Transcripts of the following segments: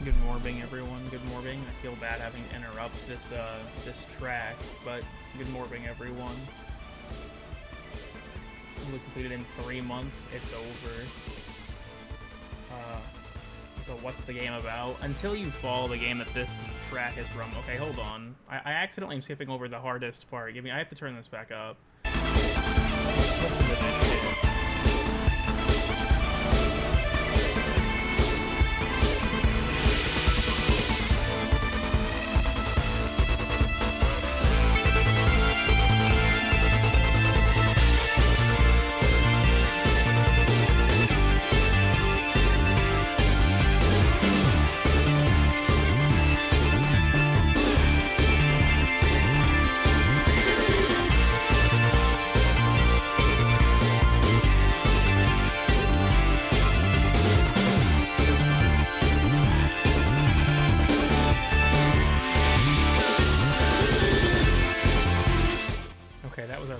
Good morning, everyone. Good morning. I feel bad having to interrupt this track, but good morning, everyone. We completed in 3 months. It's over. So what's the game about? Until you follow the game that this track is from. Okay, hold on. I accidentally am skipping over the hardest part. I have to turn this back up. Listen to this shit.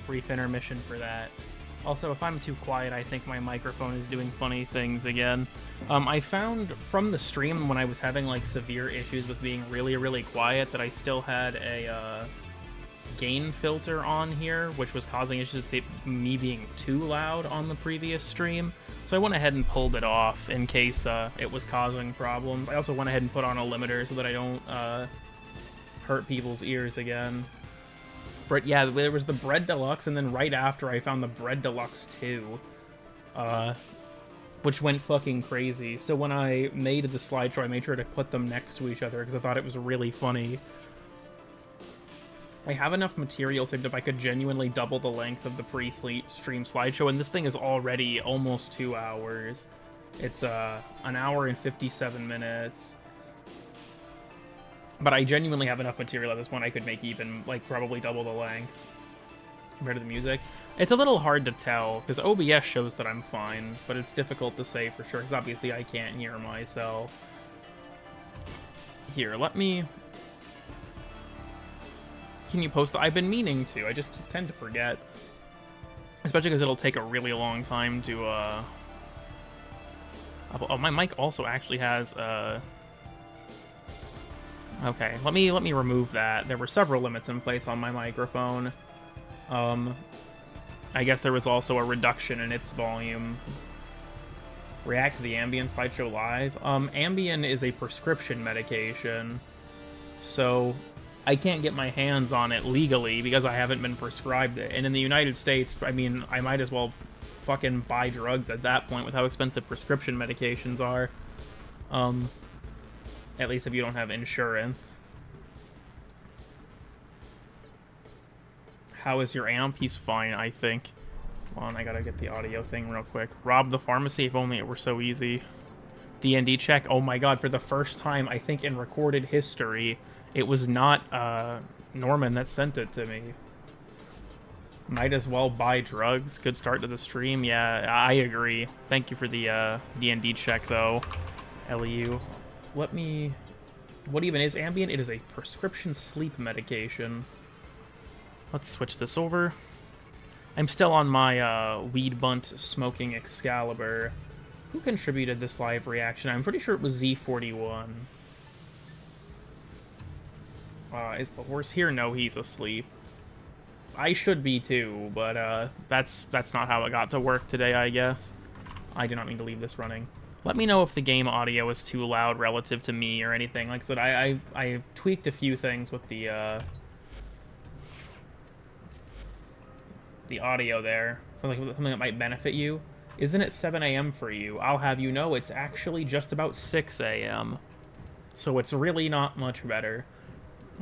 Brief intermission for that. Also, if I'm too quiet, I think my microphone is doing funny things again. I found from the stream when I was having like severe issues with being really quiet that I still had a gain filter on here, which was causing issues with me being too loud on the previous stream. So I went ahead and pulled it off in case it was causing problems. I also went ahead and put on a limiter so that I don't hurt people's ears again. But yeah, there was the Bread Deluxe, and then right after I found the Bread Deluxe 2. which went fucking crazy. So when I made the slideshow, I made sure to put them next to each other because I thought it was really funny. I have enough material saved up I could genuinely double the length of the pre-stream slideshow, and this thing is already almost 2 hours. It's an hour and 57 minutes. But I genuinely have enough material at this point I could make even, like, probably double the length compared to the music. It's a little hard to tell, because OBS shows that I'm fine, but it's difficult to say for sure, because obviously I can't hear myself. Here, let me... Can you post that? I've been meaning to, I just tend to forget. Especially because it'll take a really long time to, Oh, my mic also actually has, Okay, let me remove that. There were several limits in place on my microphone. I guess there was also a reduction in its volume. React to the Ambien slideshow live. Ambien is a prescription medication, so I can't get my hands on it legally because I haven't been prescribed it. And in the United States, I mean, I might as well fucking buy drugs at that point with how expensive prescription medications are. At least if you don't have insurance. How is your amp? He's fine, I think. Hold on, I gotta get the audio thing real quick. Rob the pharmacy, if only it were so easy. D&D check. Oh my god, for the first time, I think in recorded history, it was not Norman that sent it to me. Might as well buy drugs. Good start to the stream. Yeah, I agree. Thank you for the D&D check, though, LEU. Let me... What even is Ambien? It is a prescription sleep medication. Let's switch this over. I'm still on my Weed Bunt Smoking Excalibur. Who contributed this live reaction? I'm pretty sure it was Z41. Is the horse here? No, he's asleep. I should be too, but that's not how it got to work today, I guess. I do not mean to leave this running. Let me know if the game audio is too loud relative to me or anything. Like I said, I tweaked a few things with the audio there. Something that might benefit you. Isn't it 7 a.m. for you? I'll have you know it's actually just about 6 a.m. So it's really not much better.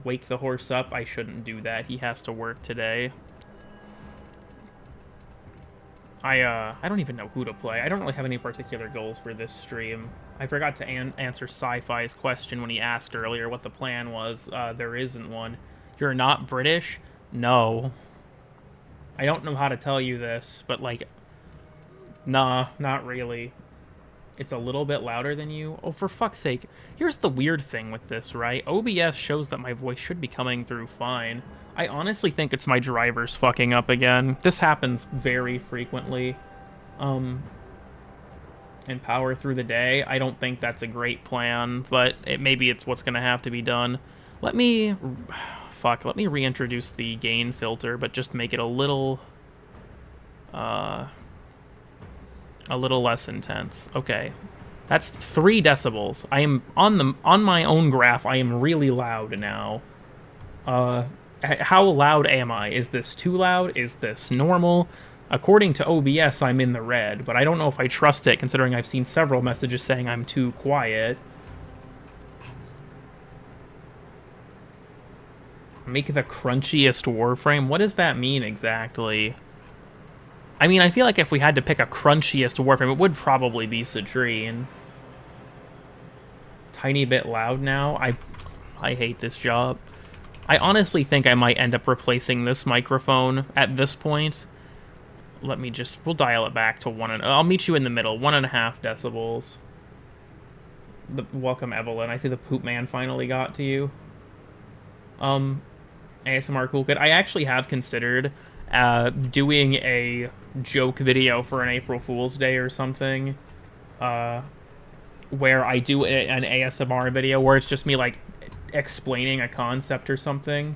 Wake the horse up. I shouldn't do that. He has to work today. I don't even know who to play. I don't really have any particular goals for this stream. I forgot to answer Sci-Fi's question when he asked earlier what the plan was. There isn't one. You're not British? No. I don't know how to tell you this, but, like, nah, not really. It's a little bit louder than you. Oh, for fuck's sake. Here's the weird thing with this, right? OBS shows that my voice should be coming through fine. I honestly think it's my drivers fucking up again. This happens very frequently. In Power Through the Day. I don't think that's a great plan, but maybe it's what's gonna have to be done. Let me reintroduce the gain filter, but just make it a little less intense. Okay. That's 3 decibels. I am on my own graph, I am really loud now. How loud am I? Is this too loud? Is this normal? According to OBS, I'm in the red, but I don't know if I trust it, considering I've seen several messages saying I'm too quiet. Make the crunchiest Warframe? What does that mean exactly? I mean, I feel like if we had to pick a crunchiest Warframe, it would probably be Citrine. Tiny bit loud now? I hate this job. I honestly think I might end up replacing this microphone at this point. We'll dial it back to 1, and I'll meet you in the middle, 1.5 decibels. Welcome, Evelyn. I see the poop man finally got to you. ASMR Cool Kid. I actually have considered doing a joke video for an April Fool's Day or something, where I do an ASMR video where it's just me, like, explaining a concept or something.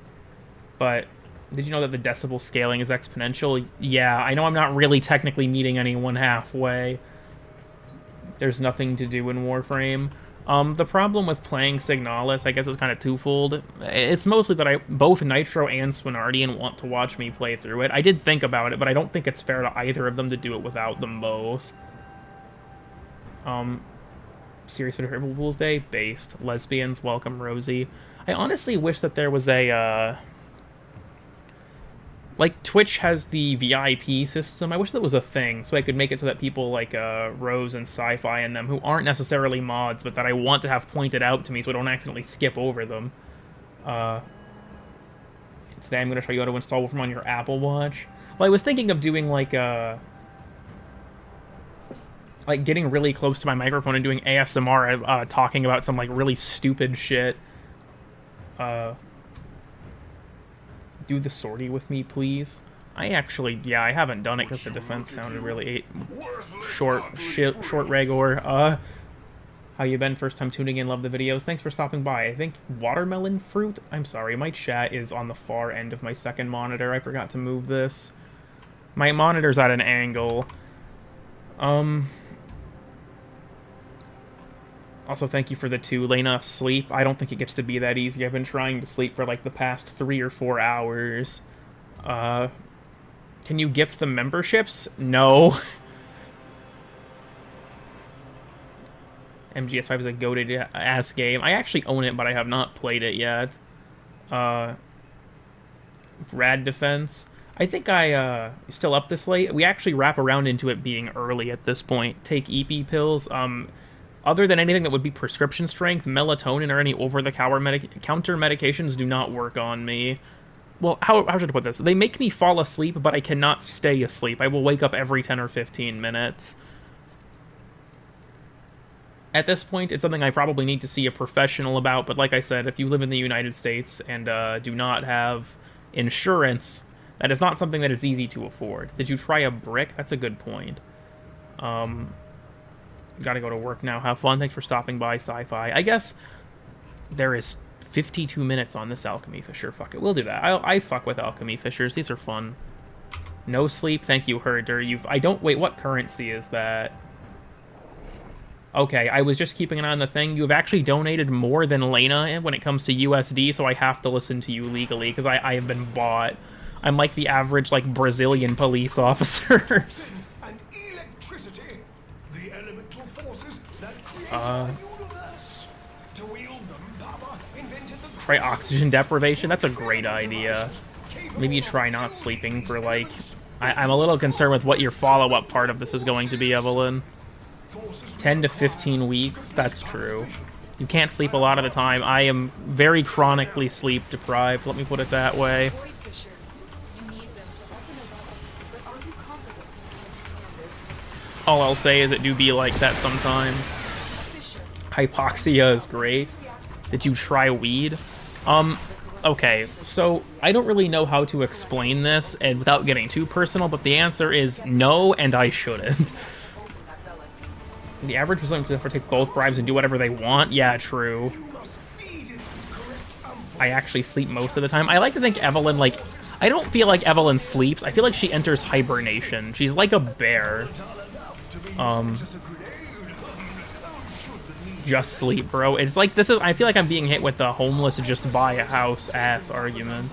But did you know that the decibel scaling is exponential? Yeah, I know I'm not really technically meeting anyone halfway. There's nothing to do in Warframe. The problem with playing Signalis, I guess, is kind of twofold. It's mostly that both Nitro and Swinardian want to watch me play through it. I did think about it, but I don't think it's fair to either of them to do it without them both. Serious for April Fool's Day? Based. Lesbians, welcome Rosie. I honestly wish that there was a, like, Twitch has the VIP system. I wish that was a thing, so I could make it so that people like Rose and Sci-Fi and them, who aren't necessarily mods, but that I want to have pointed out to me so I don't accidentally skip over them. Today I'm going to show you how to install Warframe on your Apple Watch. Well, I was thinking of doing, like getting really close to my microphone and doing ASMR, talking about some, like, really stupid shit. Do the sortie with me, please. I haven't done it because the defense sounded really short Regor. How you been? First time tuning in, love the videos. Thanks for stopping by. I think watermelon fruit? I'm sorry, my chat is on the far end of my second monitor. I forgot to move this. My monitor's at an angle. Also, thank you for the 2. Lena, sleep. I don't think it gets to be that easy. I've been trying to sleep for, like, the past 3 or 4 hours. Can you gift the memberships? No. MGS5 is a goated ass game. I actually own it, but I have not played it yet. Rad Defense. I think I, still up this late. We actually wrap around into it being early at this point. Take EP pills. Other than anything that would be prescription strength, melatonin or any over-the-counter medications do not work on me. Well, how should I put this? They make me fall asleep, but I cannot stay asleep. I will wake up every 10 or 15 minutes. At this point, it's something I probably need to see a professional about, but like I said, if you live in the United States and do not have insurance, that is not something that is easy to afford. Did you try a brick? That's a good point. Gotta go to work now. Have fun. Thanks for stopping by, Sci-Fi. I guess there is 52 minutes on this alchemy fisher. Fuck it, we'll do that. I fuck with alchemy fishers. These are fun. No sleep. Thank you, Herder. Wait, what currency is that? Okay, I was just keeping an eye on the thing. You have actually donated more than Lena when it comes to USD, so I have to listen to you legally, because I have been bought. I'm like the average, like, Brazilian police officer. Try oxygen deprivation? That's a great idea. Maybe you try not sleeping for, like... I'm a little concerned with what your follow-up part of this is going to be, Evelyn. 10 to 15 weeks? That's true. You can't sleep a lot of the time. I am very chronically sleep-deprived, let me put it that way. All I'll say is it do be like that sometimes. Hypoxia is great. Did you try weed? Okay, so I don't really know how to explain this and without getting too personal, but the answer is no, and I shouldn't. The average person can take both bribes and do whatever they want? Yeah, true. I actually sleep most of the time. I like to think Evelyn, like... I don't feel like Evelyn sleeps. I feel like she enters hibernation. She's like a bear. Just sleep, bro. It's like, this is... I feel like I'm being hit with the homeless just buy a house ass argument.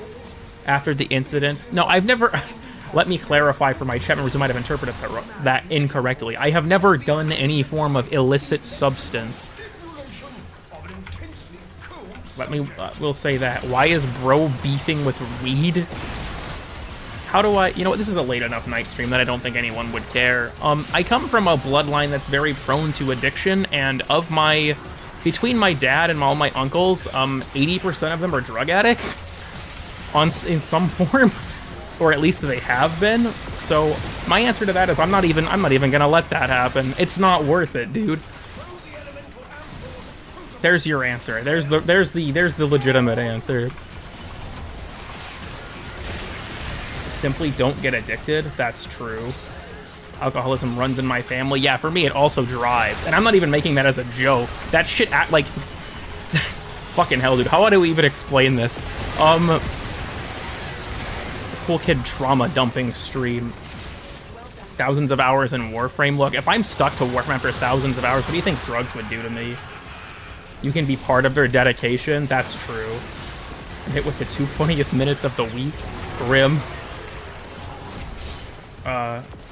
After the incident. No, I've never... Let me clarify for my chat members who might have interpreted that incorrectly. I have never done any form of illicit substance. We'll say that. Why is bro beefing with weed? How do I... You know what, this is a late enough night stream that I don't think anyone would care. I come from a bloodline that's very prone to addiction, and of my... Between my dad and all my uncles, 80% of them are drug addicts. In some form. Or at least they have been. So my answer to that is I'm not even gonna let that happen. It's not worth it, dude. There's your answer. There's the legitimate answer. Simply don't get addicted. That's true. Alcoholism runs in my family. Yeah, for me it also drives. And I'm not even making that as a joke. That shit like fucking hell, dude. How do we even explain this? Cool kid trauma dumping stream. Thousands of hours in Warframe. Look, if I'm stuck to Warframe for thousands of hours, what do you think drugs would do to me? You can be part of their dedication. That's true. I'm hit with the 2 funniest minutes of the week. Grim.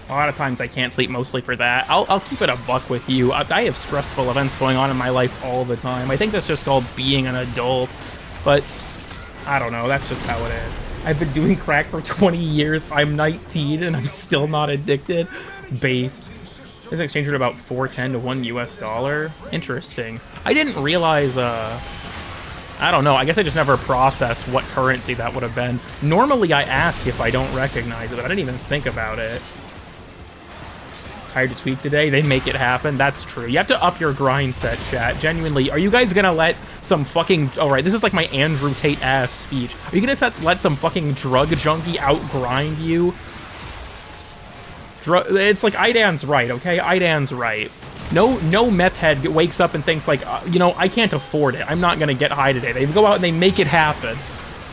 A lot of times I can't sleep mostly for that. I'll keep it a buck with you. I have stressful events going on in my life all the time. I think that's just called being an adult. But I don't know. That's just how it is. I've been doing crack for 20 years. I'm 19 and I'm still not addicted. Based. This exchange rate about 410 to $1 US. Interesting. I didn't realize, I don't know. I guess I just never processed what currency that would have been. Normally I ask if I don't recognize it, but I didn't even think about it. Tired to tweak today? They make it happen. That's true. You have to up your grind set, chat. Genuinely, are you guys gonna let some fucking... Alright, this is like my Andrew Tate-ass speech. Are you gonna let some fucking drug junkie out-grind you? It's like, Idan's right, okay? Idan's right. No meth head wakes up and thinks like, you know, I can't afford it. I'm not gonna get high today. They go out and they make it happen.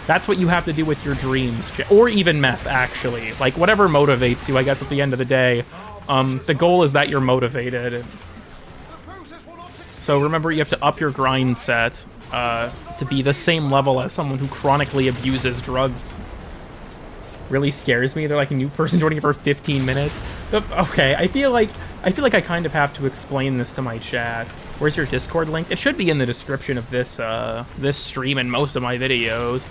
That's what you have to do with your dreams. Or even meth, actually. Like, whatever motivates you, I guess, at the end of the day. The goal is that you're motivated. So remember, you have to up your grind set to be the same level as someone who chronically abuses drugs. Really scares me. They're like a new person joining for 15 minutes. But, okay, I feel like I kind of have to explain this to my chat. Where's your Discord link? It should be in the description of this this stream and most of my videos.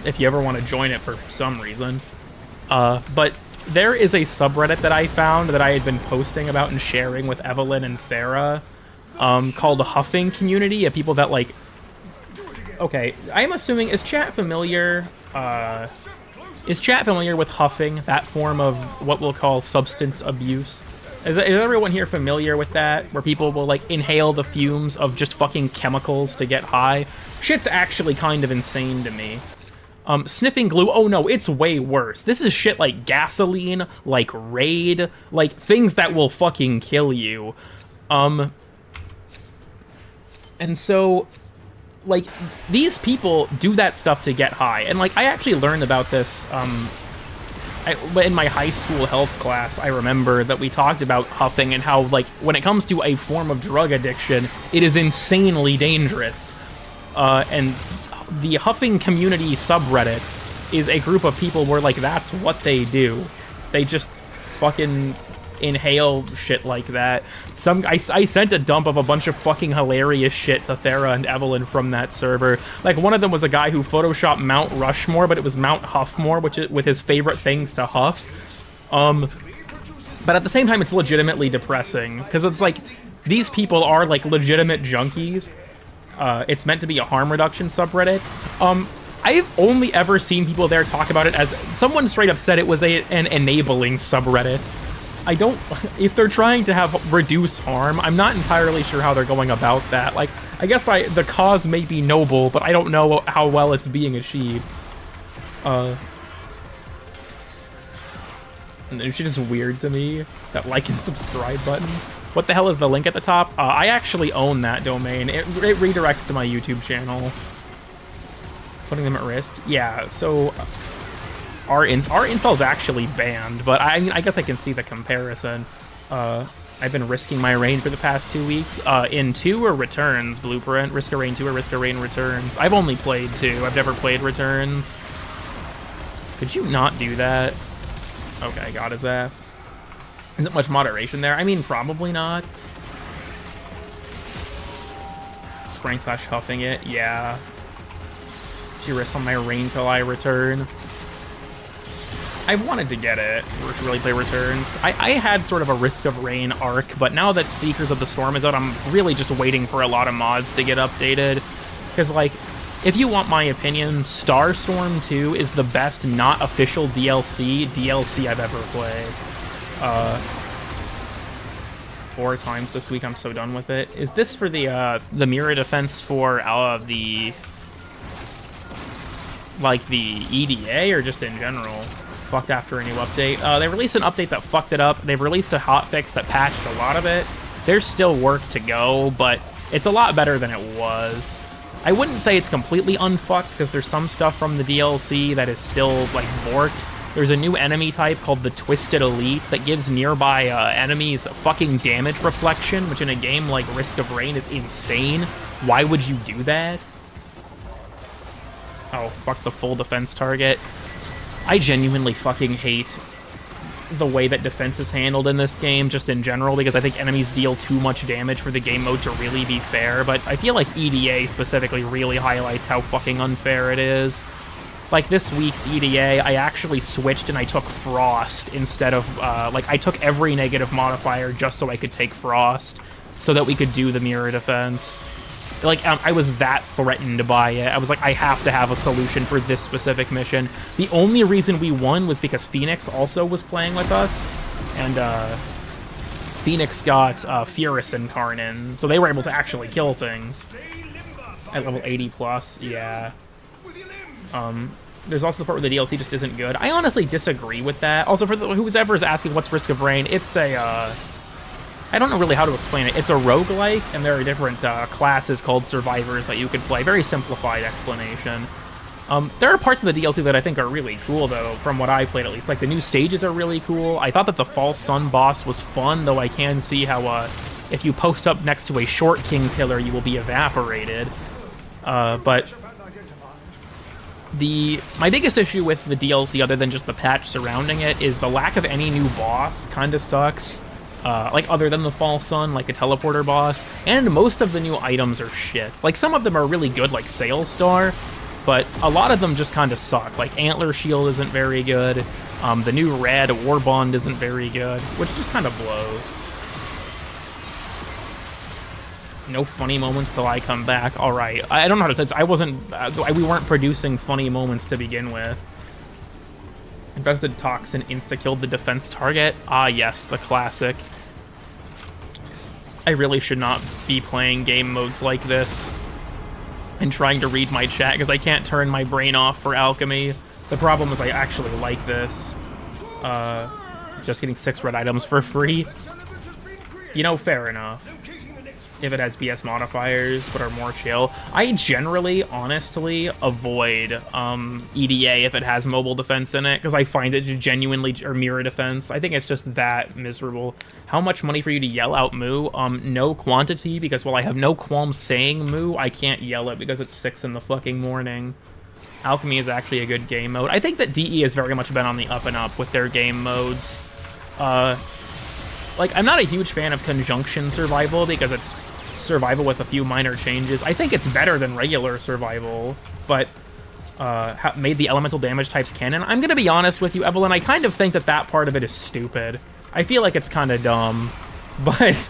If you ever want to join it for some reason. But there is a subreddit that I found that I had been posting about and sharing with Evelyn and Thera, called the Huffing Community, of people that, like... Okay, I'm assuming, is chat familiar with huffing, that form of what we'll call substance abuse? Is everyone here familiar with that, where people will, like, inhale the fumes of just fucking chemicals to get high? Shit's actually kind of insane to me. Sniffing glue, oh no, it's way worse. This is shit like gasoline, like Raid, like things that will fucking kill you. And so, like, these people do that stuff to get high. And, like, I actually learned about this, in my high school health class. I remember that we talked about huffing and how, like, when it comes to a form of drug addiction, it is insanely dangerous. And the Huffing Community subreddit is a group of people where, like, that's what they do. They just fucking inhale shit like that. I sent a dump of a bunch of fucking hilarious shit to Thera and Evelyn from that server. Like, one of them was a guy who photoshopped Mount Rushmore, but it was Mount Huffmore, which is with his favorite things to huff. But at the same time, it's legitimately depressing, because it's like, these people are, like, legitimate junkies. It's meant to be a harm reduction subreddit. I've only ever seen people there talk about it as... Someone straight up said it was an enabling subreddit. I don't... If they're trying to reduce harm, I'm not entirely sure how they're going about that. Like, I guess the cause may be noble, but I don't know how well it's being achieved. And it's just weird to me, that like and subscribe button. What the hell is the link at the top? I actually own that domain. It redirects to my YouTube channel. Putting them at risk? Yeah, so... Our infel's actually banned, but I mean, I guess I can see the comparison. I've been risking my rain for the past 2 weeks. In 2 or Returns, Blueprint. Risk a Rain 2 or Risk a Rain Returns. I've only played 2. I've never played Returns. Could you not do that? Okay, got his ass. Isn't much moderation there? I mean, probably not. Spraying / huffing it, yeah. She risks on my rain till I return. I wanted to get it, to really play Returns. I had sort of a Risk of Rain arc, but now that Seekers of the Storm is out, I'm really just waiting for a lot of mods to get updated. Because, like, if you want my opinion, Starstorm 2 is the best not official DLC I've ever played. 4 times this week, I'm so done with it. Is this for the mirror defense for the EDA, or just in general? Fucked after a new update. They released an update that fucked it up. They've released a hotfix that patched a lot of it. There's still work to go, but it's a lot better than it was. I wouldn't say it's completely unfucked, because there's some stuff from the DLC that is still, like, borked. There's a new enemy type called the Twisted Elite that gives nearby enemies fucking damage reflection, which in a game like Risk of Rain is insane. Why would you do that? Oh, fuck the full defense target. I genuinely fucking hate the way that defense is handled in this game, just in general, because I think enemies deal too much damage for the game mode to really be fair, but I feel like EDA specifically really highlights how fucking unfair it is. Like, this week's EDA, I actually switched and I took Frost instead of, like, I took every negative modifier just so I could take Frost, so that we could do the mirror defense. Like, I was that threatened by it. I was like, I have to have a solution for this specific mission. The only reason we won was because Phoenix also was playing with us, and Phoenix got Furus Incarnin, so they were able to actually kill things at level 80 plus. Yeah. There's also the part where the DLC just isn't good. I honestly disagree with that. Also, for whoever is asking what's Risk of Rain, it's a I don't know really how to explain it. It's a roguelike, and there are different classes called survivors that you could play. Very simplified explanation. There are parts of the DLC that I think are really cool, though, from what I played at least. Like, the new stages are really cool. I thought that the False Sun boss was fun, though I can see how if you post up next to a Short King pillar, you will be evaporated. But my biggest issue with the DLC, other than just the patch surrounding it, is the lack of any new boss kind of sucks. Like, other than the False Sun, like a teleporter boss, and most of the new items are shit. Like, some of them are really good, like Sailstar, but a lot of them just kind of suck. Like, Antler Shield isn't very good, the new Red Warbond isn't very good, which just kind of blows. No funny moments till I come back. Alright, I don't know how to say this. We weren't producing funny moments to begin with. Invested Toxin insta-killed the defense target. Ah, yes, the classic. I really should not be playing game modes like this and trying to read my chat, because I can't turn my brain off for Alchemy. The problem is I actually like this. Just getting 6 red items for free. You know, fair enough. If it has BS modifiers, but are more chill. I generally, honestly, avoid EDA if it has mobile defense in it, because I find it genuinely, or mirror defense, I think it's just that miserable. How much money for you to yell out moo? No quantity, because while I have no qualms saying moo, I can't yell it because it's 6 in the fucking morning. Alchemy is actually a good game mode. I think that DE has very much been on the up and up with their game modes. Like, I'm not a huge fan of Conjunction Survival, because it's survival with a few minor changes. I think it's better than regular survival, but made the elemental damage types canon. I'm gonna be honest with you, Evelyn, I kind of think that that part of it is stupid. I feel like it's kind of dumb, but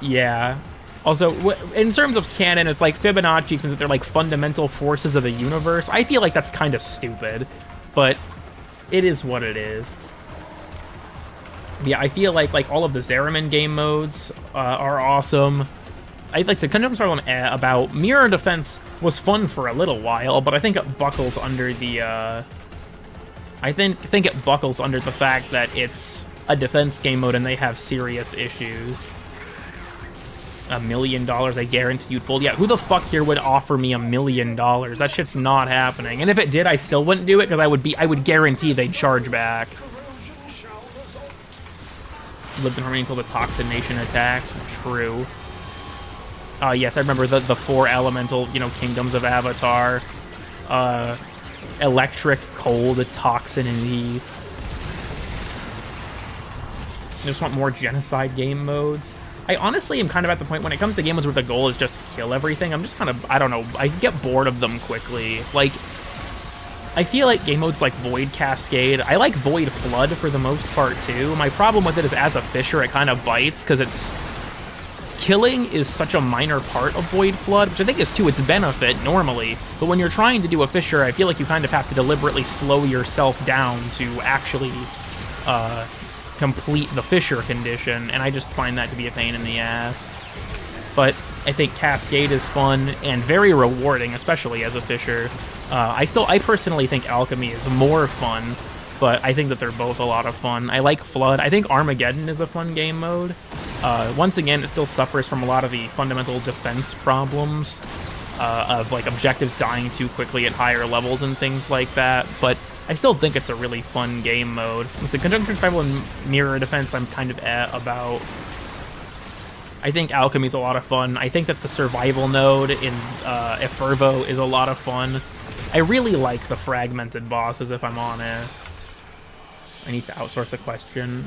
yeah. Also, in terms of canon, it's like Fibonacci means that they're like fundamental forces of the universe. I feel like that's kind of stupid, but it is what it is. Yeah, I feel like all of the Zeraman game modes are awesome. I'd like to kind of talk about mirror defense was fun for a little while, but I think it buckles under the I think it buckles under the fact that it's a defense game mode and they have serious issues. $1 million, I guarantee you'd fold. Yeah, who the fuck here would offer me $1 million? That shit's not happening. And if it did, I still wouldn't do it, because I would guarantee they'd charge back. Lived in harmony until the Toxin Nation attacked. True. Yes, I remember the 4 elemental, kingdoms of Avatar. Electric, cold, Toxin, and these. I just want more genocide game modes. I honestly am kind of at the point when it comes to game modes where the goal is just to kill everything. I'm just kind of, I don't know, I get bored of them quickly. Like, I feel like game modes like Void Cascade, I like Void Flood for the most part too. My problem with it is as a fisher it kind of bites, because killing is such a minor part of Void Flood, which I think is to its benefit normally, but when you're trying to do a fisher, I feel like you kind of have to deliberately slow yourself down to actually complete the fisher condition, and I just find that to be a pain in the ass. But I think Cascade is fun and very rewarding, especially as a fisher. I personally think Alchemy is more fun, but I think that they're both a lot of fun. I like Flood. I think Armageddon is a fun game mode. Once again, it still suffers from a lot of the fundamental defense problems of like objectives dying too quickly at higher levels and things like that, but I still think it's a really fun game mode. So Conjunction Survival and Mirror Defense I'm kind of about. I think Alchemy's a lot of fun. I think that the survival node in Effervo is a lot of fun. I really like the fragmented bosses, if I'm honest. I need to outsource a question.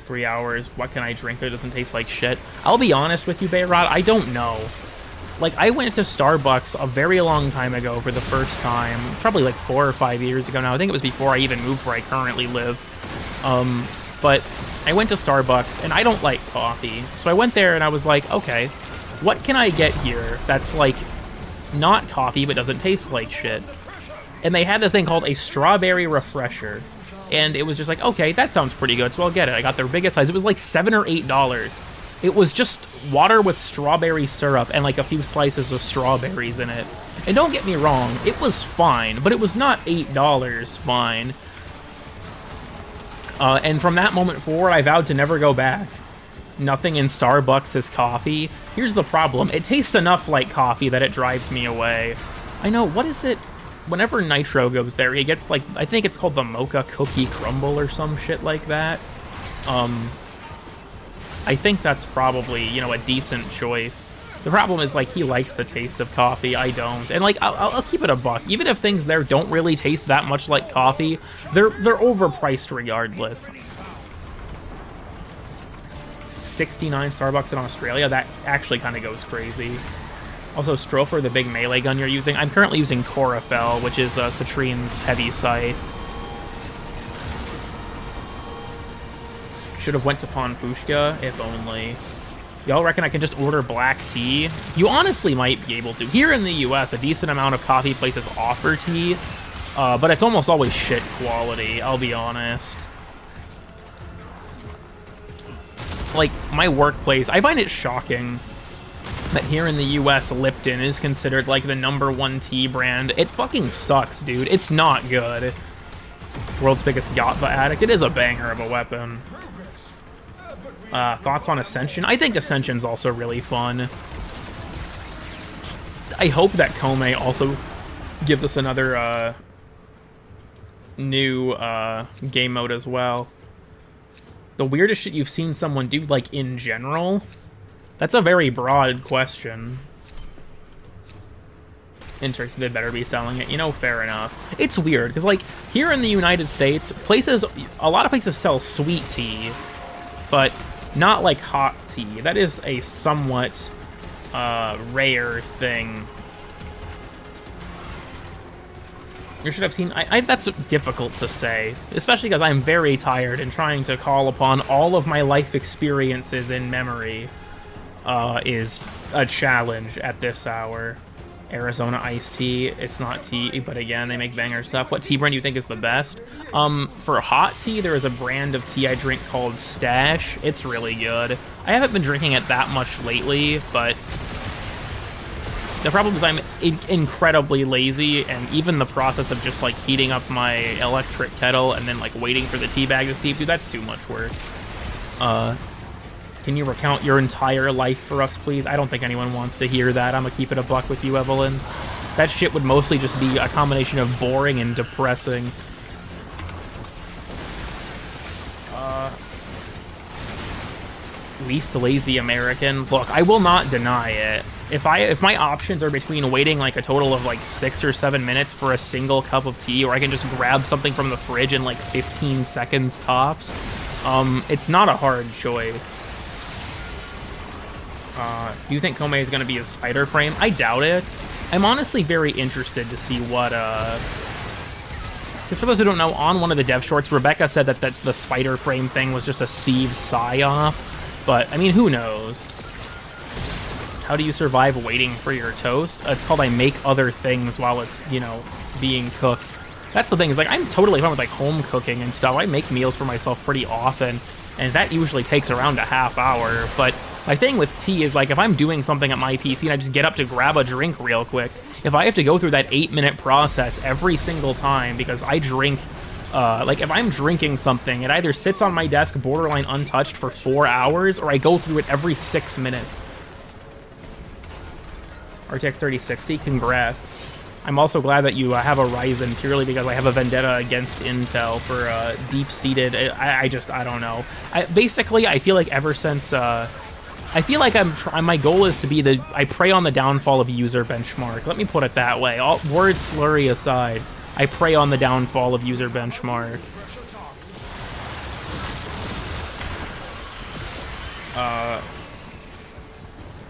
3 hours. What can I drink that doesn't taste like shit? I'll be honest with you, Bayrod, I don't know. Like, I went to Starbucks a very long time ago for the first time. Probably like 4 or 5 years ago now. I think it was before I even moved where I currently live. But I went to Starbucks, and I don't like coffee. So I went there, and I was like, okay, what can I get here that's, like, not coffee but doesn't taste like shit? And they had this thing called a strawberry refresher. And it was just like, okay, that sounds pretty good, so I'll get it. I got their biggest size. It was like $7 or $8. It was just water with strawberry syrup and like a few slices of strawberries in it. And don't get me wrong, it was fine, but it was not $8 fine. And from that moment forward, I vowed to never go back. Nothing in Starbucks is coffee. Here's the problem. It tastes enough like coffee that it drives me away. I know, what is it? Whenever Nitro goes there, he gets, like, I think it's called the Mocha Cookie Crumble or some shit like that. I think that's probably, you know, a decent choice. The problem is, like, he likes the taste of coffee, I don't. And, like, I'll keep it a buck. Even if things there don't really taste that much like coffee, they're overpriced regardless. 69 Starbucks in Australia, that actually kind of goes crazy. Also, Strofer, the big melee gun you're using. I'm currently using Corafel, which is Citrine's heavy scythe. Should have went to Ponpushka, if only. Y'all reckon I can just order black tea? You honestly might be able to. Here in the US, a decent amount of coffee places offer tea, but it's almost always shit quality, I'll be honest. Like, my workplace, I find it shocking that here in the US, Lipton is considered, like, the #1 tea brand. It fucking sucks, dude. It's not good. World's biggest Gatva addict. It is a banger of a weapon. Thoughts on Ascension? I think Ascension's also really fun. I hope that Kome also gives us another, new, game mode as well. The weirdest shit you've seen someone do, like, in general? That's a very broad question. Interested, better be selling it. You know, fair enough. It's weird, because, like, here in the United States, a lot of places sell sweet tea, but not, like, hot tea. That is a somewhat, rare thing. You should have seen... that's difficult to say, especially because I'm very tired and trying to call upon all of my life experiences in memory. Is a challenge at this hour. Arizona iced tea. It's not tea, but again, they make banger stuff. What tea brand do you think is the best? For hot tea, there is a brand of tea I drink called Stash. It's really good. I haven't been drinking it that much lately, but the problem is I'm incredibly lazy, and even the process of just, like, heating up my electric kettle and then, like, waiting for the tea bag to steep, dude, that's too much work. Can you recount your entire life for us, please? I don't think anyone wants to hear that. I'm gonna keep it a buck with you, Evelyn. That shit would mostly just be a combination of boring and depressing. Least lazy American. Look, I will not deny it. If my options are between waiting like a total of like 6 or 7 minutes for a single cup of tea, or I can just grab something from the fridge in like 15 seconds tops, it's not a hard choice. Do you think Kome is going to be a spider frame? I doubt it. I'm honestly very interested to see what, because for those who don't know, on one of the dev shorts, Rebecca said that the spider frame thing was just a Steve psy-off, but, I mean, who knows? How do you survive waiting for your toast? It's called I make other things while it's, you know, being cooked. That's the thing, is like, I'm totally fine with like home cooking and stuff. I make meals for myself pretty often, and that usually takes around a half hour, but my thing with tea is, like, if I'm doing something at my PC and I just get up to grab a drink real quick, if I have to go through that 8-minute process every single time because I drink, like, if I'm drinking something, it either sits on my desk borderline untouched for 4 hours, or I go through it every 6 minutes. RTX 3060, congrats. I'm also glad that you have a Ryzen purely because I have a vendetta against Intel for deep-seated... I don't know. Basically, I feel like ever since... I feel like my goal is to be I prey on the downfall of user benchmark. Let me put it that way. Word slurry aside, I prey on the downfall of user benchmark.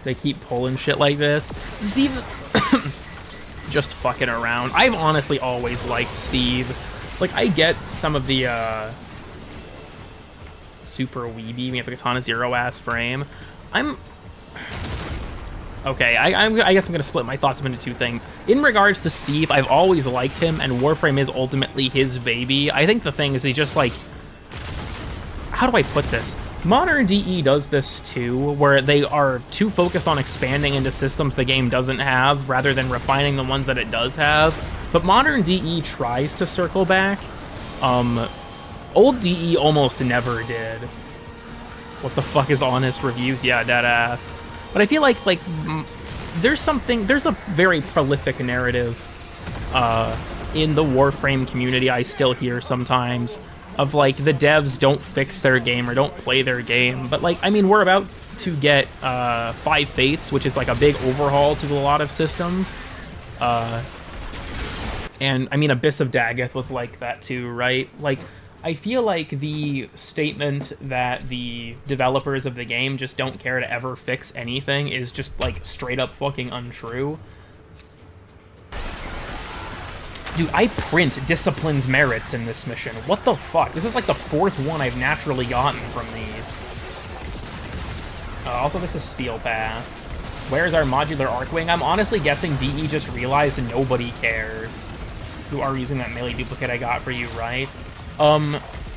They keep pulling shit like this. Steve just fucking around. I've honestly always liked Steve. Like, I get some of the super weeby. We have the Katana Zero ass frame. Okay, I guess I'm gonna split my thoughts into two things. In regards to Steve, I've always liked him, and Warframe is ultimately his baby. I think the thing is he just, like... How do I put this? Modern DE does this too, where they are too focused on expanding into systems the game doesn't have, rather than refining the ones that it does have. But Modern DE tries to circle back. Old DE almost never did. What the fuck is honest reviews? Yeah, deadass. But I feel like there's a very prolific narrative in the Warframe community I still hear sometimes of, like, the devs don't fix their game or don't play their game. But, like, I mean, we're about to get 5 Fates, which is, like, a big overhaul to a lot of systems. And, I mean, Abyss of Daggeth was like that too, right? Like, I feel like the statement that the developers of the game just don't care to ever fix anything is just, like, straight up fucking untrue. Dude, I print Discipline's merits in this mission. What the fuck? This is, like, the 4th one I've naturally gotten from these. Also, this is Steel Path. Where's our modular Arcwing? I'm honestly guessing DE just realized nobody cares. You are using that melee duplicate I got for you, right?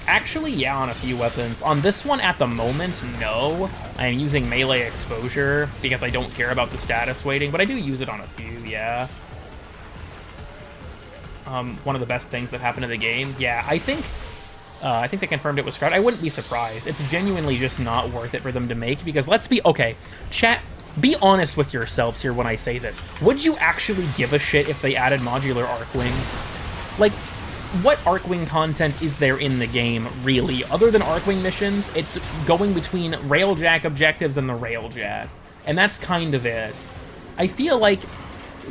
Actually, yeah, on a few weapons. On this one, at the moment, no. I am using melee exposure because I don't care about the status weighting, but I do use it on a few, yeah. One of the best things that happened to the game. Yeah, I think they confirmed it was scrapped. I wouldn't be surprised. It's genuinely just not worth it for them to make, because let's be... Okay, chat, be honest with yourselves here when I say this. Would you actually give a shit if they added modular Arcwing? Like, what Arcwing content is there in the game, really? Other than Arcwing missions, it's going between Railjack objectives and the Railjack. And that's kind of it. I feel like,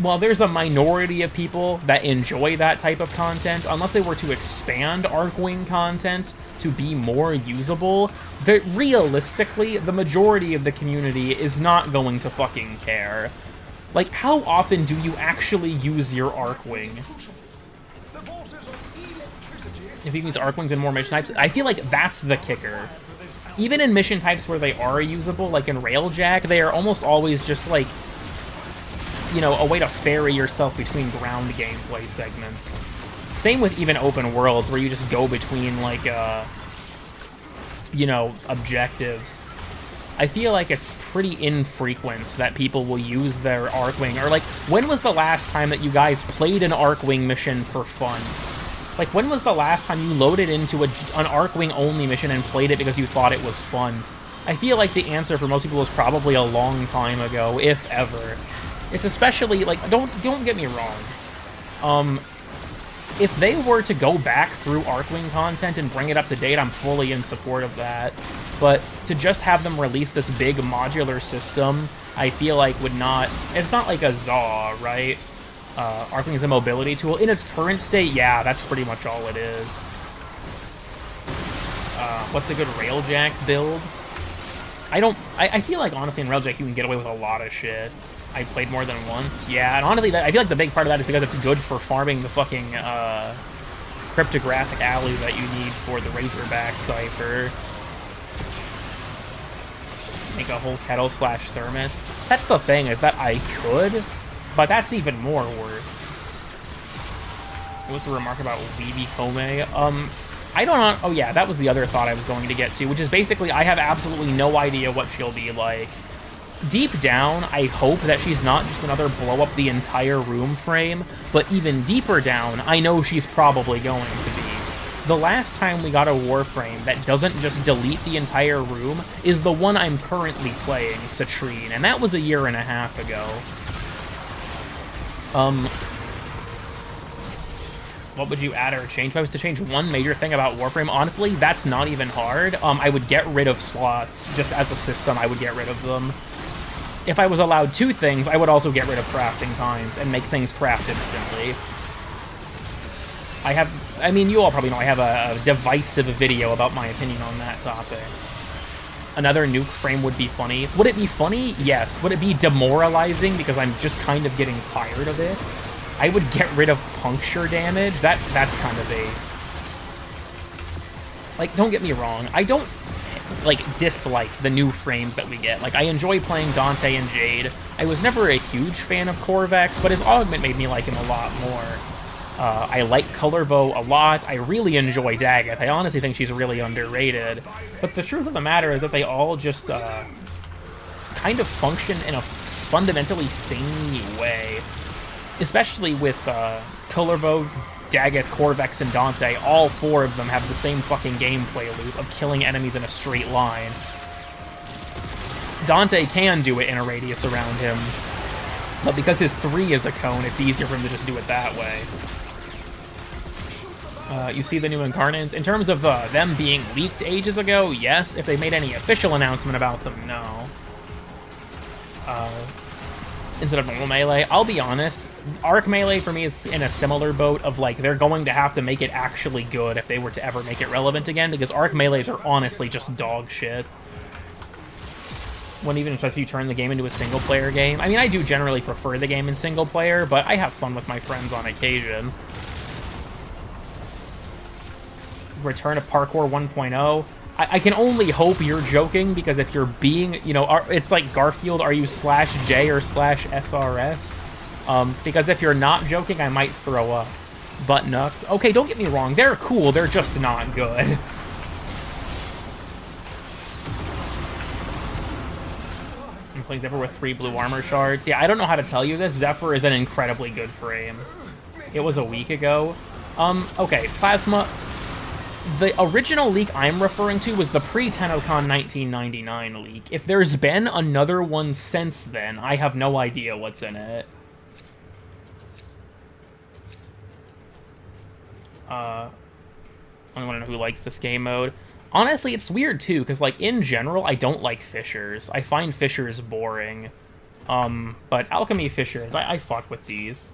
while there's a minority of people that enjoy that type of content, unless they were to expand Arcwing content to be more usable, that realistically, the majority of the community is not going to fucking care. Like, how often do you actually use your Arcwing? If you use Arcwings in more mission types, I feel like that's the kicker. Even in mission types where they are usable, like in Railjack, they are almost always just, like, you know, a way to ferry yourself between ground gameplay segments. Same with even open worlds, where you just go between, like, you know, objectives. I feel like it's pretty infrequent that people will use their Arcwing. Or, like, when was the last time that you guys played an Arcwing mission for fun? Like, when was the last time you loaded into an Arcwing-only mission and played it because you thought it was fun? I feel like the answer for most people is probably a long time ago, if ever. It's especially, like, don't get me wrong. If they were to go back through Arcwing content and bring it up to date, I'm fully in support of that. But to just have them release this big modular system, I feel like would not... It's not like a ZAW, right? Arcwing is a mobility tool. In its current state, yeah, that's pretty much all it is. What's a good Railjack build? I feel like, honestly, in Railjack, you can get away with a lot of shit. I played more than once. Yeah, and honestly, I feel like the big part of that is because it's good for farming the fucking cryptographic alley that you need for the Razorback cipher. Make a whole kettle / thermos. That's the thing, is that I could, but that's even more work. What's the remark about Weeby Kome? I don't know. Oh yeah, that was the other thought I was going to get to, which is basically I have absolutely no idea what she'll be like. Deep down, I hope that she's not just another blow up the entire room frame, but even deeper down, I know she's probably going to be. The last time we got a Warframe that doesn't just delete the entire room is the one I'm currently playing, Citrine, and that was 1.5 years ago. What would you add or change? If I was to change one major thing about Warframe, honestly, that's not even hard. I would get rid of slots. Just as a system, I would get rid of them. If I was allowed 2 things, I would also get rid of crafting times and make things craft instantly. I mean, you all probably know I have a divisive video about my opinion on that topic. another nuke frame would be funny. Would it be funny? Yes. Would it be demoralizing because I'm just kind of getting tired of it? I would get rid of puncture damage. That's kind of based. Like, don't get me wrong. I don't, like, dislike the new frames that we get. Like, I enjoy playing Dante and Jade. I was never a huge fan of Corvex, but his augment made me like him a lot more. I like Colorvo a lot. I really enjoy Daggett. I honestly think she's really underrated. But the truth of the matter is that they all just kind of function in a fundamentally samey way. Especially with Colorvo, Daggett, Corvex, and Dante. All four of them have the same fucking gameplay loop of killing enemies in a straight line. Dante can do it in a radius around him, but because his 3 is a cone, it's easier for him to just do it that way. You see the new Incarnates? In terms of them being leaked ages ago, yes. If they made any official announcement about them, no. Instead of normal melee, I'll be honest, Arc Melee for me is in a similar boat of, like, they're going to have to make it actually good if they were to ever make it relevant again, because Arc Melees are honestly just dog shit. When even if you turn the game into a single-player game. I mean, I do generally prefer the game in single-player, but I have fun with my friends on occasion. Return of Parkour 1.0. I can only hope you're joking, because if you're being, you know, it's like Garfield, are you /J or /SRS? Because if you're not joking, I might throw up. Butt nuts. Okay, don't get me wrong, they're cool, they're just not good. And plays Zephyr with 3 blue armor shards. Yeah, I don't know how to tell you this. Zephyr is an incredibly good frame. It was a week ago. Okay, Plasma. The original leak I'm referring to was the pre-TennoCon 1999 leak. If there's been another one since then, I have no idea what's in it. I want to know who likes this game mode. Honestly, it's weird, too, because, like, in general, I don't like Fissures. I find Fissures boring. But Alchemy Fissures, I fuck with these.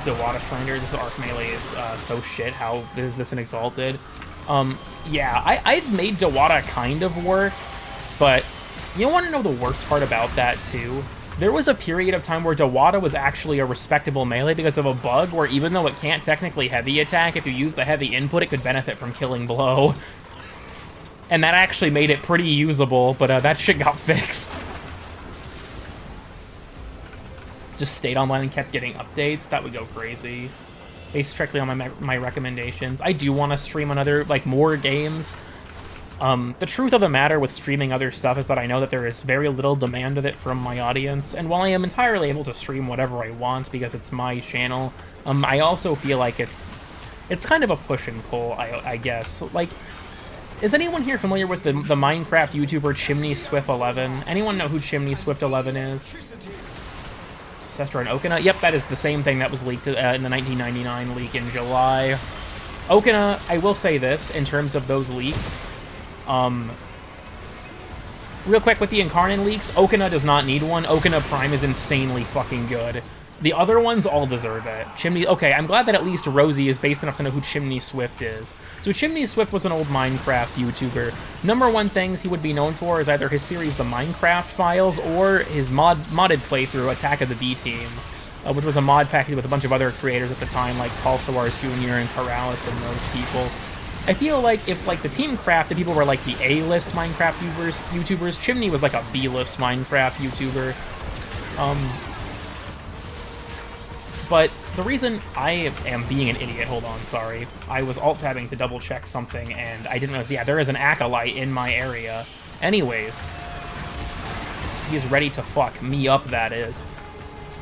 Dewata Slender, this Arc Melee is so shit. How is this an Exalted? Yeah, I've made Dewata kind of work, but you want to know the worst part about that, too? There was a period of time where Dewata was actually a respectable melee because of a bug where even though it can't technically heavy attack, if you use the heavy input, it could benefit from Killing Blow. And that actually made it pretty usable, but that shit got fixed. Just stayed online and kept getting updates, that would go crazy. Based strictly on my recommendations. I do want to stream another, like, more games. The truth of the matter with streaming other stuff is that I know that there is very little demand of it from my audience, and while I am entirely able to stream whatever I want because it's my channel, I also feel like it's kind of a push and pull, I guess. Like, is anyone here familiar with the Minecraft YouTuber Chimney Swift 11? Anyone know who Chimney Swift 11 is? Sestra and Okina? Yep, that is the same thing that was leaked in the 1999 leak in July. Okina, I will say this, in terms of those leaks. Real quick, with the Incarnate leaks, Okina does not need one. Okina Prime is insanely fucking good. The other ones all deserve it. Chimney... Okay, I'm glad that at least Rosie is based enough to know who Chimney Swift is. So Chimney Swift was an old Minecraft YouTuber. Number one things he would be known for is either his series The Minecraft Files or his modded playthrough Attack of the B-Team, which was a mod package with a bunch of other creators at the time, like Paul Sawars Jr. and Corrales and those people. I feel like if, like, the Teamcraft, the people were, like, the A-list Minecraft YouTubers, Chimney was, like, a B-list Minecraft YouTuber. But the reason I am being an idiot, hold on, sorry. I was alt-tabbing to double-check something, and I didn't realize, yeah, there is an Acolyte in my area. Anyways, he's ready to fuck me up, that is.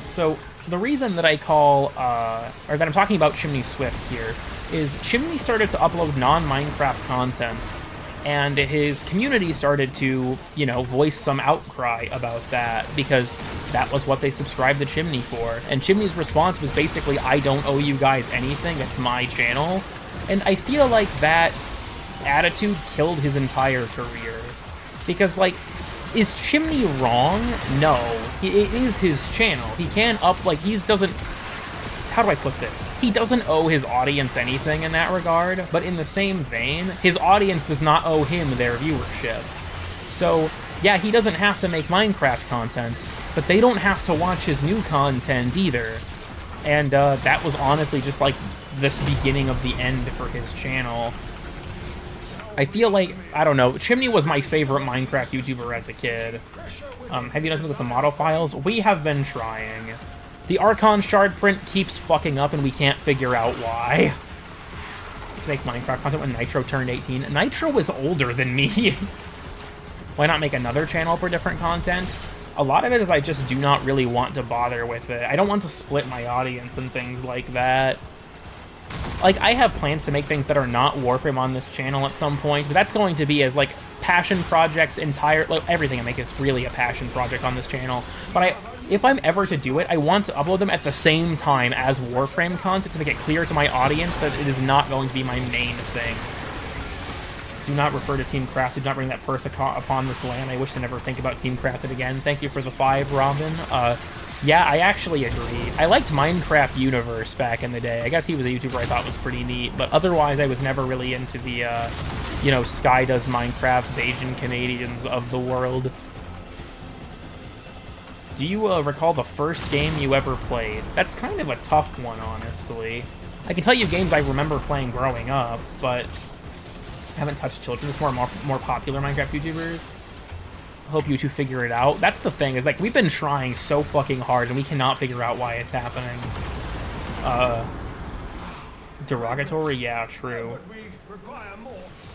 So, the reason that I call, or that I'm talking about Chimney Swift here, is Chimney started to upload non-Minecraft content, and his community started to, you know, voice some outcry about that, because that was what they subscribed to Chimney for. And Chimney's response was basically, I don't owe you guys anything, it's my channel. And I feel like that attitude killed his entire career. Because, like, is Chimney wrong? No. It is his channel. He can like, he doesn't... How do I put this? he doesn't owe his audience anything in that regard, but in the same vein, his audience does not owe him their viewership. So, yeah, he doesn't have to make Minecraft content, but they don't have to watch his new content either. And that was honestly just like this beginning of the end for his channel. I feel like, I don't know, Chimney was my favorite Minecraft YouTuber as a kid. Have you noticed with the model files? We have been trying. The Archon shard print keeps fucking up and we can't figure out why. To make Minecraft content when Nitro turned 18. Nitro was older than me. Why not make another channel for different content? A lot of it is I just do not really want to bother with it. I don't want to split my audience and things like that. Like, I have plans to make things that are not Warframe on this channel at some point, but that's going to be as, like, passion projects like, everything I make is really a passion project on this channel. But if I'm ever to do it, I want to upload them at the same time as Warframe content to make it clear to my audience that it is not going to be my main thing. Do not refer to Team Crafted. Do not bring that curse upon this land. I wish to never think about Team Crafted again. Thank you for the 5, Robin. Yeah, I actually agree. I liked Minecraft Universe back in the day. I guess he was a YouTuber I thought was pretty neat, but otherwise I was never really into the, you know, Sky Does Minecraft, Asian Canadians of the world. Do you recall the first game you ever played? That's kind of a tough one, honestly. I can tell you games I remember playing growing up, but I haven't touched children. It's more popular Minecraft YouTubers. Hope you two figure it out. That's the thing, is like we've been trying so fucking hard and we cannot figure out why it's happening. Derogatory? Yeah, true.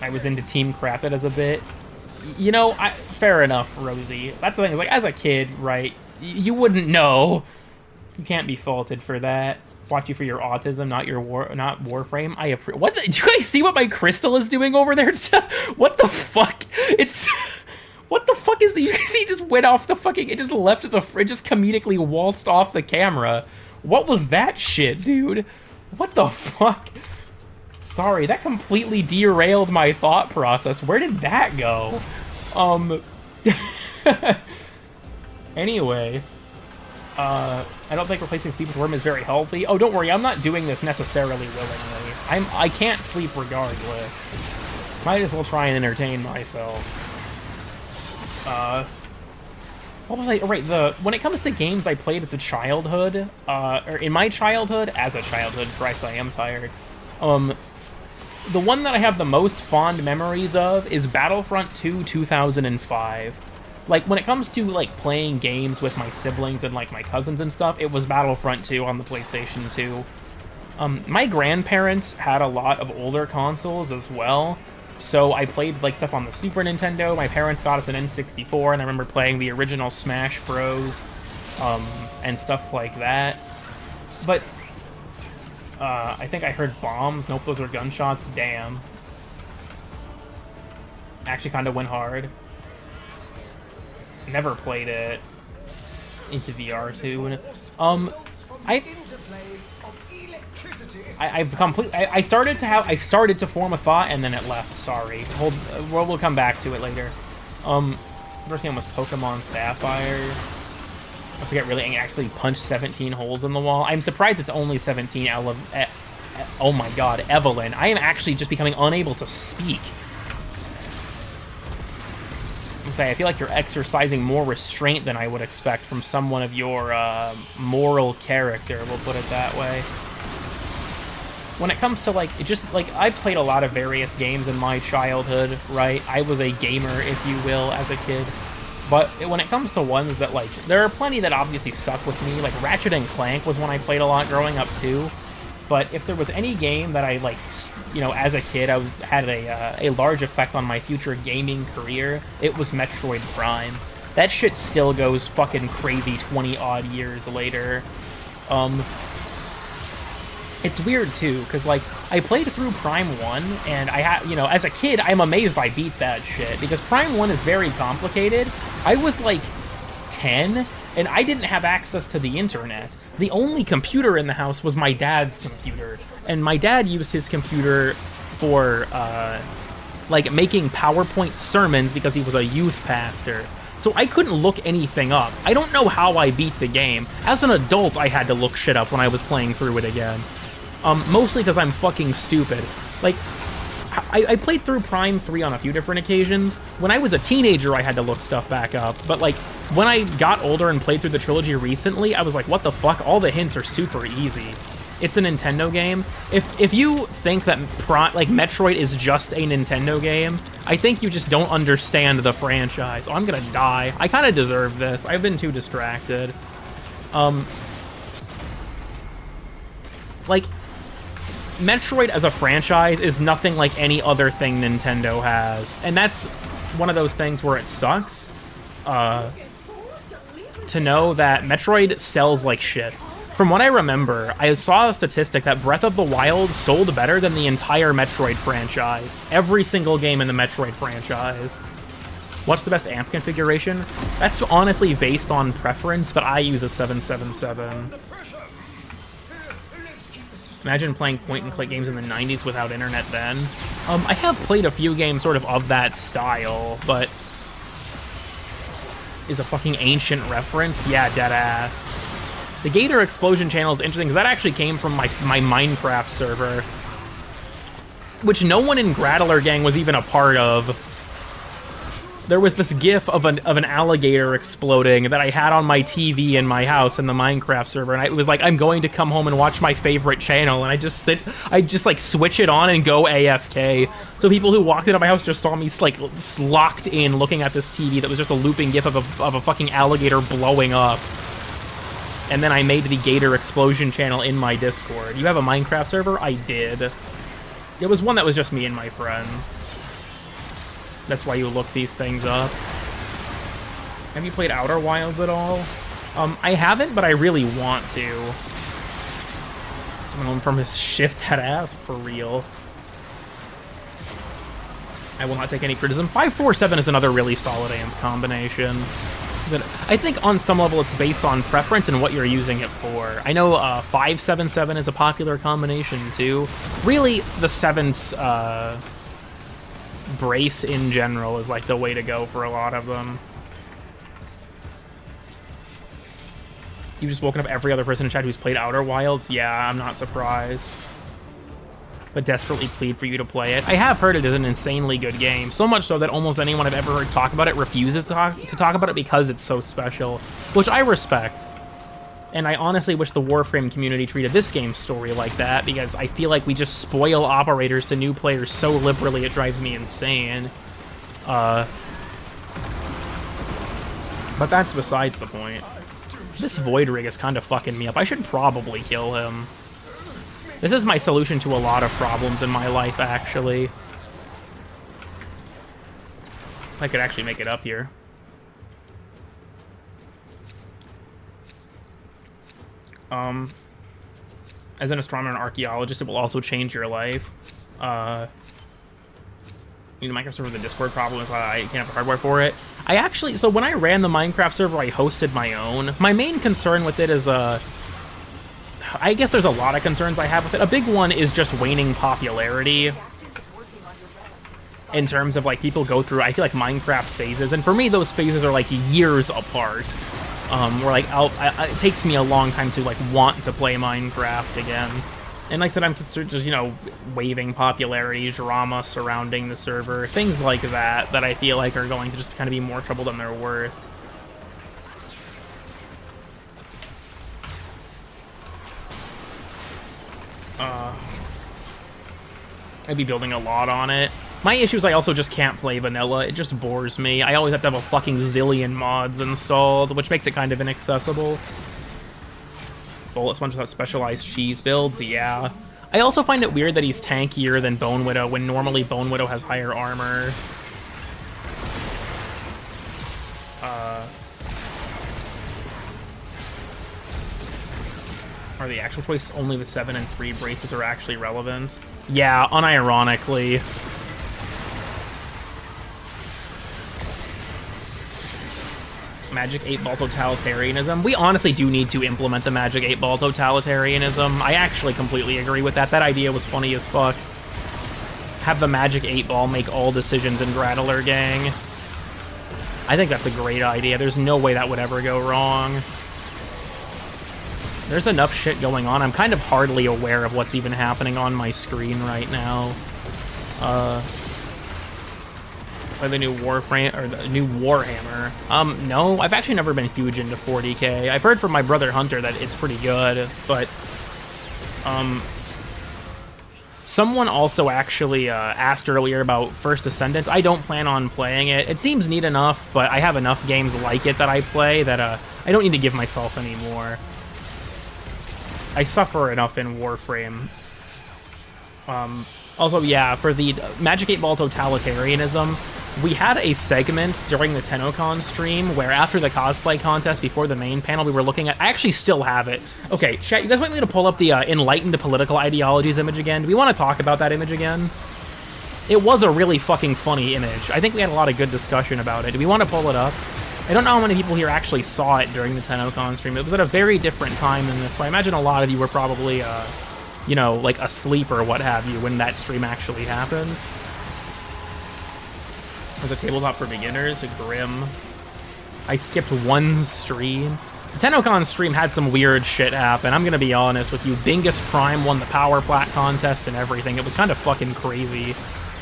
I was into Team Crafted as a bit. You know, fair enough, Rosie. That's the thing, like as a kid, right, you wouldn't know. You can't be faulted for that. Watch you for your autism, not your not Warframe. What do you guys see what my crystal is doing over there? What the fuck? It's what the fuck is the? You guys, he just went off the fucking. It just left the. It just comedically waltzed off the camera. What was that shit, dude? What the fuck? Sorry, that completely derailed my thought process. Where did that go? Anyway. I don't think replacing sleep with worm is very healthy. Oh, don't worry, I'm not doing this necessarily willingly. I can't sleep regardless. Might as well try and entertain myself. What was I? Right, when it comes to games I played as a childhood, or in my childhood, as a childhood, Christ, I am tired. The one that I have the most fond memories of is Battlefront 2 2005. Like, when it comes to, like, playing games with my siblings and, like, my cousins and stuff, it was Battlefront 2 on the PlayStation 2. My grandparents had a lot of older consoles as well, so I played, like, stuff on the Super Nintendo. My parents got us an N64, and I remember playing the original Smash Bros, and stuff like that. But, I think I heard bombs. Nope, those were gunshots. Damn. Actually kind of went hard. Never played it into VR too. I started to form a thought and then it left. Sorry. We'll come back to it later. First game was Pokemon Sapphire. Once I get really angry, actually punch 17 holes in the wall. I'm surprised it's only 17. Oh my god, Evelyn. I am actually just becoming unable to speak. I feel like you're exercising more restraint than I would expect from someone of your moral character, we'll put it that way. When it comes to, like, I played a lot of various games in my childhood, right? I was a gamer, if you will, as a kid. But when it comes to ones that, like, there are plenty that obviously stuck with me. Like, Ratchet and Clank was one I played a lot growing up, too. But if there was any game that I, like, you know, as a kid, had a large effect on my future gaming career, it was Metroid Prime. That shit still goes fucking crazy 20-odd years later. It's weird, too, because, like, I played through Prime 1, and you know, as a kid, I'm amazed I beat that shit, because Prime 1 is very complicated. I was, like, 10, and I didn't have access to the internet. The only computer in the house was my dad's computer, and my dad used his computer for, like, making PowerPoint sermons because he was a youth pastor. So I couldn't look anything up. I don't know how I beat the game. As an adult, I had to look shit up when I was playing through it again. Mostly because I'm fucking stupid. Like, I played through Prime 3 on a few different occasions. When I was a teenager, I had to look stuff back up. But, like, when I got older and played through the trilogy recently, I was like, what the fuck? All the hints are super easy. It's a Nintendo game. If you think that, Metroid is just a Nintendo game, I think you just don't understand the franchise. Oh, I'm gonna die. I kind of deserve this. I've been too distracted. Like, Metroid as a franchise is nothing like any other thing Nintendo has. And that's one of those things where it sucks to know that Metroid sells like shit. From what I remember, I saw a statistic that Breath of the Wild sold better than the entire Metroid franchise. Every single game in the Metroid franchise. What's the best amp configuration? That's honestly based on preference, but I use a 777. Imagine playing point-and-click games in the 90s without internet then. I have played a few games sort of that style, but... is a fucking ancient reference? Yeah, deadass. The Gator Explosion channel is interesting, because that actually came from my Minecraft server, which no one in Grattler Gang was even a part of. There was this GIF of an alligator exploding that I had on my TV in my house in the Minecraft server, and it was like, I'm going to come home and watch my favorite channel, and I just like switch it on and go AFK. So people who walked into my house just saw me like locked in looking at this TV that was just a looping GIF of a fucking alligator blowing up. And then I made the Gator Explosion channel in my Discord. You have a Minecraft server? I did. It was one that was just me and my friends. That's why you look these things up. Have you played Outer Wilds at all? I haven't, but I really want to. I'm going from his shift head ass, for real. I will not take any criticism. 547 is another really solid amp combination. I think on some level it's based on preference and what you're using it for. I know 577 is a popular combination too. Really, the 7's brace in general is like the way to go for a lot of them. You've just woken up every other person in chat who's played Outer Wilds? Yeah, I'm not surprised. But desperately plead for you to play it. I have heard it is an insanely good game, so much so that almost anyone I've ever heard talk about it refuses to talk about it because it's so special, which I respect. And I honestly wish the Warframe community treated this game's story like that, because I feel like we just spoil operators to new players so liberally it drives me insane. But that's besides the point. This Void Rig is kind of fucking me up. I should probably kill him. This is my solution to a lot of problems in my life, actually. If I could actually make it up here. As an astronomer and archaeologist, it will also change your life. You need a Minecraft server with the Discord problem is I can't have the hardware for it. So when I ran the Minecraft server, I hosted my own. My main concern with it is, I guess there's a lot of concerns I have with it. A big one is just waning popularity. In terms of, like, people go through, I feel like, Minecraft phases. And for me, those phases are, like, years apart. Where, like, it takes me a long time to, like, want to play Minecraft again. And like I said, I'm concerned just, you know, waiving popularity, drama surrounding the server, things like that, that I feel like are going to just kind of be more trouble than they're worth. I'd be building a lot on it. My issue is I also just can't play vanilla. It just bores me. I always have to have a fucking zillion mods installed, which makes it kind of inaccessible. Bullet Sponge without specialized cheese builds, yeah. I also find it weird that he's tankier than Bone Widow, when normally Bone Widow has higher armor. Are the actual choice only the 7 and 3 braces are actually relevant? Yeah, unironically. Magic 8-Ball totalitarianism. We honestly do need to implement the Magic 8-Ball totalitarianism. I actually completely agree with that. That idea was funny as fuck. Have the Magic 8-Ball make all decisions in Grattler Gang. I think that's a great idea. There's no way that would ever go wrong. There's enough shit going on. I'm kind of hardly aware of what's even happening on my screen right now. Like the new Warframe, or the new Warhammer. No, I've actually never been huge into 40k. I've heard from my brother Hunter that it's pretty good, but, someone also actually asked earlier about First Ascendant. I don't plan on playing it. It seems neat enough, but I have enough games like it that I play that I don't need to give myself any more. I suffer enough in Warframe. Also, yeah, for the Magic 8 Ball Totalitarianism, we had a segment during the TennoCon stream where after the cosplay contest, before the main panel, we were looking at... I actually still have it. Okay, chat, you guys want me to pull up the Enlightened Political Ideologies image again? Do we want to talk about that image again? It was a really fucking funny image. I think we had a lot of good discussion about it. Do we want to pull it up? I don't know how many people here actually saw it during the TennoCon stream. It was at a very different time than this, so I imagine a lot of you were probably, you know, like asleep or what have you when that stream actually happened. There's a tabletop for beginners, a Grim. I skipped one stream. The TennoCon stream had some weird shit happen. I'm gonna be honest with you. Bingus Prime won the Power Plat contest and everything. It was kind of fucking crazy.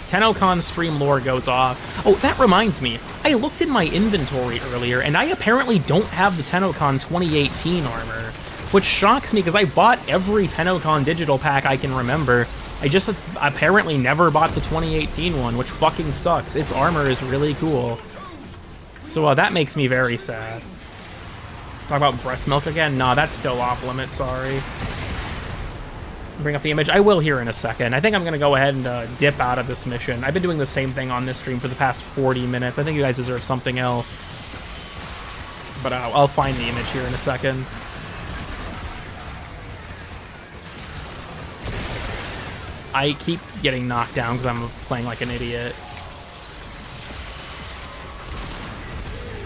TennoCon stream lore goes off. Oh, that reminds me. I looked in my inventory earlier, and I apparently don't have the TennoCon 2018 armor, which shocks me because I bought every TennoCon digital pack I can remember. I just apparently never bought the 2018 one, which fucking sucks. Its armor is really cool. So that makes me very sad. Talk about breast milk again? Nah, that's still off limits, sorry. Bring up the image. I will here in a second. I think I'm going to go ahead and dip out of this mission. I've been doing the same thing on this stream for the past 40 minutes. I think you guys deserve something else. But I'll find the image here in a second. I keep getting knocked down because I'm playing like an idiot.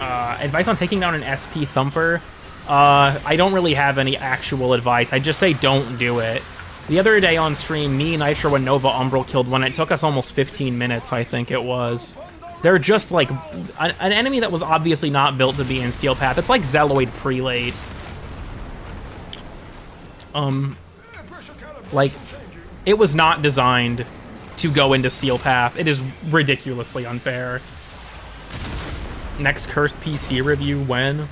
Advice on taking down an SP Thumper? I don't really have any actual advice. I just say don't do it. The other day on stream, me, Nitro, and Nova Umbral killed one. It took us almost 15 minutes, I think it was. They're just like an enemy that was obviously not built to be in Steel Path. It's like Zealoid Prelate. Like, it was not designed to go into Steel Path. It is ridiculously unfair. Next Cursed PC review, when?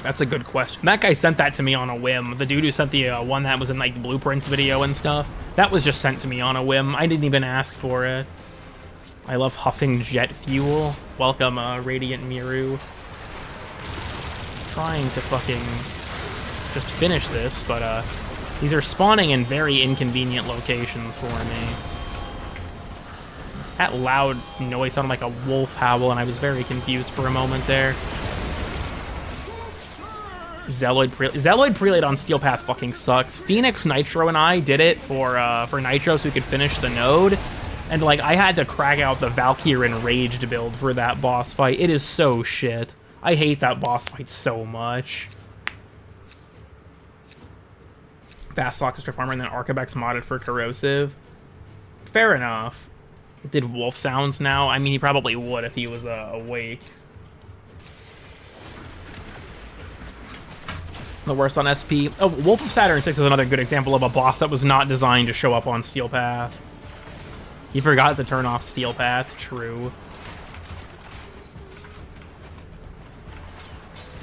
That's a good question. That guy sent that to me on a whim. The dude who sent the one that was in like the Blueprints video and stuff. That was just sent to me on a whim. I didn't even ask for it. I love huffing jet fuel. Welcome, Radiant Miru. Trying to fucking just finish this, but these are spawning in very inconvenient locations for me. That loud noise sounded like a wolf howl, and I was very confused for a moment there. Zealoid Prelate on Steel Path fucking sucks. Phoenix, Nitro, and I did it for Nitro so we could finish the node. And, like, I had to crack out the Valkyr Enraged build for that boss fight. It is so shit. I hate that boss fight so much. Fast Orchestra Farmer and then Arcabex modded for Corrosive. Fair enough. Did wolf sounds now? I mean, he probably would if he was awake. The worst on SP. Oh, Wolf of Saturn 6 is another good example of a boss that was not designed to show up on Steel Path. He forgot to turn off Steel Path. True.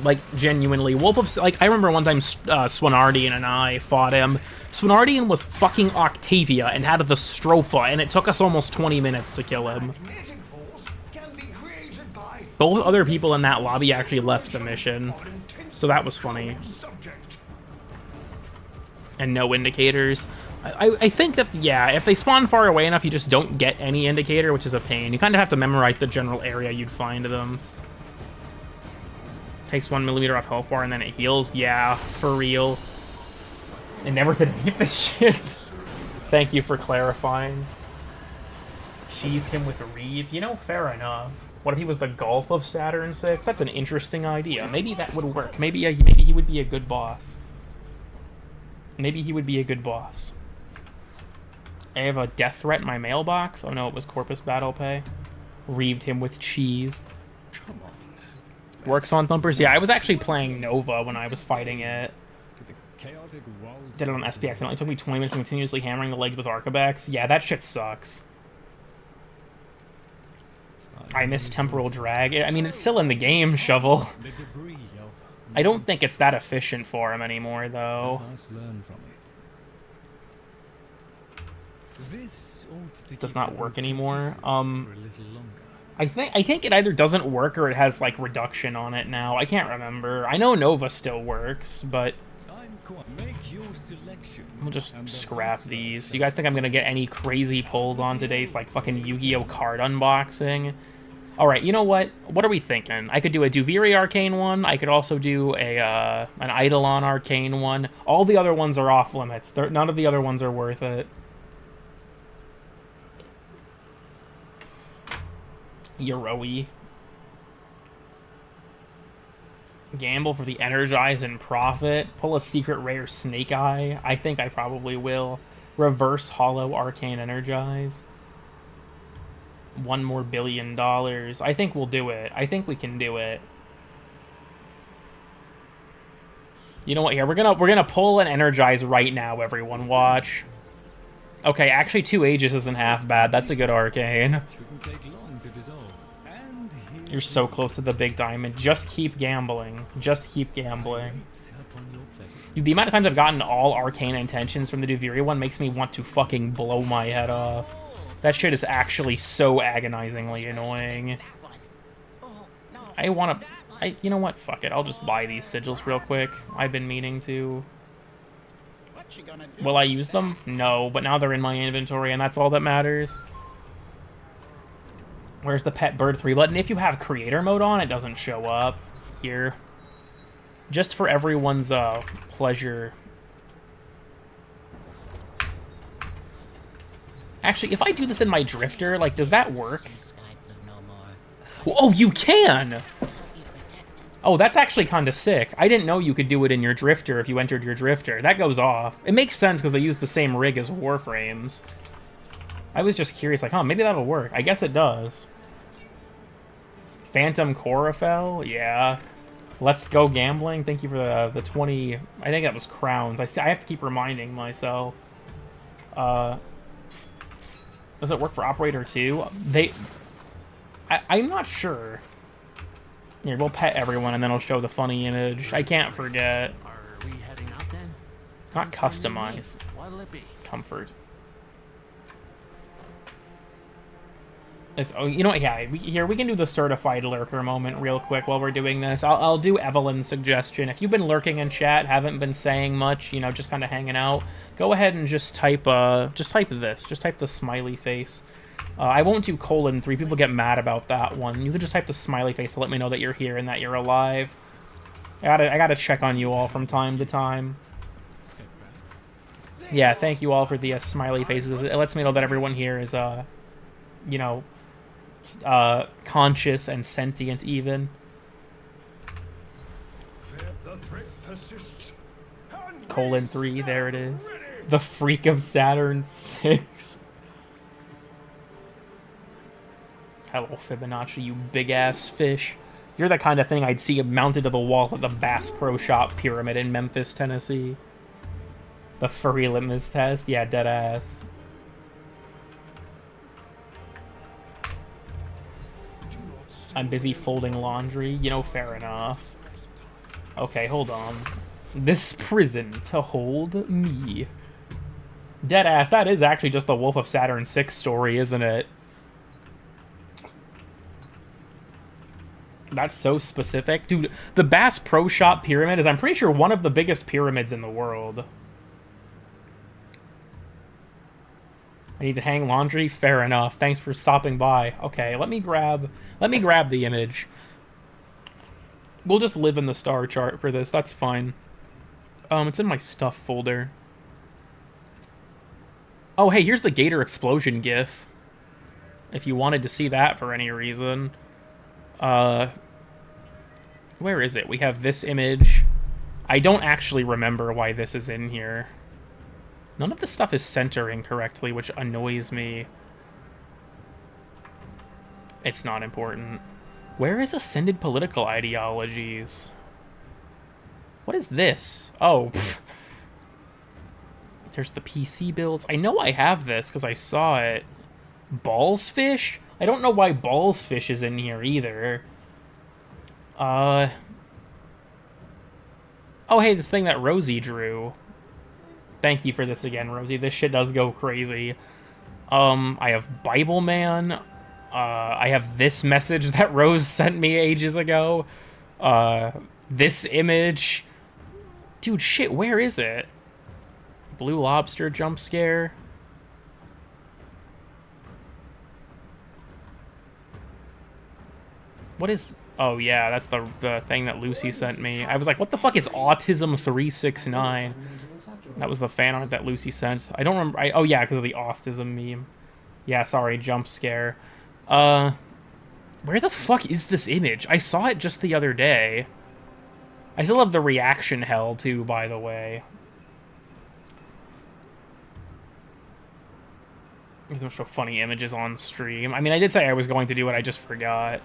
Like, genuinely. Wolf of... Like, I remember one time Swanardian and I fought him. Swanardian was fucking Octavia and had the Stropha, and it took us almost 20 minutes to kill him. Both other people in that lobby actually left the mission. So that was funny. And no indicators. I think that, yeah, if they spawn far away enough, you just don't get any indicator, which is a pain. You kind of have to memorize the general area you'd find them. Takes 1 millimeter off health bar and then it heals. Yeah, for real. I never did any of this shit. Thank you for clarifying. Cheesed him with a Reeve. You know, fair enough. What if he was the Gulf of Saturn 6? That's an interesting idea. Maybe that would work. Maybe he would be a good boss. Maybe he would be a good boss. I have a death threat in my mailbox. Oh no, it was Corpus Battle Pay. Reeved him with cheese. Works on Thumpers? Yeah, I was actually playing Nova when I was fighting it. Did it on SP accidentally. It took me 20 minutes of continuously hammering the legs with Arcabex. Yeah, that shit sucks. I miss temporal drag. I mean, it's still in the game, Shovel. I don't think it's that efficient for him anymore, though. It does not work anymore. I think it either doesn't work or it has, like, reduction on it now. I can't remember. I know Nova still works, but we'll just scrap these. You guys think I'm gonna get any crazy pulls on today's, like, fucking Yu-Gi-Oh! Card unboxing? Alright, you know what? What are we thinking? I could do a Duviri Arcane one. I could also do a an Eidolon Arcane one. All the other ones are off limits. None of the other ones are worth it. Yoroi. Gamble for the Energize and Profit. Pull a secret rare Snake Eye. I think I probably will. Reverse Hollow Arcane Energize. $1 more billion. I think we'll do it. I think we can do it. You know what? Here, we're gonna pull and Energize right now, everyone. Watch. Okay, actually 2 Ages isn't half bad. That's a good Arcane. You're so close to the big diamond. Just keep gambling. Just keep gambling. Dude, the amount of times I've gotten all Arcane Intentions from the Duviri one makes me want to fucking blow my head off. That shit is actually so agonizingly annoying. You know what? Fuck it. I'll just buy these sigils real quick. I've been meaning to. Will I use them? No, but now they're in my inventory, and that's all that matters. Where's the Pet Bird 3 button? If you have Creator Mode on, it doesn't show up here. Just for everyone's pleasure. Actually, if I do this in my Drifter, like, does that work? Oh, you can! Oh, that's actually kind of sick. I didn't know you could do it in your Drifter if you entered your Drifter. That goes off. It makes sense because they use the same rig as Warframes. I was just curious, like, huh, maybe that'll work. I guess it does. Phantom Chorophel? Yeah. Let's go gambling. Thank you for the 20... I think that was crowns. I have to keep reminding myself. Does it work for Operator 2? I'm not sure. Here, we'll pet everyone and then I'll show the funny image. I can't forget. Are we heading out then? Not customize. What'll it be? Comfort. You know what, yeah, we can do the certified lurker moment real quick while we're doing this. I'll do Evelyn's suggestion. If you've been lurking in chat, haven't been saying much, you know, just kind of hanging out, go ahead and just type this. Just type the smiley face. I won't do :3. People get mad about that one. You can just type the smiley face to let me know that you're here and that you're alive. I gotta check on you all from time to time. Yeah, thank you all for the smiley faces. It lets me know that everyone here is, you know, conscious and sentient even. :3, there it is. The Freak of Saturn 6. Hello, Fibonacci, you big-ass fish. You're the kind of thing I'd see mounted to the wall at the Bass Pro Shop Pyramid in Memphis, Tennessee. The furry litmus test? Yeah, deadass. I'm busy folding laundry. You know, fair enough. Okay, hold on. This prison to hold me. Deadass, that is actually just the Wolf of Saturn 6 story, isn't it? That's so specific. Dude, the Bass Pro Shop Pyramid is, I'm pretty sure, one of the biggest pyramids in the world. I need to hang laundry? Fair enough. Thanks for stopping by. Okay, let me grab the image. We'll just live in the star chart for this. That's fine. It's in my stuff folder. Oh, hey, here's the Gator Explosion GIF. If you wanted to see that for any reason. Where is it? We have this image. I don't actually remember why this is in here. None of this stuff is centering correctly, which annoys me. It's not important. Where is Ascended Political Ideologies? What is this? Oh, pff. There's the PC builds. I know I have this because I saw it. Balls Fish? I don't know why Balls Fish is in here either. Oh, hey, this thing that Rosie drew. Thank you for this again, Rosie. This shit does go crazy. I have Bible Man. I have this message that Rose sent me ages ago. This image. Dude, shit, where is it? Blue Lobster jump scare. What is... Oh, yeah, that's the thing that Lucy sent me. I was like, what the fuck is Autism 369? That was the fan art that Lucy sent. I don't remember... oh, yeah, because of the autism meme. Yeah, sorry, jump scare. Where the fuck is this image? I saw it just the other day. I still have the reaction hell, too, by the way. There's so funny images on stream. I mean, I did say I was going to do it, I just forgot.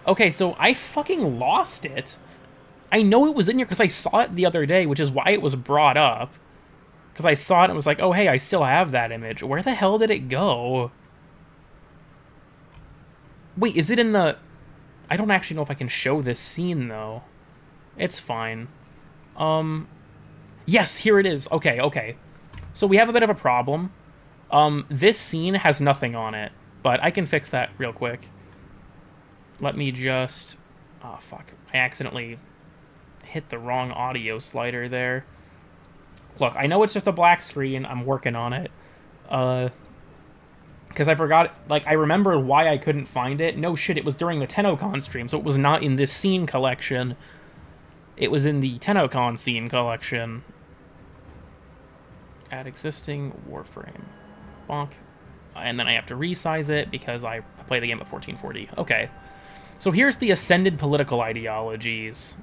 Okay, so I fucking lost it. I know it was in here because I saw it the other day, which is why it was brought up. Because I saw it and was like, oh, hey, I still have that image. Where the hell did it go? Wait, is it in the... I don't actually know if I can show this scene, though. It's fine. Yes, here it is. Okay, okay. So we have a bit of a problem. This scene has nothing on it, but I can fix that real quick. Let me just... Oh, fuck. I accidentally hit the wrong audio slider there. Look, I know it's just a black screen. I'm working on it. Because I forgot... Like, I remember why I couldn't find it. No shit, it was during the TennoCon stream, so it was not in this scene collection. It was in the TennoCon scene collection. Add existing Warframe. Bonk. And then I have to resize it because I play the game at 1440. Okay. So here's the ascended political ideologies.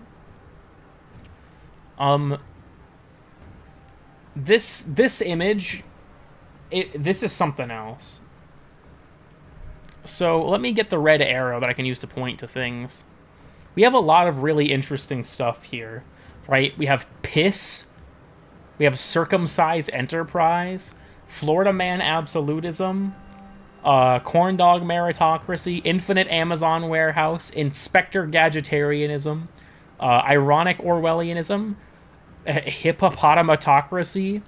This image, this is something else. So let me get the red arrow that I can use to point to things. We have a lot of really interesting stuff here, right? We have piss. We have circumcised enterprise, Florida man absolutism, corn dog meritocracy, infinite Amazon warehouse, Inspector Gadgetarianism, ironic Orwellianism, hippopotamatocracy,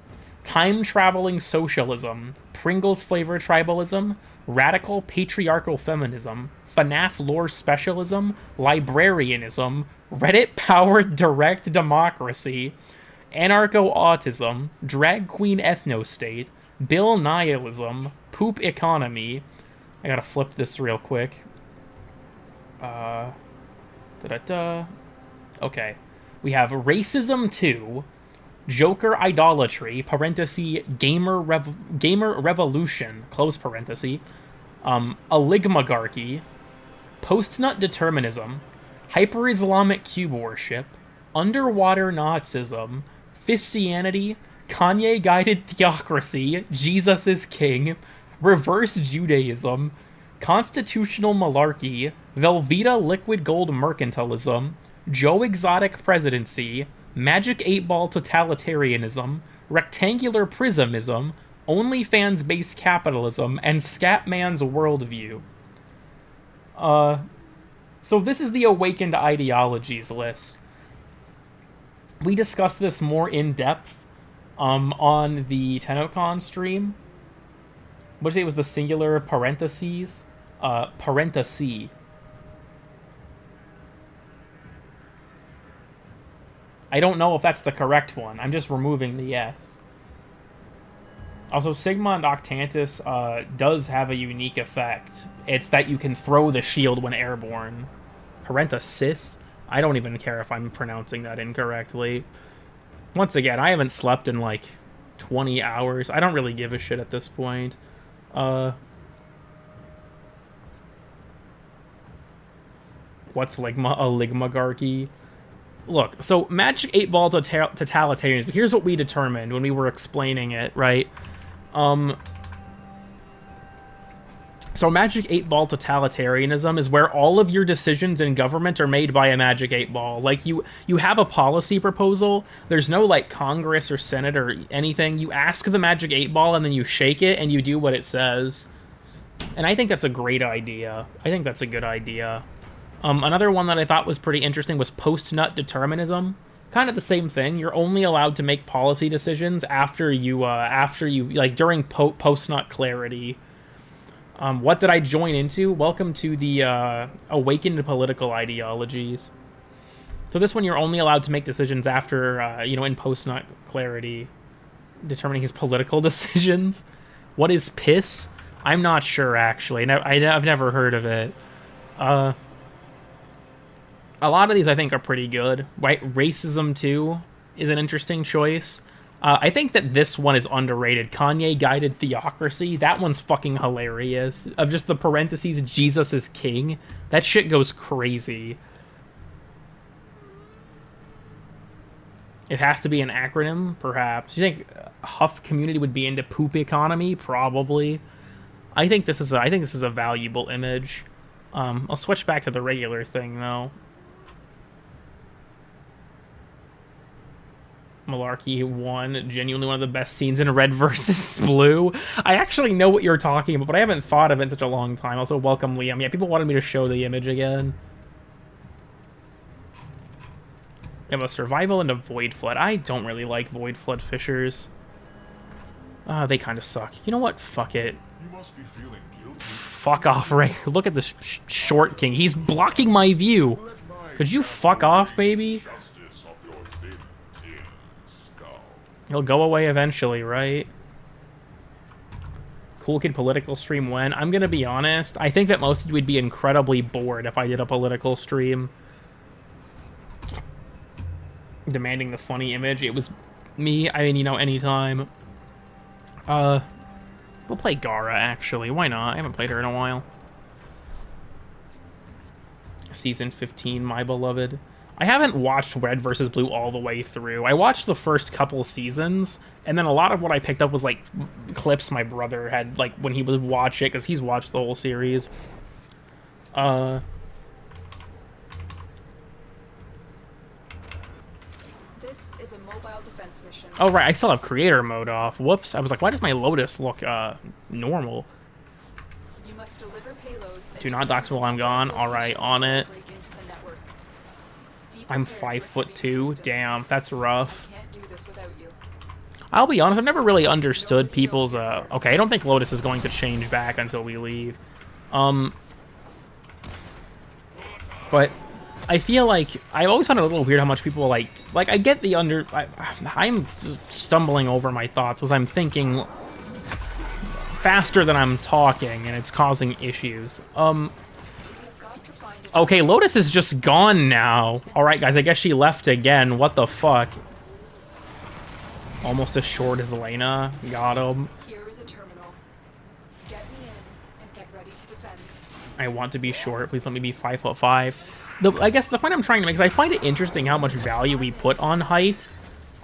time-traveling socialism, Pringles-flavored tribalism, radical patriarchal feminism, FNAF lore specialism, librarianism, Reddit-powered direct democracy, anarcho-autism, drag queen ethnostate, Bill nihilism, poop economy. I gotta flip this real quick. Okay. We have racism 2, Joker idolatry, parenthesis, gamer revolution, close parenthesis, oligmagarchy, post-nut determinism, hyper-Islamic cube worship, underwater Nazism, Fistianity, Kanye-guided theocracy, Jesus is king, reverse Judaism, constitutional malarkey, Velveeta liquid gold mercantilism, Joe Exotic presidency, Magic 8-Ball totalitarianism, rectangular prismism, OnlyFans-based capitalism, and Scatman's worldview. So this is the Awakened Ideologies list. We discussed this more in depth on the TennoCon stream. What did you say it was the singular parentheses? Parenthesis. I don't know if that's the correct one. I'm just removing the S. Also, Sigma and Octantis does have a unique effect. It's that you can throw the shield when airborne. Parenthesis? I don't even care if I'm pronouncing that incorrectly. Once again, I haven't slept in like 20 hours. I don't really give a shit at this point. What's Ligma? A Ligmagarchy? Look, so Magic 8-Ball totalitarians, but here's what we determined when we were explaining it, right? So Magic 8 Ball totalitarianism is where all of your decisions in government are made by a Magic 8 Ball. Like, you have a policy proposal, there's no, like, Congress or Senate or anything. You ask the Magic 8 Ball, and then you shake it, and you do what it says. And I think that's a great idea. I think that's a good idea. Another one that I thought was pretty interesting was post-nut determinism. Kind of the same thing. You're only allowed to make policy decisions after you like, during post-nut clarity. What did I join into? Welcome to the awakened political ideologies. So this one, you're only allowed to make decisions after, in post-nut clarity, determining his political decisions. What is piss? I'm not sure, actually. I've never heard of it. A lot of these I think are pretty good. Right? Racism 2 is an interesting choice. I think that this one is underrated. Kanye-guided theocracy. That one's fucking hilarious. Of just the parentheses, Jesus is king. That shit goes crazy. It has to be an acronym, perhaps. You think Huff community would be into poop economy? Probably. I think this is a valuable image. I'll switch back to the regular thing, though. Malarkey 1, genuinely one of the best scenes in Red versus Blue. I actually know what you're talking about, but I haven't thought of it in such a long time. Also, welcome, Liam. Yeah, people wanted me to show the image again. We have a survival and a void flood. I don't really like void flood fishers. They kind of suck. You know what? Fuck it. You must be feeling guilty. Fuck off, Ray. Look at this short king. He's blocking my view. Could you fuck off, baby? He'll go away eventually, right? Cool Kid political stream when? I'm gonna be honest. I think that most of you would be incredibly bored if I did a political stream. Demanding the funny image. It was me. I mean, anytime. We'll play Gara, actually. Why not? I haven't played her in a while. Season 15, my beloved. I haven't watched Red vs. Blue all the way through. I watched the first couple seasons, and then a lot of what I picked up was, like, clips my brother had, like, when he would watch it, because he's watched the whole series. This is a mobile defense mission. Oh, right, I still have creator mode off. Whoops. I was like, why does my Lotus look, normal? You must deliver payloads. Do not dox while I'm gone. Alright, on it. I'm 5'2". Damn, that's rough. I'll be honest, I've never really understood people's, okay, I don't think Lotus is going to change back until we leave. But I feel like, I always found it a little weird how much people, like I get the I'm stumbling over my thoughts as I'm thinking faster than I'm talking, and it's causing issues. Okay, Lotus is just gone now. Alright, guys, I guess she left again. What the fuck? Almost as short as Lena. Got him. Here is a terminal. Get me in and get ready to defend. I want to be short. Please let me be 5'5". I guess the point I'm trying to make is I find it interesting how much value we put on height.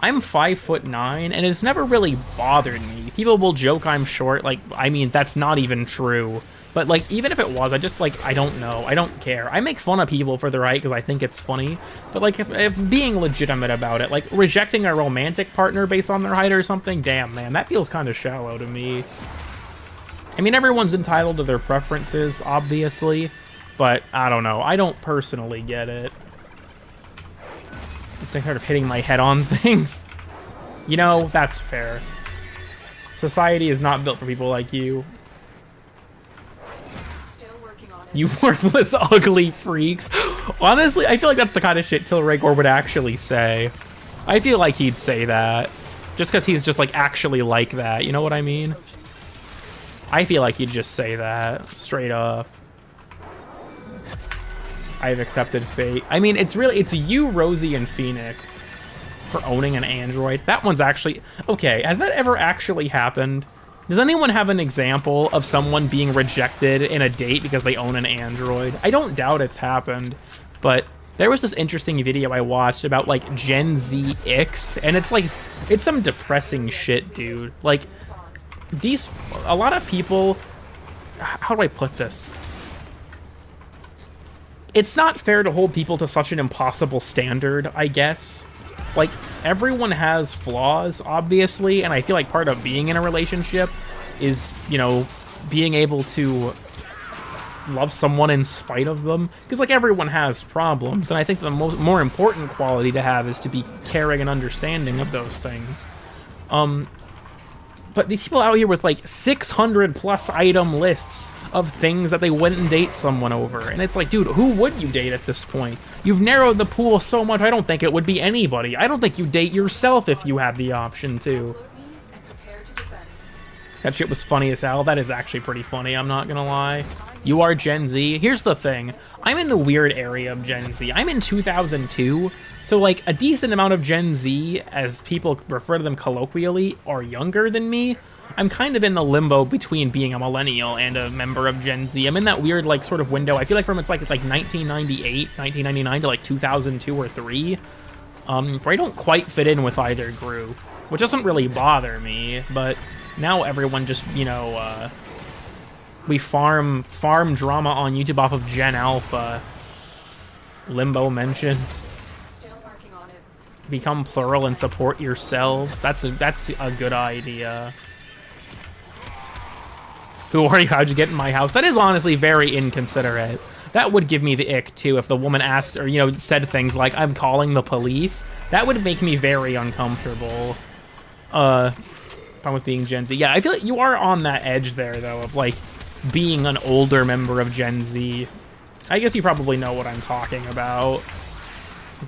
I'm 5'9", and it's never really bothered me. People will joke I'm short. Like, I mean, that's not even true. But, like, even if it was, I just, like, I don't know. I don't care. I make fun of people for their height because I think it's funny. But, like, if being legitimate about it, like, rejecting a romantic partner based on their height or something, damn, man, that feels kind of shallow to me. I mean, everyone's entitled to their preferences, obviously. But, I don't know. I don't personally get it. It's like sort of hitting my head on things. You know, that's fair. Society is not built for people like you. You worthless, ugly freaks. Honestly, I feel like that's the kind of shit Tilregor would actually say. I feel like he'd say that. Just because he's just, like, actually like that. You know what I mean? I feel like he'd just say that. Straight up. I've accepted fate. I mean, it's you, Rosie, and Phoenix for owning an android. That one's actually... Okay, has that ever actually happened? Does anyone have an example of someone being rejected in a date because they own an android? I don't doubt it's happened, but there was this interesting video I watched about, like, Gen Z X, and it's, like, it's some depressing shit, dude. Like, a lot of people how do I put this? It's not fair to hold people to such an impossible standard, I guess. Like, everyone has flaws, obviously, and I feel like part of being in a relationship is, you know, being able to love someone in spite of them. Because, like, everyone has problems, and I think the more important quality to have is to be caring and understanding of those things. But these people out here with, like, 600-plus item lists of things that they wouldn't date someone over. And it's like, dude, who would you date at this point? You've narrowed the pool so much, I don't think it would be anybody. I don't think you date yourself if you have the option to. That shit was funny as hell. That is actually pretty funny, I'm not gonna lie. You are Gen Z. Here's the thing. I'm in the weird area of Gen Z. I'm in 2002, so like a decent amount of Gen Z, as people refer to them colloquially, are younger than me. I'm kind of in the limbo between being a millennial and a member of Gen Z. I'm in that weird, like, sort of window. I feel like from it's like 1998, 1999 to, like, 2002 or 3, where I don't quite fit in with either group, which doesn't really bother me, but now everyone just, you know, we farm drama on YouTube off of Gen Alpha. Limbo mention. Still working on it. Become plural and support yourselves. That's a good idea. Who are you? How'd you get in my house? That is honestly very inconsiderate. That would give me the ick, too, if the woman asked, or, you know, said things like, I'm calling the police. That would make me very uncomfortable. Problem with being Gen Z. Yeah, I feel like you are on that edge there, though, of, like, being an older member of Gen Z. I guess you probably know what I'm talking about.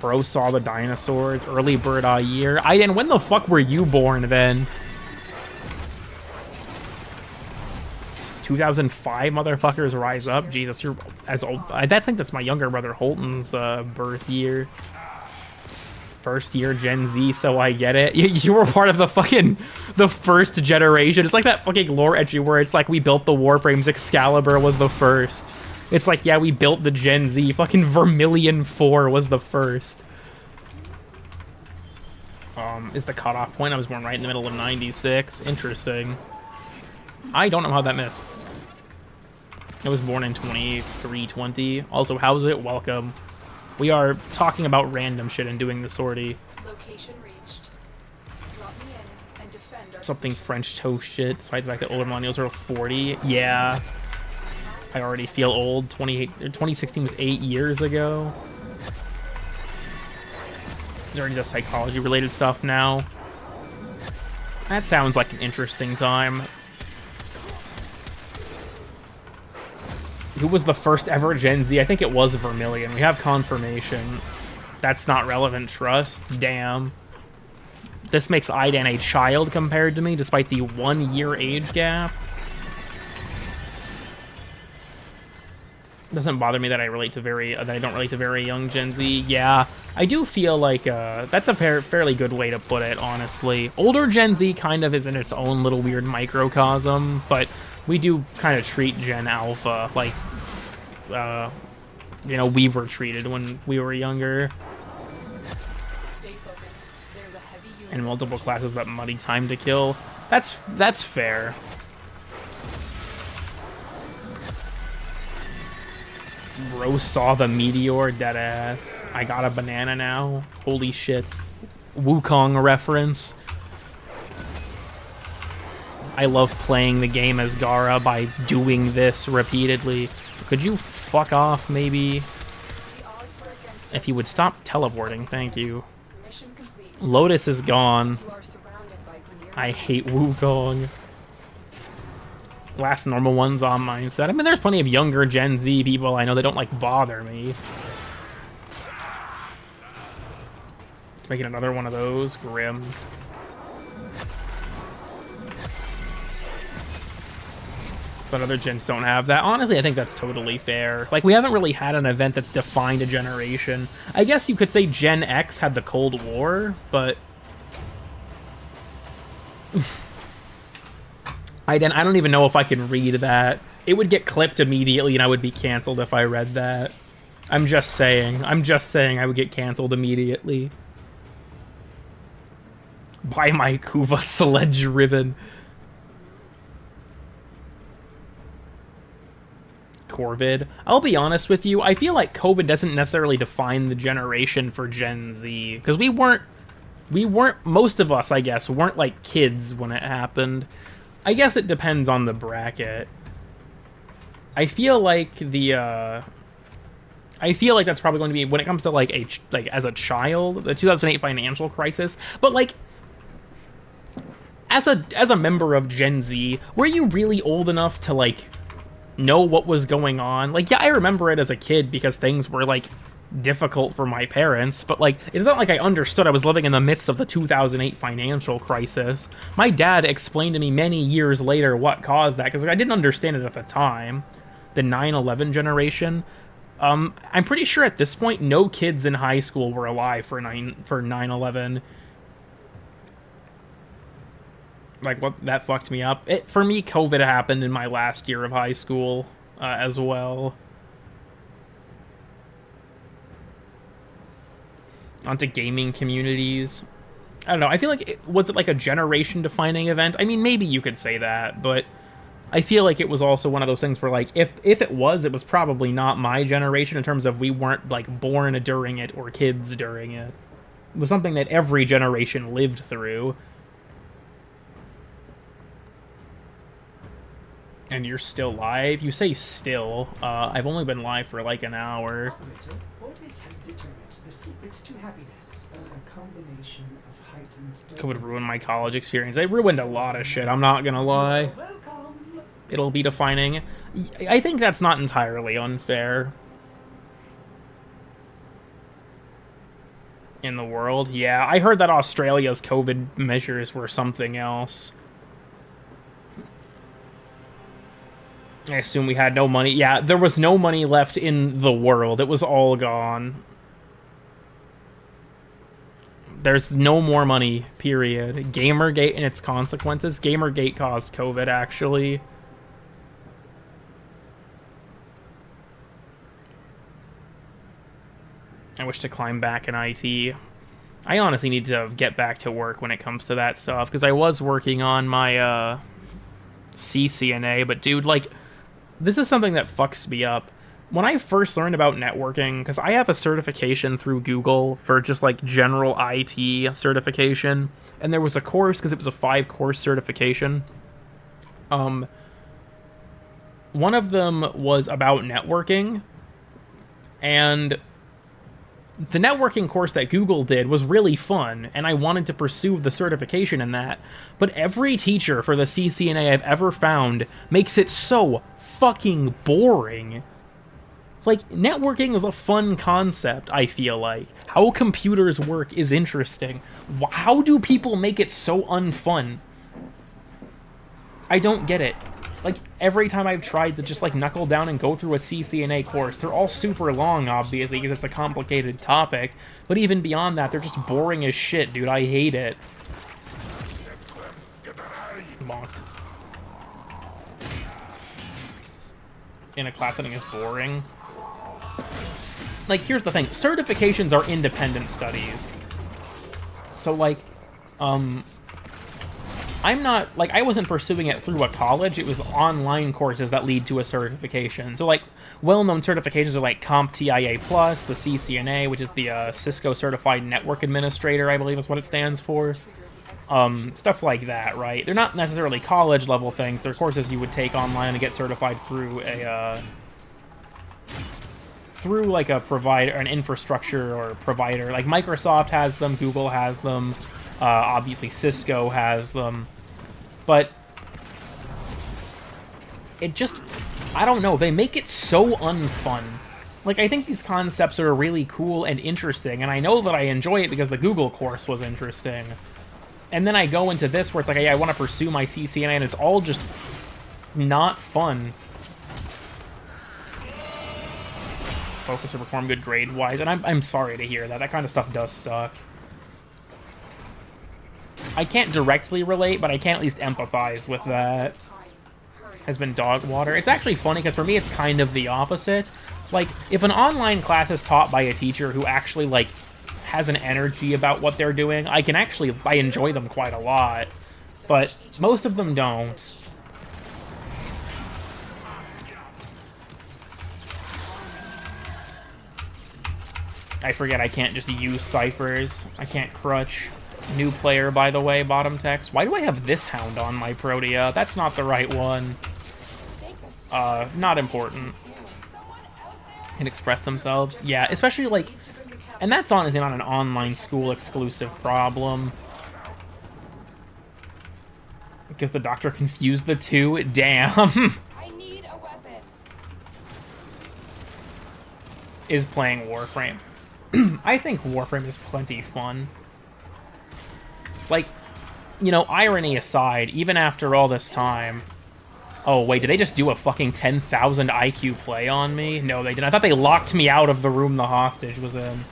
Bro saw the dinosaurs. Early bird year. Aiden, when the fuck were you born, then? 2005, motherfuckers, rise up. Jesus, you're as old. I think that's my younger brother Holton's birth year. First year Gen Z, so I get it. You were part of the first generation. It's like that fucking lore entry where it's like, we built the Warframes, Excalibur was the first. It's like, yeah, we built the Gen Z. Fucking Vermilion 4 was the first. Is the cutoff point. I was born right in the middle of 96. Interesting. I don't know how that missed. I was born in 2320. Also, how's it? Welcome. We are talking about random shit and doing the sortie. Location reached. Drop me in and defend our Something French toast shit, despite the fact that older millennials are 40. Yeah. I already feel old. 2016 was 8 years ago. There's already just psychology-related stuff now. That sounds like an interesting time. Who was the first ever Gen Z? I think it was Vermilion. We have confirmation. That's not relevant, trust. Damn. This makes Aiden a child compared to me, despite the 1-year age gap. Doesn't bother me that I don't relate to very young Gen Z. Yeah, I do feel like that's a fairly good way to put it, honestly. Older Gen Z kind of is in its own little weird microcosm, but we do kind of treat Gen Alpha like, you know, we were treated when we were younger. Stay focused. There's a heavy unit. And multiple classes that muddy time to kill. That's fair. Bro saw the meteor, deadass. I got a banana now. Holy shit. Wukong reference. I love playing the game as Gara by doing this repeatedly. Could you fuck off, maybe? If you would stop teleporting, thank you. Mission complete. Lotus is gone. You are surrounded by Grineer. I hate Wukong. Last normal one's on mindset. I mean, there's plenty of younger Gen Z people I know that don't, like, bother me. Making another one of those. Grim. But other gens don't have that. Honestly, I think that's totally fair. Like, we haven't really had an event that's defined a generation. I guess you could say Gen X had the Cold War, but I don't even know if I can read that. It would get clipped immediately and I would be canceled if I read that. I'm just saying I would get canceled immediately. Buy my Kuva sledge ribbon. COVID. I'll be honest with you, I feel like COVID doesn't necessarily define the generation for Gen Z, because we weren't, most of us, I guess, weren't like kids when it happened. I guess it depends on the bracket. I feel like that's probably going to be, when it comes to like as a child, the 2008 financial crisis. But like, as a member of Gen Z, were you really old enough to like know what was going on? Like, yeah, I remember it as a kid because things were like difficult for my parents, but like, it's not like I understood I was living in the midst of the 2008 financial crisis. My dad explained to me many years later what caused that, because like, I didn't understand it at the time. The 9/11 generation. I'm pretty sure at this point no kids in high school were alive for 9/11. Like, what, that fucked me up. For me, COVID happened in my last year of high school as well. Onto gaming communities. I don't know. I feel like was it like a generation-defining event? I mean, maybe you could say that, but I feel like it was also one of those things where, like, if it was probably not my generation in terms of we weren't, like, born during it or kids during it. It was something that every generation lived through. And you're still live? You say still. I've only been live for, like, an hour. Operator, Otis has determined the secrets to happiness. A combination of heightened... COVID ruined my college experience. It ruined a lot of shit, I'm not gonna lie. Welcome. It'll be defining. I think that's not entirely unfair. In the world, yeah. I heard that Australia's COVID measures were something else. I assume we had no money. Yeah, there was no money left in the world. It was all gone. There's no more money, period. Gamergate and its consequences. Gamergate caused COVID, actually. I wish to climb back in IT. I honestly need to get back to work when it comes to that stuff, because I was working on my CCNA, but dude, like, this is something that fucks me up. When I first learned about networking, because I have a certification through Google for just, like, general IT certification, and there was a course, because it was a 5-course certification. One of them was about networking, and the networking course that Google did was really fun, and I wanted to pursue the certification in that, but every teacher for the CCNA I've ever found makes it so fucking boring. Like, networking is a fun concept, I feel like. How computers work is interesting. How do people make it so unfun? I don't get it. Like, every time I've tried to just, like, knuckle down and go through a CCNA course, they're all super long, obviously, because it's a complicated topic. But even beyond that, they're just boring as shit, dude. I hate it. Locked. In a class I think is boring. Like, here's the thing. Certifications are independent studies. So, like, I'm not, like, I wasn't pursuing it through a college. It was online courses that lead to a certification. So, like, well-known certifications are, like, CompTIA+, the CCNA, which is the Cisco Certified Network Administrator, I believe is what it stands for. Stuff like that, right? They're not necessarily college-level things. They're courses you would take online and get certified through a, like, a provider, an infrastructure or provider. Like, Microsoft has them, Google has them, obviously Cisco has them. But it just, I don't know, they make it so unfun. Like, I think these concepts are really cool and interesting, and I know that I enjoy it because the Google course was interesting. And then I go into this where it's like, hey, I want to pursue my CCNA, and it's all just not fun. Focus or perform good grade-wise, and I'm sorry to hear that. That kind of stuff does suck. I can't directly relate, but I can at least empathize with that. Has been dog water. It's actually funny, because for me, it's kind of the opposite. Like, if an online class is taught by a teacher who actually, like, has an energy about what they're doing, I enjoy them quite a lot. But most of them don't. I forget I can't just use ciphers. I can't crutch. New player, by the way, bottom text. Why do I have this hound on my Protea? That's not the right one. Not important. Can express themselves. Yeah, especially, like... And that's honestly not an online school exclusive problem. Because the doctor confused the two? Damn. I need a weapon. Is playing Warframe. I think Warframe is plenty fun. Like, you know, irony aside, even after all this time... Oh, wait, did they just do a fucking 10,000 IQ play on me? No, they didn't. I thought they locked me out of the room the hostage was in.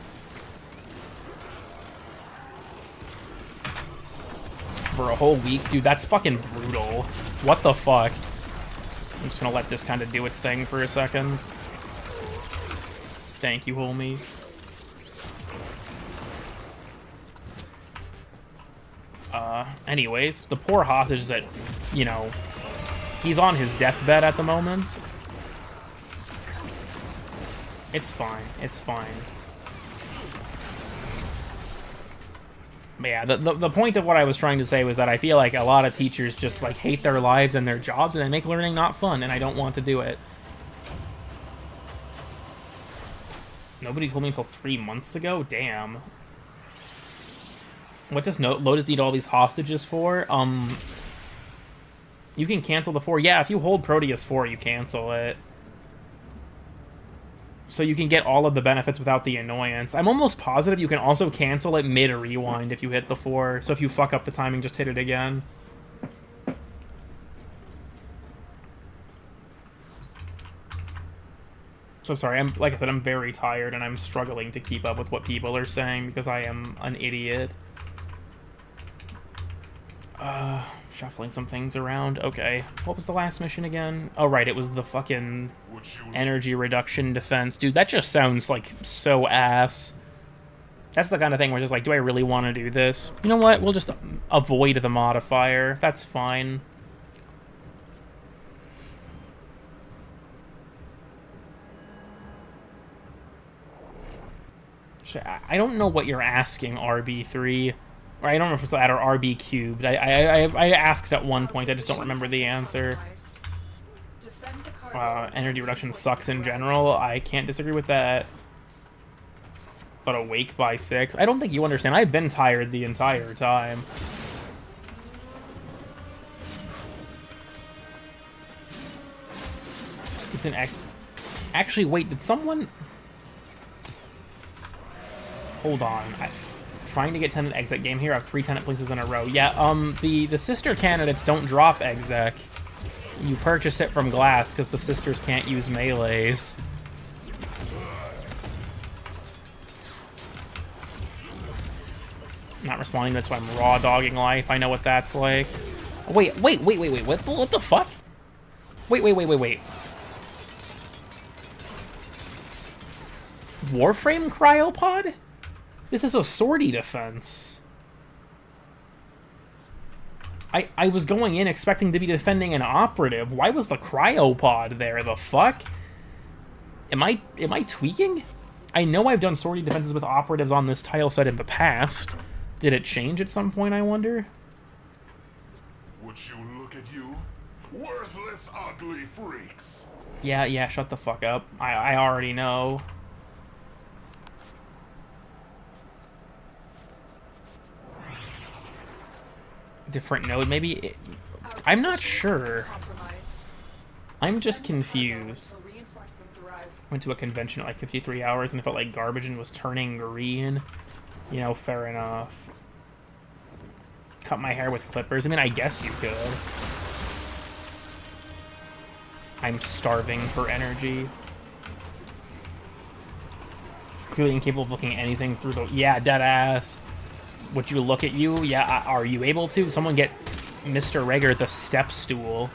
For a whole week? Dude, that's fucking brutal. What the fuck? I'm just gonna let this kind of do its thing for a second. Thank you, homie. Anyways, the poor hostage is that, you know, he's on his deathbed at the moment. It's fine. It's fine. But yeah, the point of what I was trying to say was that I feel like a lot of teachers just, like, hate their lives and their jobs, and they make learning not fun, and I don't want to do it. Nobody told me until 3 months ago? Damn. What does Lotus need all these hostages for? You can cancel the 4. Yeah, if you hold Proteus 4, you cancel it. So you can get all of the benefits without the annoyance. I'm almost positive you can also cancel it mid-rewind if you hit the 4. So if you fuck up the timing, just hit it again. So sorry, like I said, I'm very tired and I'm struggling to keep up with what people are saying because I am an idiot. Shuffling some things around. Okay. What was the last mission again? Oh, right, it was the fucking energy reduction defense. Dude, that just sounds, like, so ass. That's the kind of thing where it's just like, do I really want to do this? You know what? We'll just avoid the modifier. That's fine. I don't know what you're asking, RB3. Or I don't know if it's that or RB cubed. I asked at one point, I just don't remember the answer. Energy reduction sucks in general. I can't disagree with that. But awake by 6? I don't think you understand. I've been tired the entire time. It's an actually, wait, did someone... Hold on. Trying to get tenant exec game here. I have 3 tenant places in a row. Yeah, the sister candidates don't drop exec. You purchase it from Glass because the sisters can't use melees. Not responding to this, so I'm raw dogging life. I know what that's like. Wait. What the fuck? Wait. Warframe cryopod? This is a sortie defense. I was going in expecting to be defending an operative. Why was the cryopod there? The fuck? Am I tweaking? I know I've done sortie defenses with operatives on this tile set in the past. Did it change at some point, I wonder? Would you look at you? Worthless, ugly freaks. Yeah, shut the fuck up. I already know. Different node, maybe? I'm not sure. I'm just confused. Went to a convention at like 53 hours and it felt like garbage and was turning green. You know, fair enough. Cut my hair with clippers. I mean, I guess you could. I'm starving for energy. Clearly incapable of looking at anything through the... Yeah, dead ass. Would you look at you? Yeah, are you able to? Someone get Mr. Rager the step stool.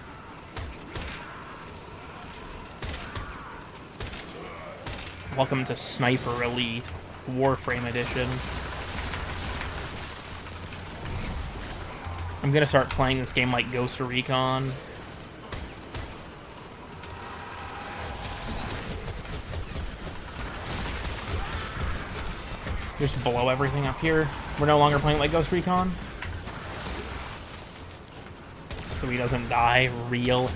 Welcome to Sniper Elite, Warframe Edition. I'm gonna start playing this game like Ghost Recon. Just blow everything up here. We're no longer playing like Ghost Recon. So he doesn't die. Real.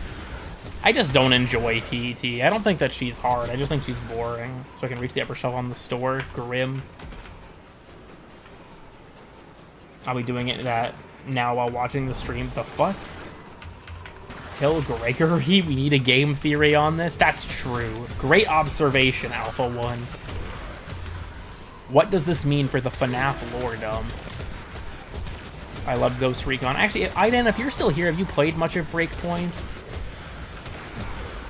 I just don't enjoy PET. I don't think that she's hard. I just think she's boring. So I can reach the upper shelf on the store. Grim. I'll be doing it that now while watching the stream. The fuck? Till Gregory? We need a game theory on this? That's true. Great observation, Alpha 1. What does this mean for the FNAF lore-dom? I love Ghost Recon. Actually, Aiden, if you're still here, have you played much of Breakpoint?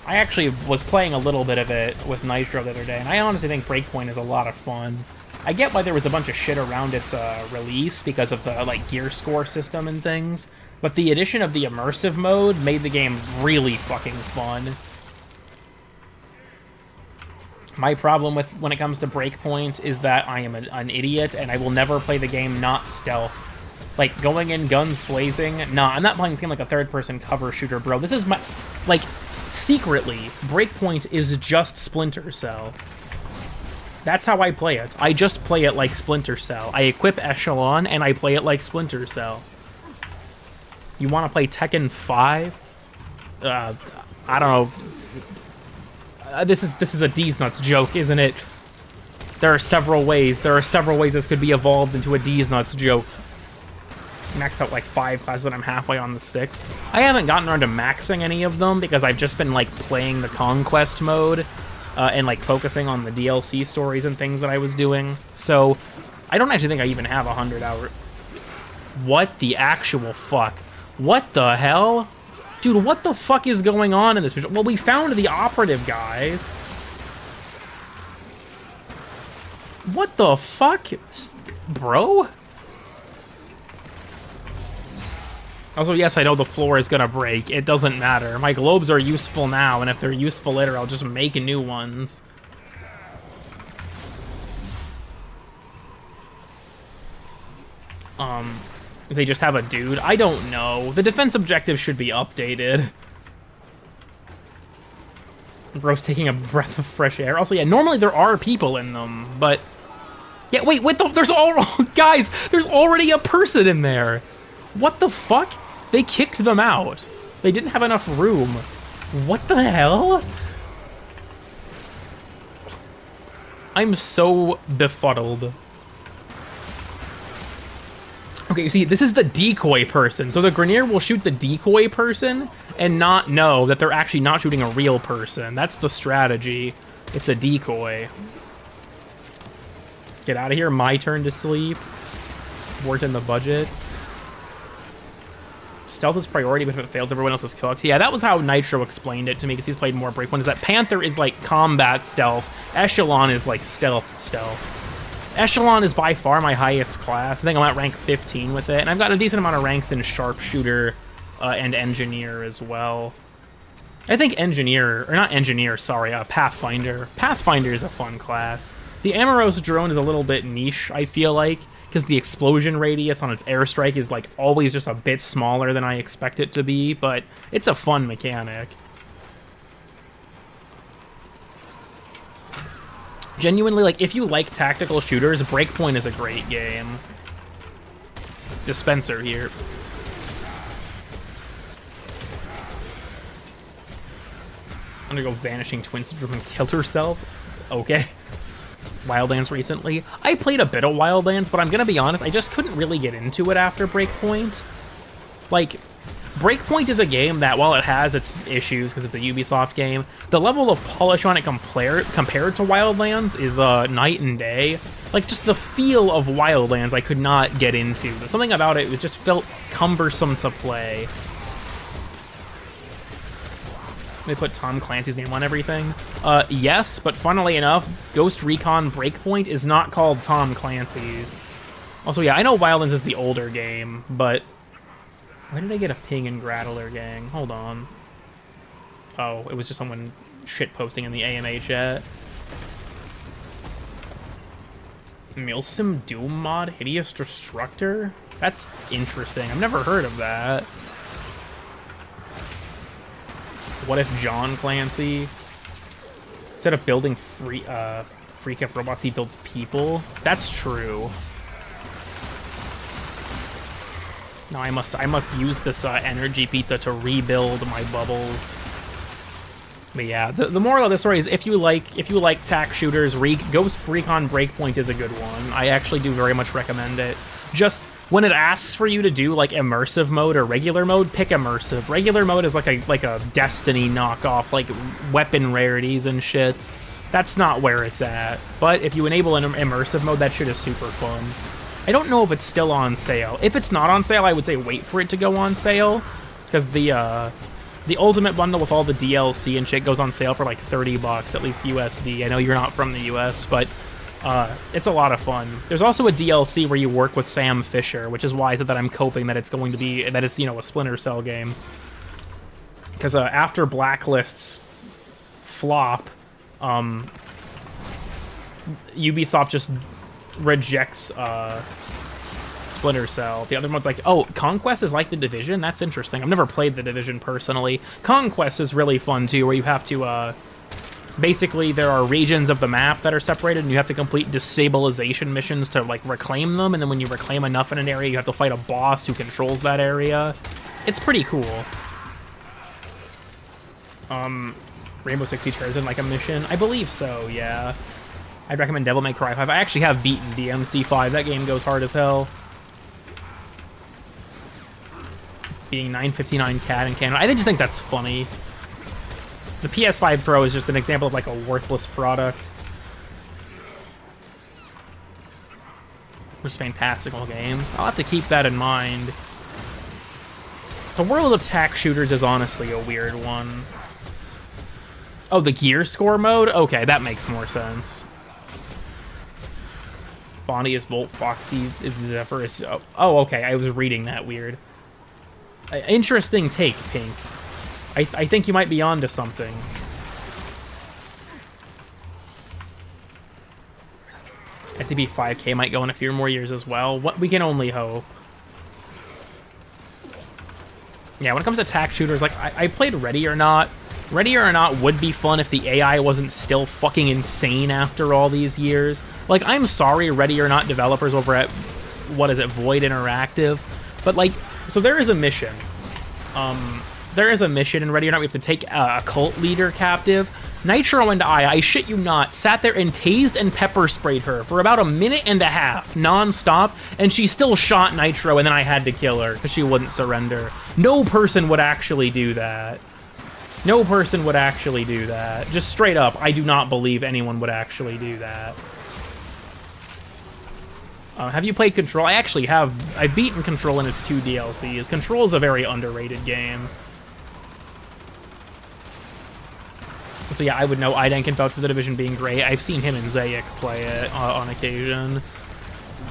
I actually was playing a little bit of it with Nitro the other day, and I honestly think Breakpoint is a lot of fun. I get why there was a bunch of shit around its release because of the like gear score system and things, but the addition of the immersive mode made the game really fucking fun. My problem with when it comes to Breakpoint is that I am an idiot and I will never play the game not stealth. Like, going in guns blazing. Nah, I'm not playing this game like a third-person cover shooter, bro. This is my... Like, secretly, Breakpoint is just Splinter Cell. That's how I play it. I just play it like Splinter Cell. I equip Echelon, and I play it like Splinter Cell. You want to play Tekken 5? I don't know. This is a D's Nuts joke, isn't it? There are several ways. There are several ways this could be evolved into a D's Nuts joke. Max out like 5 classes and I'm halfway on the 6th. I haven't gotten around to maxing any of them because I've just been like playing the Conquest mode and like focusing on the DLC stories and things that I was doing. So I don't actually think I even have 100 hours. What the actual fuck? What the hell? Dude, what the fuck is going on in this mission? Well, we found the operative, guys. What the fuck? Bro? Also, yes, I know the floor is gonna break. It doesn't matter. My globes are useful now, and if they're useful later, I'll just make new ones. They just have a dude? I don't know. The defense objective should be updated. Bro's taking a breath of fresh air. Also, yeah, normally there are people in them, but... Yeah, wait, there's all... Guys, there's already a person in there! What the fuck? They kicked them out. They didn't have enough room. What the hell? I'm so befuddled. Okay, you see, this is the decoy person. So the Grenier will shoot the decoy person and not know that they're actually not shooting a real person. That's the strategy. It's a decoy. Get out of here. My turn to sleep. Worked in the budget. Stealth is priority, but if it fails, everyone else is cooked. Yeah, that was how Nitro explained it to me, because he's played more Breakpoint, is that Panther is like combat stealth. Echelon is like stealth. Echelon is by far my highest class. I think I'm at rank 15 with it, and I've got a decent amount of ranks in Sharpshooter and Engineer as well. I think Engineer, or not Engineer, sorry, Pathfinder. Pathfinder is a fun class. The Amoros drone is a little bit niche, I feel like, because the explosion radius on its airstrike is like always just a bit smaller than I expect it to be, but it's a fun mechanic. Genuinely, like, if you like tactical shooters, Breakpoint is a great game. Dispenser here. I'm gonna go Vanishing Twin Syndrome and killed herself. Okay. Wildlands recently. I played a bit of Wildlands, but I'm gonna be honest, I just couldn't really get into it after Breakpoint. Like, Breakpoint is a game that, while it has its issues because it's a Ubisoft game, the level of polish on it compared to Wildlands is night and day. Like, just the feel of Wildlands I could not get into. There's something about it, it just felt cumbersome to play. They put Tom Clancy's name on everything. Yes, but funnily enough, Ghost Recon Breakpoint is not called Tom Clancy's. Also, yeah, I know Wildlands is the older game, but... Why did I get a ping in Grattler, gang? Hold on. Oh, it was just someone shitposting in the AMA chat. Milsim Doom mod? Hideous Destructor? That's interesting. I've never heard of that. What if John Clancy, instead of building Freak of robots, he builds people. That's true. No, I must use this energy pizza to rebuild my bubbles. But yeah, the moral of the story is if you like tac shooters, Ghost Recon Breakpoint is a good one. I actually do very much recommend it. Just when it asks for you to do like immersive mode or regular mode, pick immersive. Regular mode is like a Destiny knockoff, like weapon rarities and shit. That's not where it's at. But if you enable an immersive mode, that shit is super fun. I don't know if it's still on sale. If it's not on sale, I would say wait for it to go on sale, because the Ultimate Bundle with all the DLC and shit goes on sale for like $30, at least USD. I know you're not from the US, but it's a lot of fun. There's also a DLC where you work with Sam Fisher, which is why I said that I'm coping that it's going to be, that it's, you know, a Splinter Cell game. Because after Blacklist's flop, Ubisoft just rejects Splinter Cell. The other one's like, oh, Conquest is like The Division? That's interesting. I've never played The Division personally. Conquest is really fun too, where you have to, basically there are regions of the map that are separated, and you have to complete destabilization missions to, like, reclaim them, and then when you reclaim enough in an area, you have to fight a boss who controls that area. It's pretty cool. Rainbow Six Siege is in, like, a mission? I believe so, yeah. I'd recommend Devil May Cry 5. I actually have beaten DMC 5. That game goes hard as hell. Being 959 CAD in Canada. I just think that's funny. The PS5 Pro is just an example of like a worthless product. There's fantastical games. I'll have to keep that in mind. The world of tac shooters is honestly a weird one. Oh, the gear score mode? Okay, that makes more sense. Bonnie is Volt, Foxy is Zephyr is... Oh, okay, I was reading that weird. Interesting take, Pink. I think you might be onto something. SCP-5K might go in a few more years as well. We can only hope. Yeah, when it comes to tac shooters, like, I played Ready or Not. Ready or Not would be fun if the AI wasn't still fucking insane after all these years. Like, I'm sorry, Ready or Not developers over at, what is it, Void Interactive? But, like, so there is a mission. There is a mission in Ready or Not. We have to take a cult leader captive. Nitro and I shit you not, sat there and tased and pepper sprayed her for about a minute and a half, non-stop, and she still shot Nitro, and then I had to kill her because she wouldn't surrender. No person would actually do that. No person would actually do that. Just straight up, I do not believe anyone would actually do that. Have you played Control? I actually have. I've beaten Control in its 2 DLCs. Control is a very underrated game. So yeah, I would know. Aiden can vouch for The Division being great. I've seen him and Zayek play it on occasion.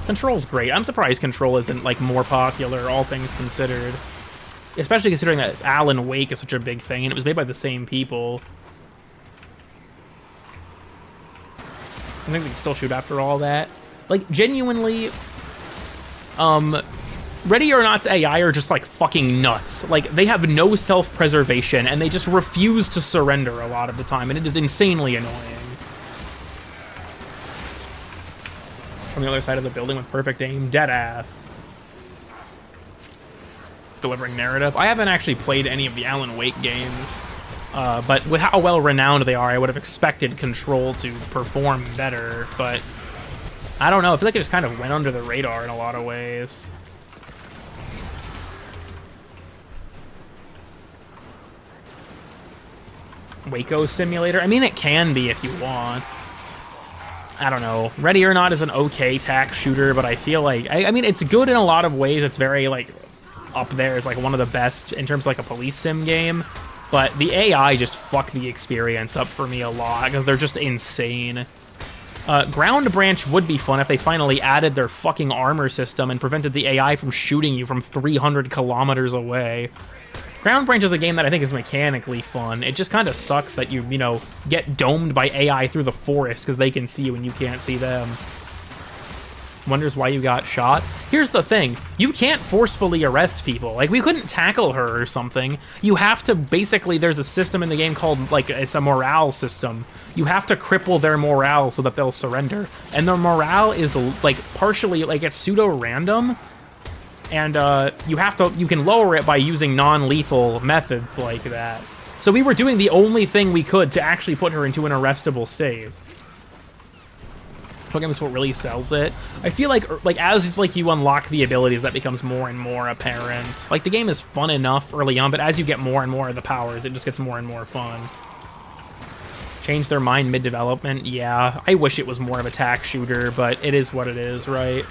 Control's great. I'm surprised Control isn't, like, more popular, all things considered. Especially considering that Alan Wake is such a big thing, and it was made by the same people. I think we can still shoot after all that. Like, genuinely, Ready or Not's AI are just, like, fucking nuts. Like, they have no self-preservation, and they just refuse to surrender a lot of the time, and it is insanely annoying. From the other side of the building with perfect aim, dead ass. Delivering narrative. I haven't actually played any of the Alan Wake games, but with how well-renowned they are, I would have expected Control to perform better, but I don't know. I feel like it just kind of went under the radar in a lot of ways. Waco Simulator? I mean, it can be if you want. I don't know. Ready or Not is an okay tac shooter, but I feel like... I mean, it's good in a lot of ways. It's very, like, up there. It's, like, one of the best in terms of, like, a police sim game. But the AI just fuck the experience up for me a lot, because they're just insane. Ground Branch would be fun if they finally added their fucking armor system and prevented the AI from shooting you from 300 kilometers away. Ground Branch is a game that I think is mechanically fun. It just kind of sucks that you know, get domed by AI through the forest because they can see you and you can't see them. wonders why you got shot. Here's the thing. You can't forcefully arrest people. Like, we couldn't tackle her or something. You have to, basically, there's a system in the game called, like, it's a morale system. You have to cripple their morale so that they'll surrender. And their morale is, like, partially, like, it's pseudo-random. And, you can lower it by using non-lethal methods like that. So we were doing the only thing we could to actually put her into an arrestable state. I think that's what really sells it. I feel like as you unlock the abilities, that becomes more and more apparent. Like, the game is fun enough early on, but as you get more and more of the powers, it just gets more and more fun. Change their mind mid-development? Yeah. I wish it was more of a tack shooter, but it is what it is, right?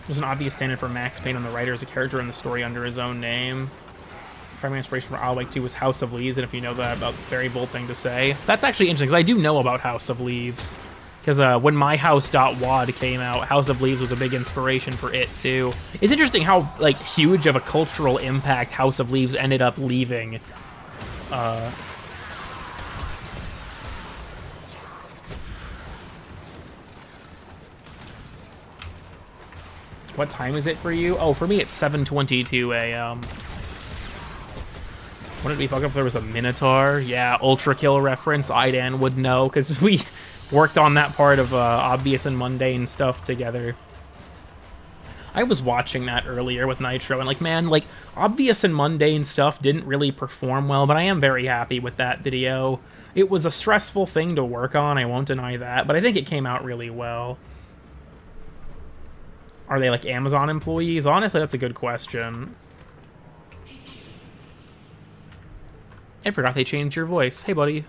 There's an obvious standard for Max Payne on the writer as a character in the story under his own name. Primary inspiration for Alan Wake 2 was House of Leaves, and if you know that, about very bold thing to say. That's actually interesting, because I do know about House of Leaves. Because when myhouse.wad came out, House of Leaves was a big inspiration for it, too. It's interesting how, like, huge of a cultural impact House of Leaves ended up leaving. What time is it for you? Oh, for me, it's 7:22 a.m. Wouldn't it be fucked up if there was a Minotaur? Yeah, Ultra Kill reference. Idan would know, because we worked on that part of obvious and mundane stuff together. I was watching that earlier with Nitro, and, like, man, like, obvious and mundane stuff didn't really perform well, but I am very happy with that video. It was a stressful thing to work on, I won't deny that, but I think it came out really well. Are they, like, Amazon employees? Honestly, that's a good question. I forgot they changed your voice. Hey, buddy.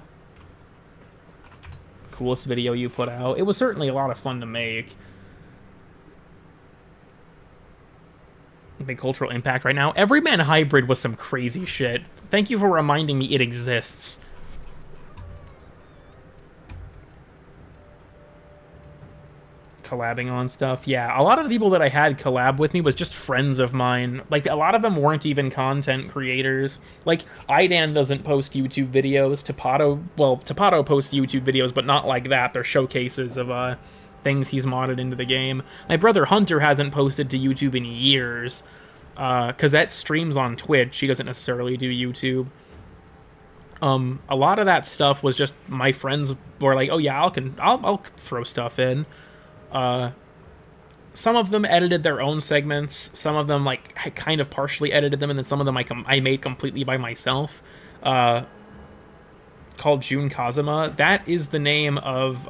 Coolest video you put out. It was certainly a lot of fun to make. Big cultural impact right now. Everyman Hybrid was some crazy shit. Thank you for reminding me it exists. Collabing on stuff. Yeah, a lot of the people that I had collab with me was just friends of mine. Like, a lot of them weren't even content creators. Like, Idan doesn't post YouTube videos. Tapato posts YouTube videos, but not like that. They're showcases of things he's modded into the game. My brother Hunter hasn't posted to YouTube in years, because that streams on Twitch. He doesn't necessarily do YouTube. A lot of that stuff was just my friends were like, oh yeah, I'll throw stuff in. Some of them edited their own segments. Some of them, like, I kind of partially edited them, and then some of them I made completely by myself. Called Jun Kazuma. That is the name of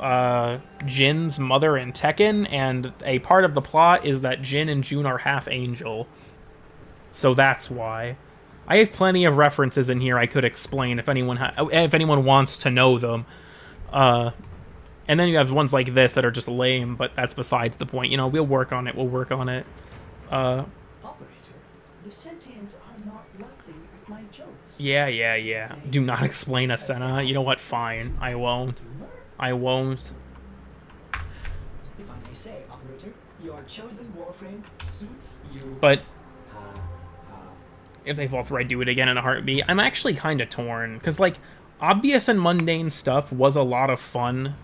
Jin's mother in Tekken, and a part of the plot is that Jin and Jun are half angel. So that's why. I have plenty of references in here I could explain if anyone wants to know them. And then you have ones like this that are just lame, but that's besides the point. You know, we'll work on it. Operator, the sentients are not laughing at my jokes. Yeah. Do not explain, Asena. You know what? Fine. I won't. If I may say, Operator, your chosen Warframe suits you. But if they fall through, I do it again in a heartbeat. I'm actually kind of torn, because, like, obvious and mundane stuff was a lot of fun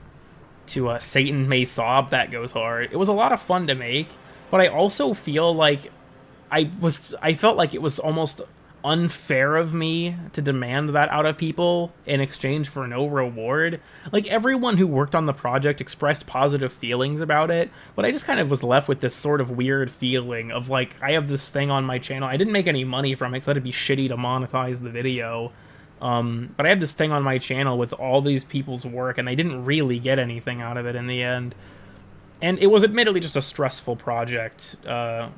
to Satan May Sob, that goes hard. It was a lot of fun to make, but I also feel like I felt like it was almost unfair of me to demand that out of people in exchange for no reward. Like, everyone who worked on the project expressed positive feelings about it, but I just kind of was left with this sort of weird feeling of, like, I have this thing on my channel. I didn't make any money from it because it'd be shitty to monetize the video. But I had this thing on my channel with all these people's work, and they didn't really get anything out of it in the end. And it was admittedly just a stressful project to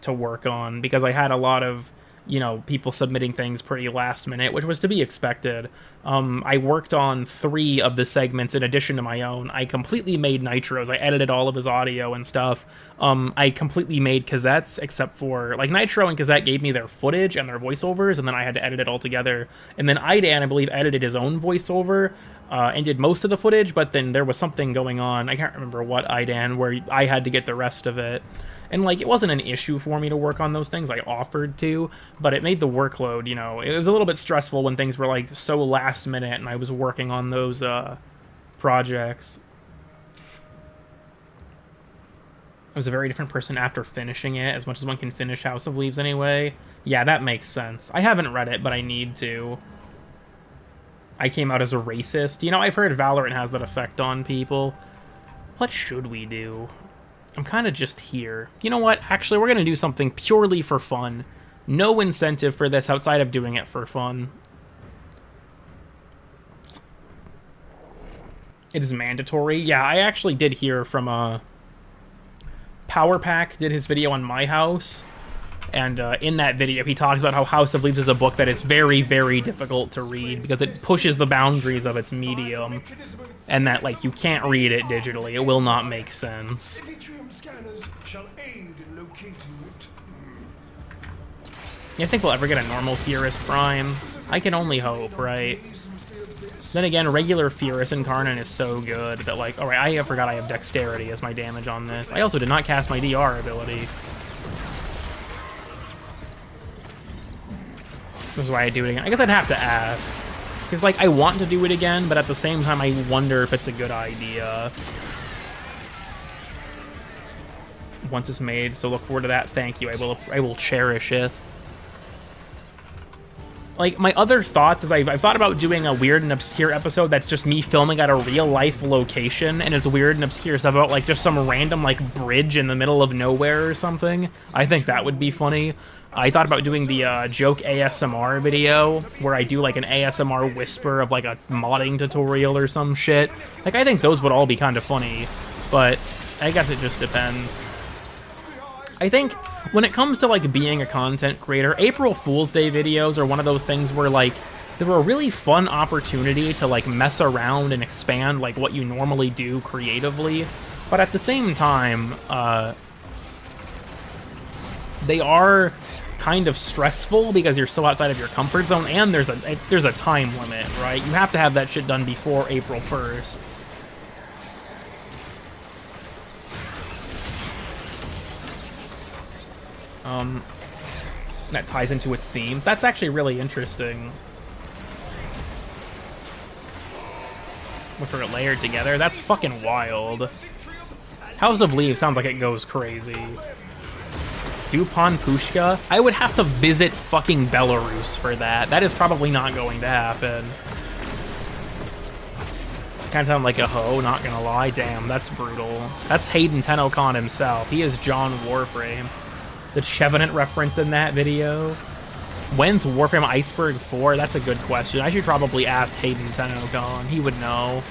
work on, because I had a lot of, you know, people submitting things pretty last minute, which was to be expected. I worked on 3 of the segments in addition to my own. I completely made Nitro's. I edited all of his audio and stuff. I completely made Cazette's, except for, like, Nitro and Cazette gave me their footage and their voiceovers, and then I had to edit it all together. And then Idan, I believe, edited his own voiceover and did most of the footage, but then there was something going on. I can't remember what Idan, where I had to get the rest of it. And, like, it wasn't an issue for me to work on those things. I offered to, but it made the workload, you know, it was a little bit stressful when things were, like, so last minute and I was working on those projects. I was a very different person after finishing it, as much as one can finish House of Leaves anyway. Yeah, that makes sense. I haven't read it, but I need to. I came out as a racist. You know, I've heard Valorant has that effect on people. What should we do? I'm kind of just here. You know what? Actually, we're going to do something purely for fun. No incentive for this outside of doing it for fun. It is mandatory. Yeah, I actually did hear from Power Pack did his video on my house, and in that video he talks about how House of Leaves is a book that is very, very difficult to read because it pushes the boundaries of its medium, and that like you can't read it digitally. It will not make sense. You think we'll ever get a normal Furus Prime? I can only hope, right? Then again, regular Furus Incarnate is so good that, like, alright, I forgot I have Dexterity as my damage on this. I also did not cast my DR ability. This is why I do it again. I guess I'd have to ask. Because, like, I want to do it again, but at the same time, I wonder if it's a good idea. Once it's made, so look forward to that. Thank you. I will cherish it. Like, my other thoughts is I've thought about doing a weird and obscure episode that's just me filming at a real-life location, and it's weird and obscure stuff about, like, just some random, like, bridge in the middle of nowhere or something. I think that would be funny. I thought about doing the joke ASMR video, where I do, like, an ASMR whisper of, like, a modding tutorial or some shit. Like, I think those would all be kind of funny, but I guess it just depends. I think when it comes to, like, being a content creator, April Fool's Day videos are one of those things where, like, they're a really fun opportunity to, like, mess around and expand, like, what you normally do creatively. But at the same time, they are kind of stressful because you're so outside of your comfort zone, and there's a time limit, right? You have to have that shit done before April 1st. That ties into its themes. That's actually really interesting. Which are layered together. That's fucking wild. House of Leaves sounds like it goes crazy. Dupont Pushka? I would have to visit fucking Belarus for that. That is probably not going to happen. Kind of sound like a hoe, not gonna lie. Damn, that's brutal. That's Hayden Tenno-Khan himself. He is John Warframe. The Chevenant reference in that video. When's Warframe Iceberg 4? That's a good question. I should probably ask Hayden Tenno-Khan. He would know.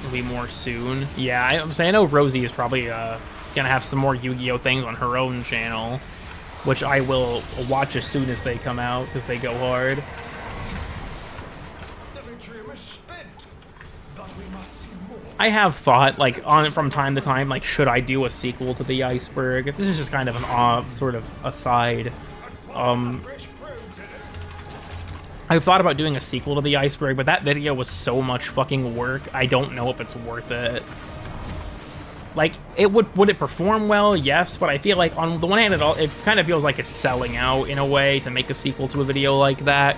Will be more soon. Yeah, I'm saying I know Rosie is probably gonna have some more Yu-Gi-Oh things on her own channel, which I will watch as soon as they come out, because they go hard. I have thought, like, on it from time to time, like, should I do a sequel to the Iceberg? This is just kind of an sort of aside. I've thought about doing a sequel to the Iceberg, but that video was so much fucking work, I don't know if it's worth it. Like, would it perform well? Yes, but I feel like on the one hand, it kind of feels like it's selling out in a way to make a sequel to a video like that.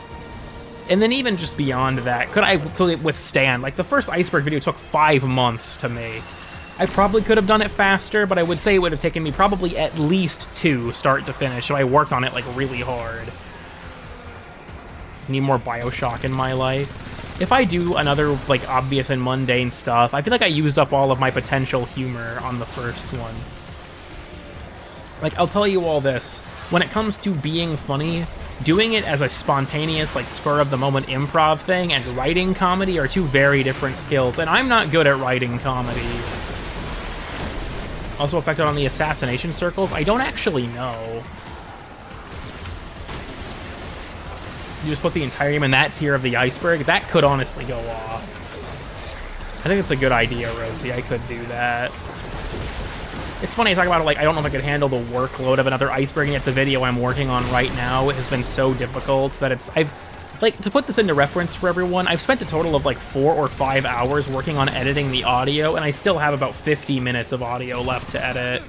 And then even just beyond that, could I withstand? Like, the first Iceberg video took 5 months to make. I probably could have done it faster, but I would say it would have taken me probably at least 2 start to finish, so I worked on it, like, really hard. Need more BioShock in my life. If I do another, like, obvious and mundane stuff, I feel like I used up all of my potential humor on the first one. Like, I'll tell you all this. When it comes to being funny, doing it as a spontaneous, like, spur-of-the-moment improv thing and writing comedy are 2 very different skills, and I'm not good at writing comedy. Also affected on the assassination circles? I don't actually know. You just put the entire game in that tier of the Iceberg? That could honestly go off. I think it's a good idea, Rosie. I could do that. It's funny to talk about it, like, I don't know if I could handle the workload of another Iceberg, and yet the video I'm working on right now has been so difficult that like, to put this into reference for everyone, I've spent a total of like 4 or 5 hours working on editing the audio, and I still have about 50 minutes of audio left to edit.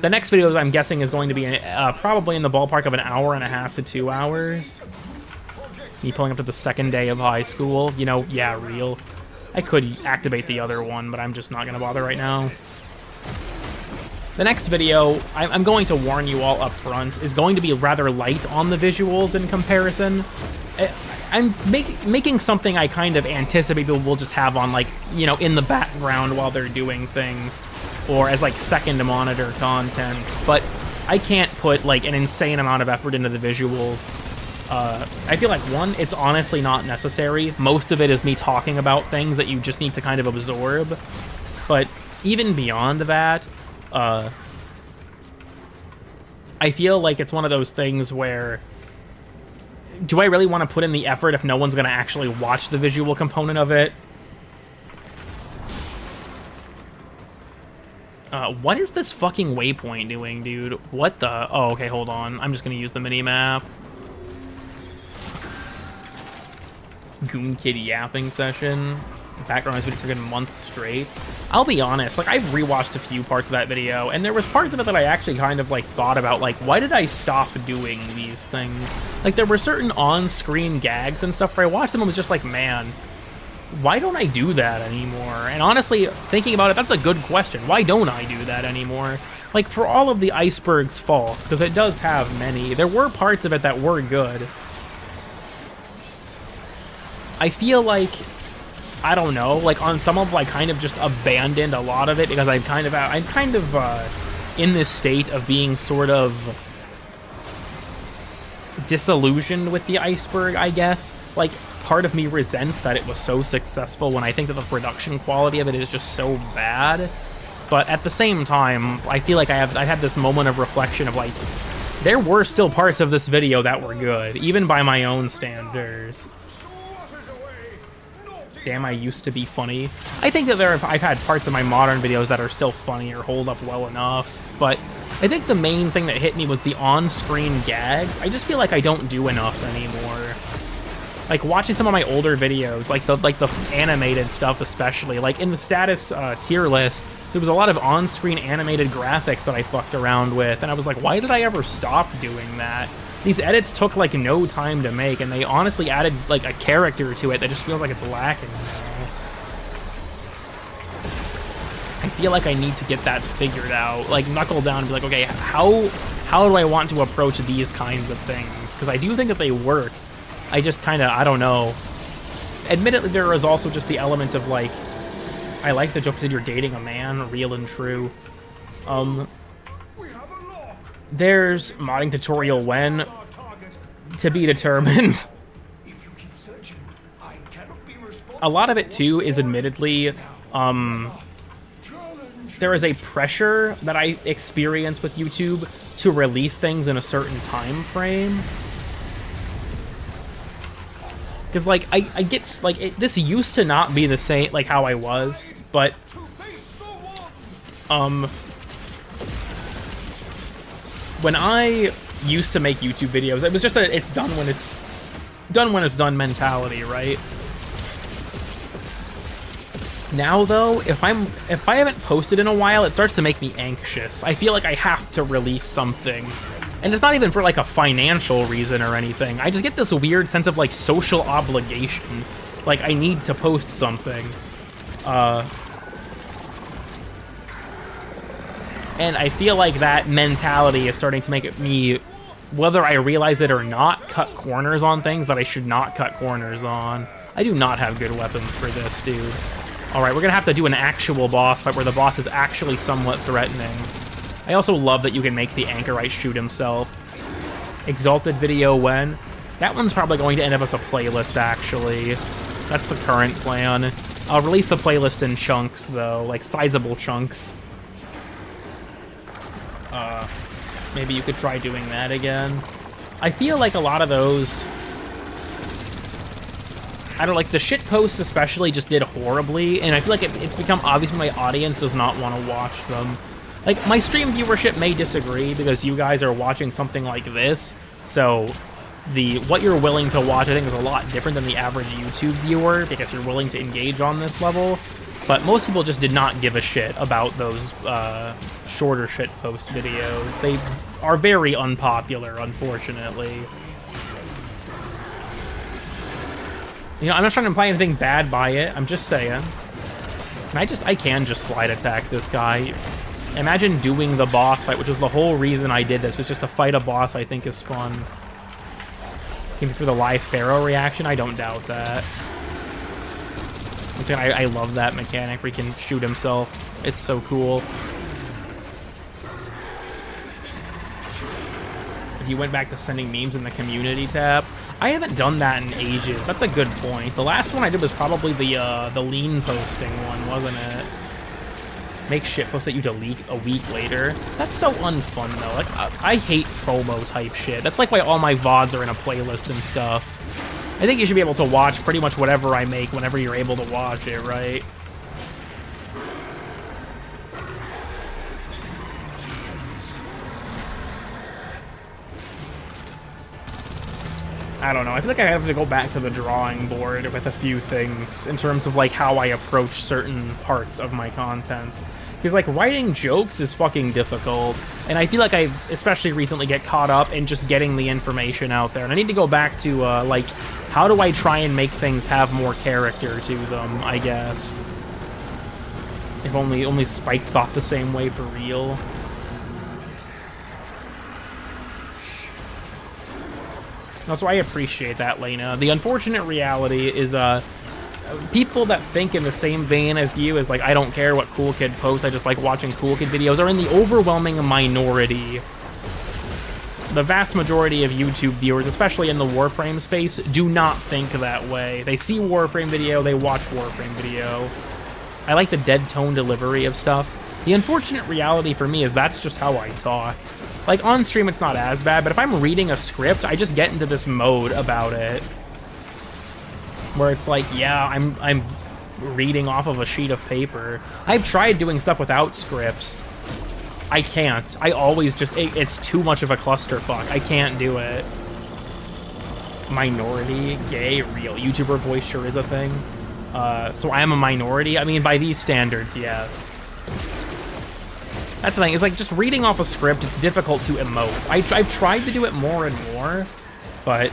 The next video, I'm guessing, is going to be probably in the ballpark of an hour and a half to 2 hours. Me pulling up to the second day of high school. You know, yeah, real. I could activate the other one, but I'm just not going to bother right now. The next video, I'm going to warn you all up front, is going to be rather light on the visuals in comparison. I'm making something I kind of anticipate people will just have on, like, you know, in the background while they're doing things, or as, like, second monitor content, but I can't put, like, an insane amount of effort into the visuals. I feel like, one, it's honestly not necessary. Most of it is me talking about things that you just need to kind of absorb, but even beyond that, I feel like it's one of those things where, do I really want to put in the effort if no one's going to actually watch the visual component of it? What is this fucking waypoint doing, dude? What the? Oh, okay, hold on. I'm just going to use the mini-map. Goon Kid yapping session. Background has been for a month straight. I'll be honest, like, I've rewatched a few parts of that video, and there was parts of it that I actually kind of, like, thought about, like, why did I stop doing these things? Like, there were certain on-screen gags and stuff where I watched them and was just like, man, why don't I do that anymore? And honestly, thinking about it, that's a good question. Why don't I do that anymore? Like, for all of the iceberg's faults, because it does have many, there were parts of it that were good. I feel like, I don't know, like, on some of, like, kind of just abandoned a lot of it because I'm kind of in this state of being sort of disillusioned with the iceberg, I guess. Like, part of me resents that it was so successful when I think that the production quality of it is just so bad. But at the same time, I feel like I had this moment of reflection of, like, there were still parts of this video that were good, even by my own standards. Damn, I used to be funny. I think that I've had parts of my modern videos that are still funny or hold up well enough, but I think the main thing that hit me was the on-screen gags. I just feel like I don't do enough anymore. Like, watching some of my older videos, like the animated stuff especially, like in the status tier list, there was a lot of on-screen animated graphics that I fucked around with, and I was like, why did I ever stop doing that? These edits took, like, no time to make, and they honestly added, like, a character to it that just feels like it's lacking now. I feel like I need to get that figured out. Like, knuckle down and be like, okay, how do I want to approach these kinds of things? Because I do think that they work. I just kind of, I don't know. Admittedly, there is also just the element of, like, I like the joke that you're dating a man, real and true. There's modding tutorial when to be determined. A lot of it too is admittedly there is a pressure that I experience with YouTube to release things in a certain time frame. Because, like, I get, like, this used to not be the same, like, how I was, but when I used to make YouTube videos, it was just a it's done when it's done mentality, right? Now though, if I haven't posted in a while, it starts to make me anxious. I feel like I have to release something. And it's not even for, like, a financial reason or anything. I just get this weird sense of, like, social obligation. Like, I need to post something. And I feel like that mentality is starting to make me, whether I realize it or not, cut corners on things that I should not cut corners on. I do not have good weapons for this, dude. Alright, we're gonna have to do an actual boss fight where the boss is actually somewhat threatening. I also love that you can make the anchorite shoot himself. Exalted video when? That one's probably going to end up as a playlist, actually. That's the current plan. I'll release the playlist in chunks, though, like sizable chunks. Maybe you could try doing that again. I feel like a lot of those, I don't like, the shit posts especially just did horribly, and I feel like it's become obvious my audience does not want to watch them. Like, my stream viewership may disagree because you guys are watching something like this, so what you're willing to watch, I think, is a lot different than the average YouTube viewer, because you're willing to engage on this level. But most people just did not give a shit about those shorter shitpost videos. They are very unpopular, unfortunately. You know, I'm not trying to imply anything bad by it. I'm just saying. I can just slide attack this guy. Imagine doing the boss fight, which is the whole reason I did this, was just to fight a boss I think is fun. Maybe for the live Pharaoh reaction, I don't doubt that. Once again, I love that mechanic where he can shoot himself. It's so cool. If you went back to sending memes in the community tab, I haven't done that in ages. That's a good point. The last one I did was probably the lean posting one, wasn't it? Make shit posts that you delete a week later. That's so unfun though. Like I hate FOMO type shit. That's like why all my VODs are in a playlist and stuff. I think you should be able to watch pretty much whatever I make whenever you're able to watch it, right? I don't know. I feel like I have to go back to the drawing board with a few things in terms of like how I approach certain parts of my content. Because like writing jokes is fucking difficult, and I feel like I especially recently get caught up in just getting the information out there, and I need to go back to like how do I try and make things have more character to them, I guess. If only Spike thought the same way for real. So I appreciate that, Lena. The unfortunate reality is, people that think in the same vein as you, as like, I don't care what Cool Kid posts, I just like watching Cool Kid videos, are in the overwhelming minority. The vast majority of YouTube viewers, especially in the Warframe space, do not think that way. They see Warframe video, they watch Warframe video. I like the dead tone delivery of stuff. The unfortunate reality for me is that's just how I talk. Like, on stream it's not as bad, but if I'm reading a script, I just get into this mode about it. Where it's like, yeah, I'm reading off of a sheet of paper. I've tried doing stuff without scripts. I can't. I always just... It's too much of a clusterfuck. I can't do it. Minority, gay, real YouTuber voice sure is a thing. So I am a minority? I mean, by these standards, yes. That's the thing, it's like, just reading off a script, it's difficult to emote. I've tried to do it more and more, but,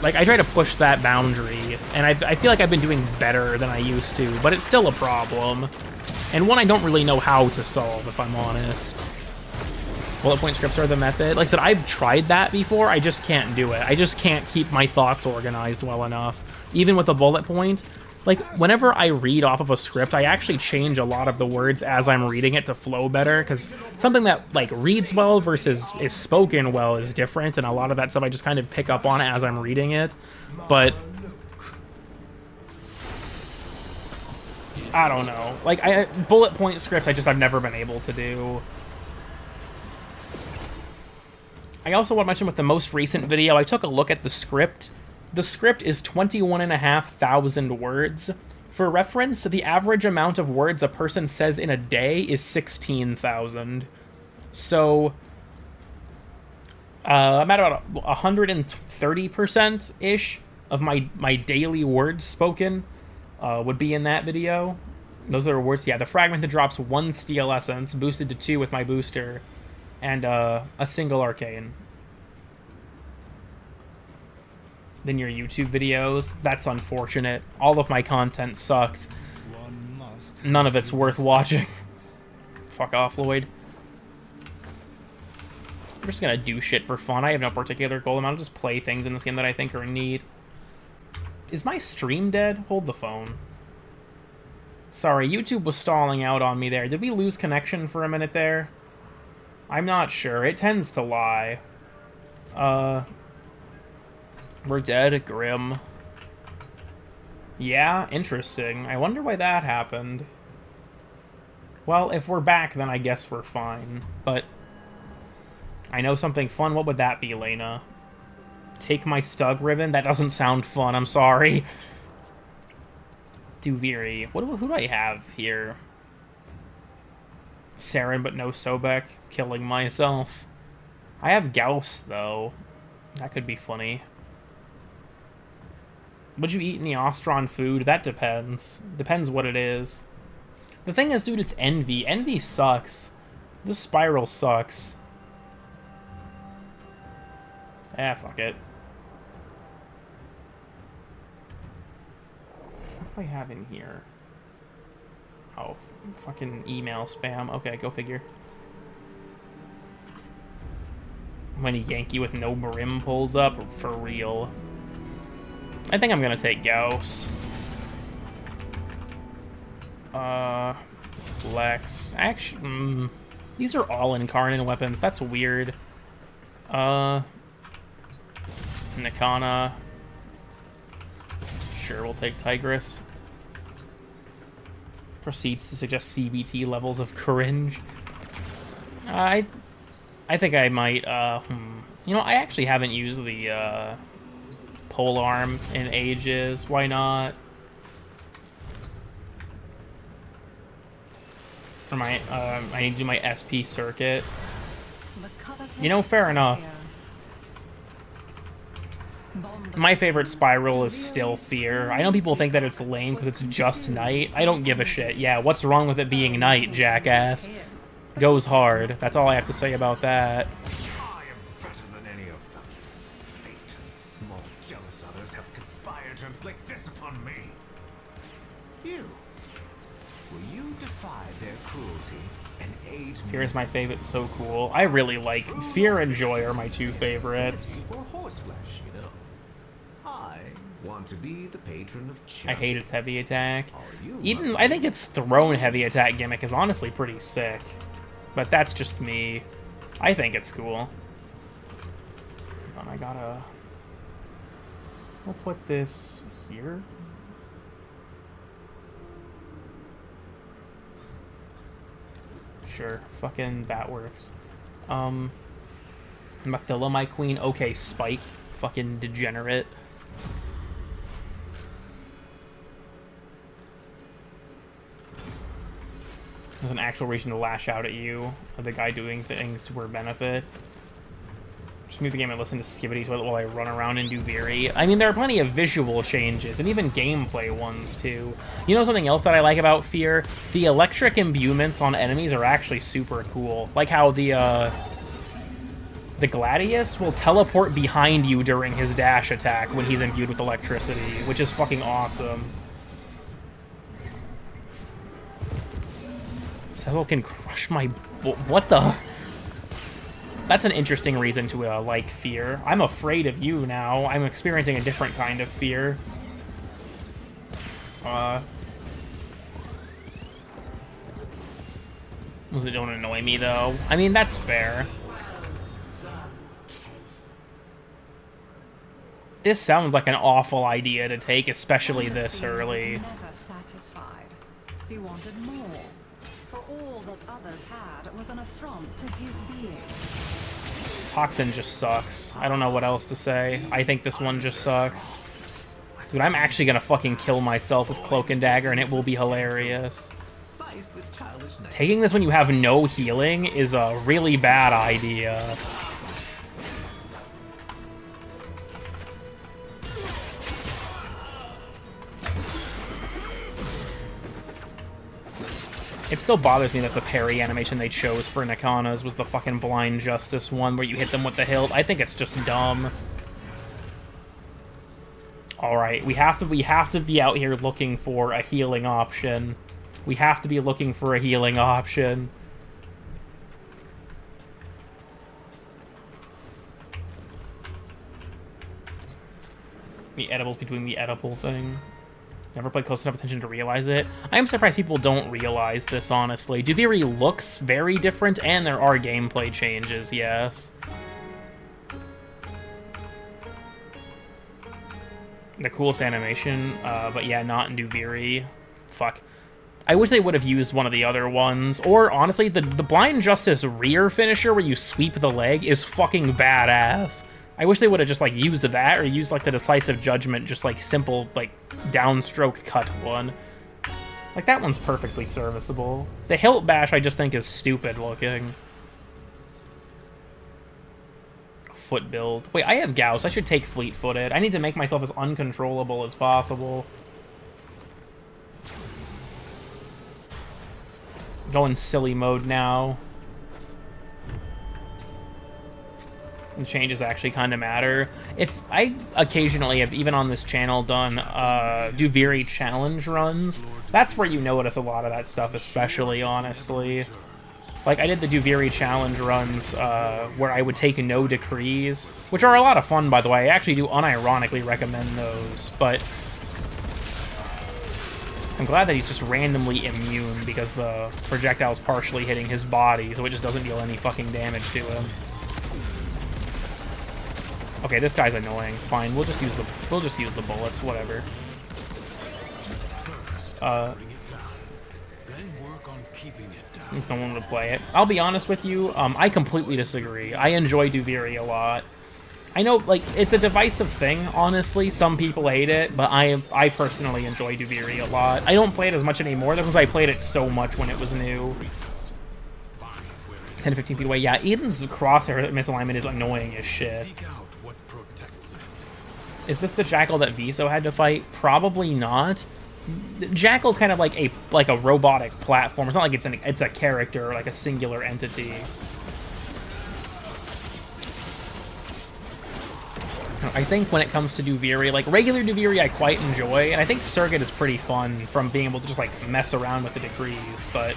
like, I try to push that boundary, and I feel like I've been doing better than I used to, but it's still a problem. And one I don't really know how to solve, if I'm honest. Bullet point scripts are the method. Like I said, I've tried that before, I just can't do it. I just can't keep my thoughts organized well enough. Even with a bullet point, like, whenever I read off of a script, I actually change a lot of the words as I'm reading it to flow better, because something that, like, reads well versus is spoken well is different, and a lot of that stuff I just kind of pick up on it as I'm reading it. But I don't know. Like, bullet point scripts, I've never been able to do. I also want to mention with the most recent video, I took a look at the script. The script is 21,500 words. For reference, the average amount of words a person says in a day is 16,000. So, I'm at about 130%-ish of my daily words spoken would be in that video. Those are words. Yeah, the fragmented drops 1 steel essence, boosted to 2 with my booster, and a single arcane. Than your YouTube videos. That's unfortunate. All of my content sucks. None of it's worth watching. Fuck off, Lloyd. I'm just gonna do shit for fun. I have no particular goal. I'll just play things in this game that I think are neat. Is my stream dead? Hold the phone. Sorry, YouTube was stalling out on me there. Did we lose connection for a minute there? I'm not sure. It tends to lie. We're dead, Grim. Yeah, interesting. I wonder why that happened. Well, if we're back, then I guess we're fine. But I know something fun. What would that be, Lena? Take my Stug ribbon? That doesn't sound fun, I'm sorry. Duviri. Who do I have here? Saren, but no Sobek. Killing myself. I have Gauss, though. That could be funny. Would you eat any Ostron food? That depends. Depends what it is. The thing is, dude, it's Envy. Envy sucks. This spiral sucks. Ah, fuck it. What do I have in here? Oh, fucking email spam. Okay, go figure. When a Yankee with no brim pulls up, for real. I think I'm gonna take Gauss. Lex. Actually, these are all incarnate weapons. That's weird. Nikana. Sure, we'll take Tigris. Proceeds to suggest CBT levels of cringe. I think I might, You know, I actually haven't used the, polearm in ages. Why not? For my, I need to do my SP circuit. You know, fair enough. My favorite spiral is still Fear. I know people think that it's lame because it's just Night. I don't give a shit. Yeah, what's wrong with it being Night, jackass? Goes hard. That's all I have to say about that. I am better than any of them. Fate and small jealous others have conspired to inflict this upon me. You. Will you defy their cruelty and aid me? Fear is my favorite, so cool. I really like Fear and Joy are my two favorites. For horseflesh, you know. I want to be the patron of I hate its heavy attack. Are you, Even I think its thrown heavy attack gimmick is honestly pretty sick. But that's just me. I think it's cool. Hold on, I gotta... We'll put this here. Sure, fucking that works. Mathila, my queen. Okay, Spike. Fucking degenerate. There's an actual reason to lash out at you, or the guy doing things to her benefit. Just move the game and listen to Skibbity Toilet while I run around and do Veery. I mean, there are plenty of visual changes, and even gameplay ones, too. You know something else that I like about Fear? The electric imbuements on enemies are actually super cool. Like how the Gladius will teleport behind you during his dash attack when he's imbued with electricity, which is fucking awesome. Settle can crush my... What the... That's an interesting reason to like Fear. I'm afraid of you now. I'm experiencing a different kind of fear. Does it don't annoy me though? I mean, that's fair. This sounds like an awful idea to take, especially this early. Never satisfied. He wanted more. For all that others had was an affront to his being. Toxin just sucks. I don't know what else to say. I think this one just sucks. Dude, I'm actually gonna fucking kill myself with Cloak and Dagger, and it will be hilarious. Taking this when you have no healing is a really bad idea. It still bothers me that the parry animation they chose for Nikana's was the fucking Blind Justice one where you hit them with the hilt. I think it's just dumb. Alright, we have to be out here looking for a healing option. We have to be looking for a healing option. The edibles between the edible thing. Never played close enough attention to realize it. I am surprised people don't realize this, honestly. Duviri looks very different, and there are gameplay changes, yes. The coolest animation, but yeah, not in Duviri. Fuck. I wish they would have used one of the other ones. Or, honestly, the Blind Justice rear finisher where you sweep the leg is fucking badass. I wish they would have just, like, used that, or used, like, the Decisive Judgment, just, like, simple, like, downstroke cut one. Like, that one's perfectly serviceable. The hilt bash, I just think, is stupid looking. foot build. Wait, I have Gauss. I should take fleet-footed. I need to make myself as uncontrollable as possible. Going silly mode now. The changes actually kind of matter. If I occasionally have, even on this channel, done Duviri challenge runs, that's where you notice a lot of that stuff, especially, honestly. Like, I did the Duviri challenge runs where I would take no decrees, which are a lot of fun, by the way. I actually do unironically recommend those, but I'm glad that he's just randomly immune because the projectile's partially hitting his body, so it just doesn't deal any fucking damage to him. Okay, this guy's annoying. Fine, we'll just use the bullets, whatever. Someone to play it. I'll be honest with you, I completely disagree. I enjoy Duviri a lot. I know, like, it's a divisive thing, honestly. Some people hate it, but I personally enjoy Duviri a lot. I don't play it as much anymore, though, because I played it so much when it was new. 10 to 15 feet away. Yeah, Eden's crosshair misalignment is annoying as shit. Is this the Jackal that Viso had to fight? Probably not. Jackal's kind of like a robotic platform. It's not like it's a character or like a singular entity. I think when it comes to Duviri, like regular Duviri I quite enjoy, and I think Circuit is pretty fun from being able to just like mess around with the decrees, but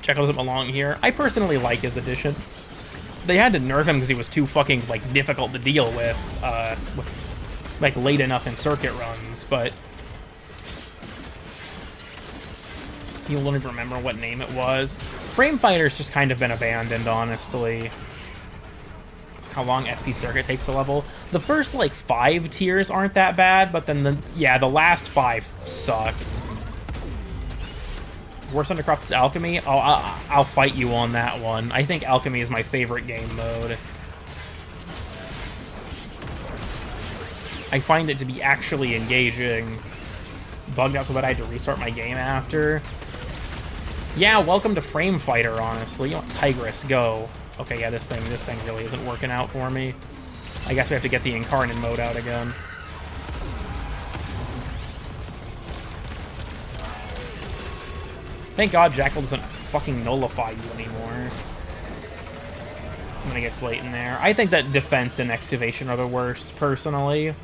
Jackal doesn't belong here. I personally like his addition. They had to nerf him because he was too fucking like difficult to deal with like late enough in circuit runs, but you'll not even remember what name it was. Frame Fighter's just kind of been abandoned, honestly. How long SP Circuit takes to level. The first like 5 tiers aren't that bad, but then the last 5 suck. Worst Undercroft is Alchemy. I'll fight you on that one. I think Alchemy is my favorite game mode. I find it to be actually engaging. Bugged out so bad I had to restart my game after. Yeah, welcome to Frame Fighter, honestly. You know what, Tigress, go. Okay, yeah, this thing really isn't working out for me. I guess we have to get the Incarnate mode out again. Thank God Jackal doesn't fucking nullify you anymore. When it gets late in there. I think that Defense and Excavation are the worst, personally.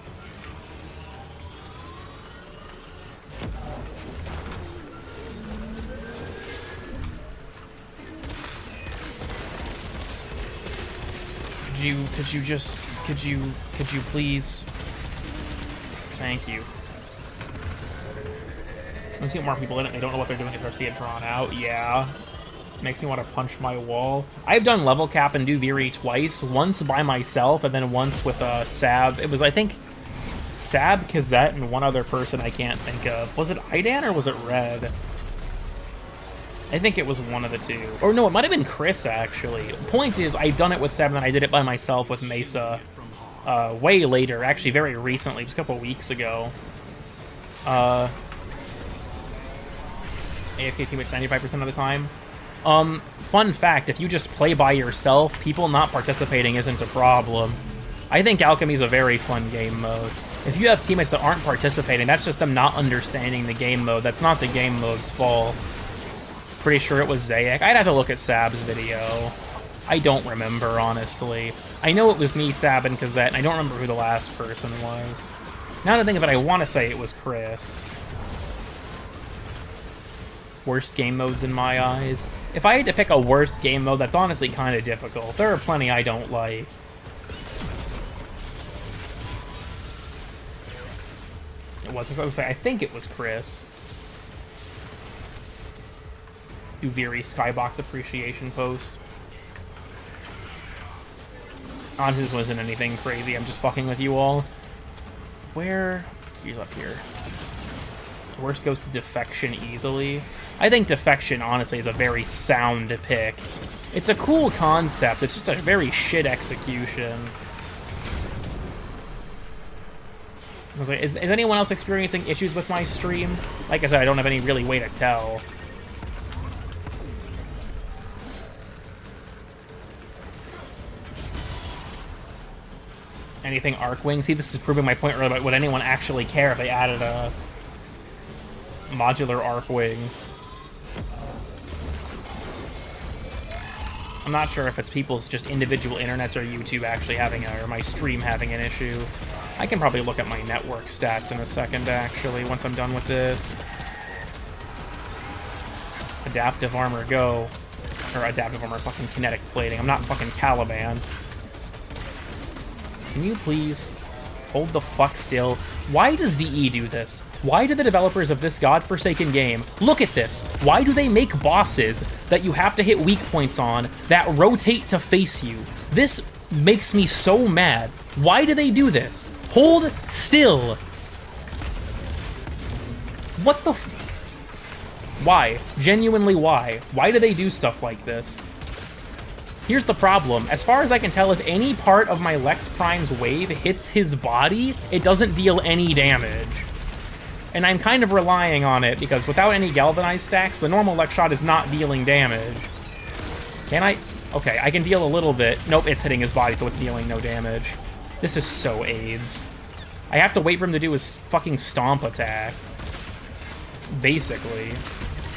Could you please? Thank you. I see more people in it. They don't know what they're doing if they see it drawn out. Yeah. Makes me want to punch my wall. I've done level cap and Duviri twice. Once by myself, and then once with Sab. It was, I think, Sab, Kazette, and one other person I can't think of. Was it Idan or was it Red? I think it was one of the two. Or no, it might have been Chris, actually. The point is, I've done it with Sab, and then I did it by myself with Mesa. Way later, actually very recently, just a couple weeks ago. AFK teammates 95% of the time. Fun fact, if you just play by yourself, people not participating isn't a problem. I think Alchemy is a very fun game mode. If you have teammates that aren't participating, that's just them not understanding the game mode. That's not the game mode's fault. Pretty sure it was Zayak. I'd have to look at Sab's video. I don't remember, honestly. I know it was me, Sab, and Kazette, and I don't remember who the last person was. Now that I think of it, I want to say it was Chris. Worst game modes in my eyes. If I had to pick a worst game mode, that's honestly kind of difficult. There are plenty I don't like. I think it was Chris. Duviri Skybox Appreciation post. Honestly, this wasn't anything crazy. I'm just fucking with you all. Where? He's up here. Worst goes to Defection easily. I think Defection, honestly, is a very sound pick. It's a cool concept. It's just a very shit execution. I was like, is anyone else experiencing issues with my stream? Like I said, I don't have any really way to tell. Anything Arcwing? See, this is proving my point earlier about would anyone actually care if they added a modular Arcwings. I'm not sure if it's people's just individual internets or YouTube actually having or my stream having an issue. I can probably look at my network stats in a second, actually, once I'm done with this. Adaptive armor, go. Or adaptive armor, fucking kinetic plating. I'm not fucking Caliban. Can you please hold the fuck still? Why does DE do this? Why do the developers of this godforsaken game look at this? Why do they make bosses that you have to hit weak points on that rotate to face you? This makes me so mad. Why do they do this? Hold still. What the f— Why? Genuinely why? Why do they do stuff like this? Here's the problem. As far as I can tell, if any part of my Lex Prime's wave hits his body, it doesn't deal any damage. And I'm kind of relying on it, because without any galvanized stacks, the normal Lex shot is not dealing damage. Can I? Okay, I can deal a little bit. Nope, it's hitting his body, so it's dealing no damage. This is so AIDS. I have to wait for him to do his fucking stomp attack. Basically.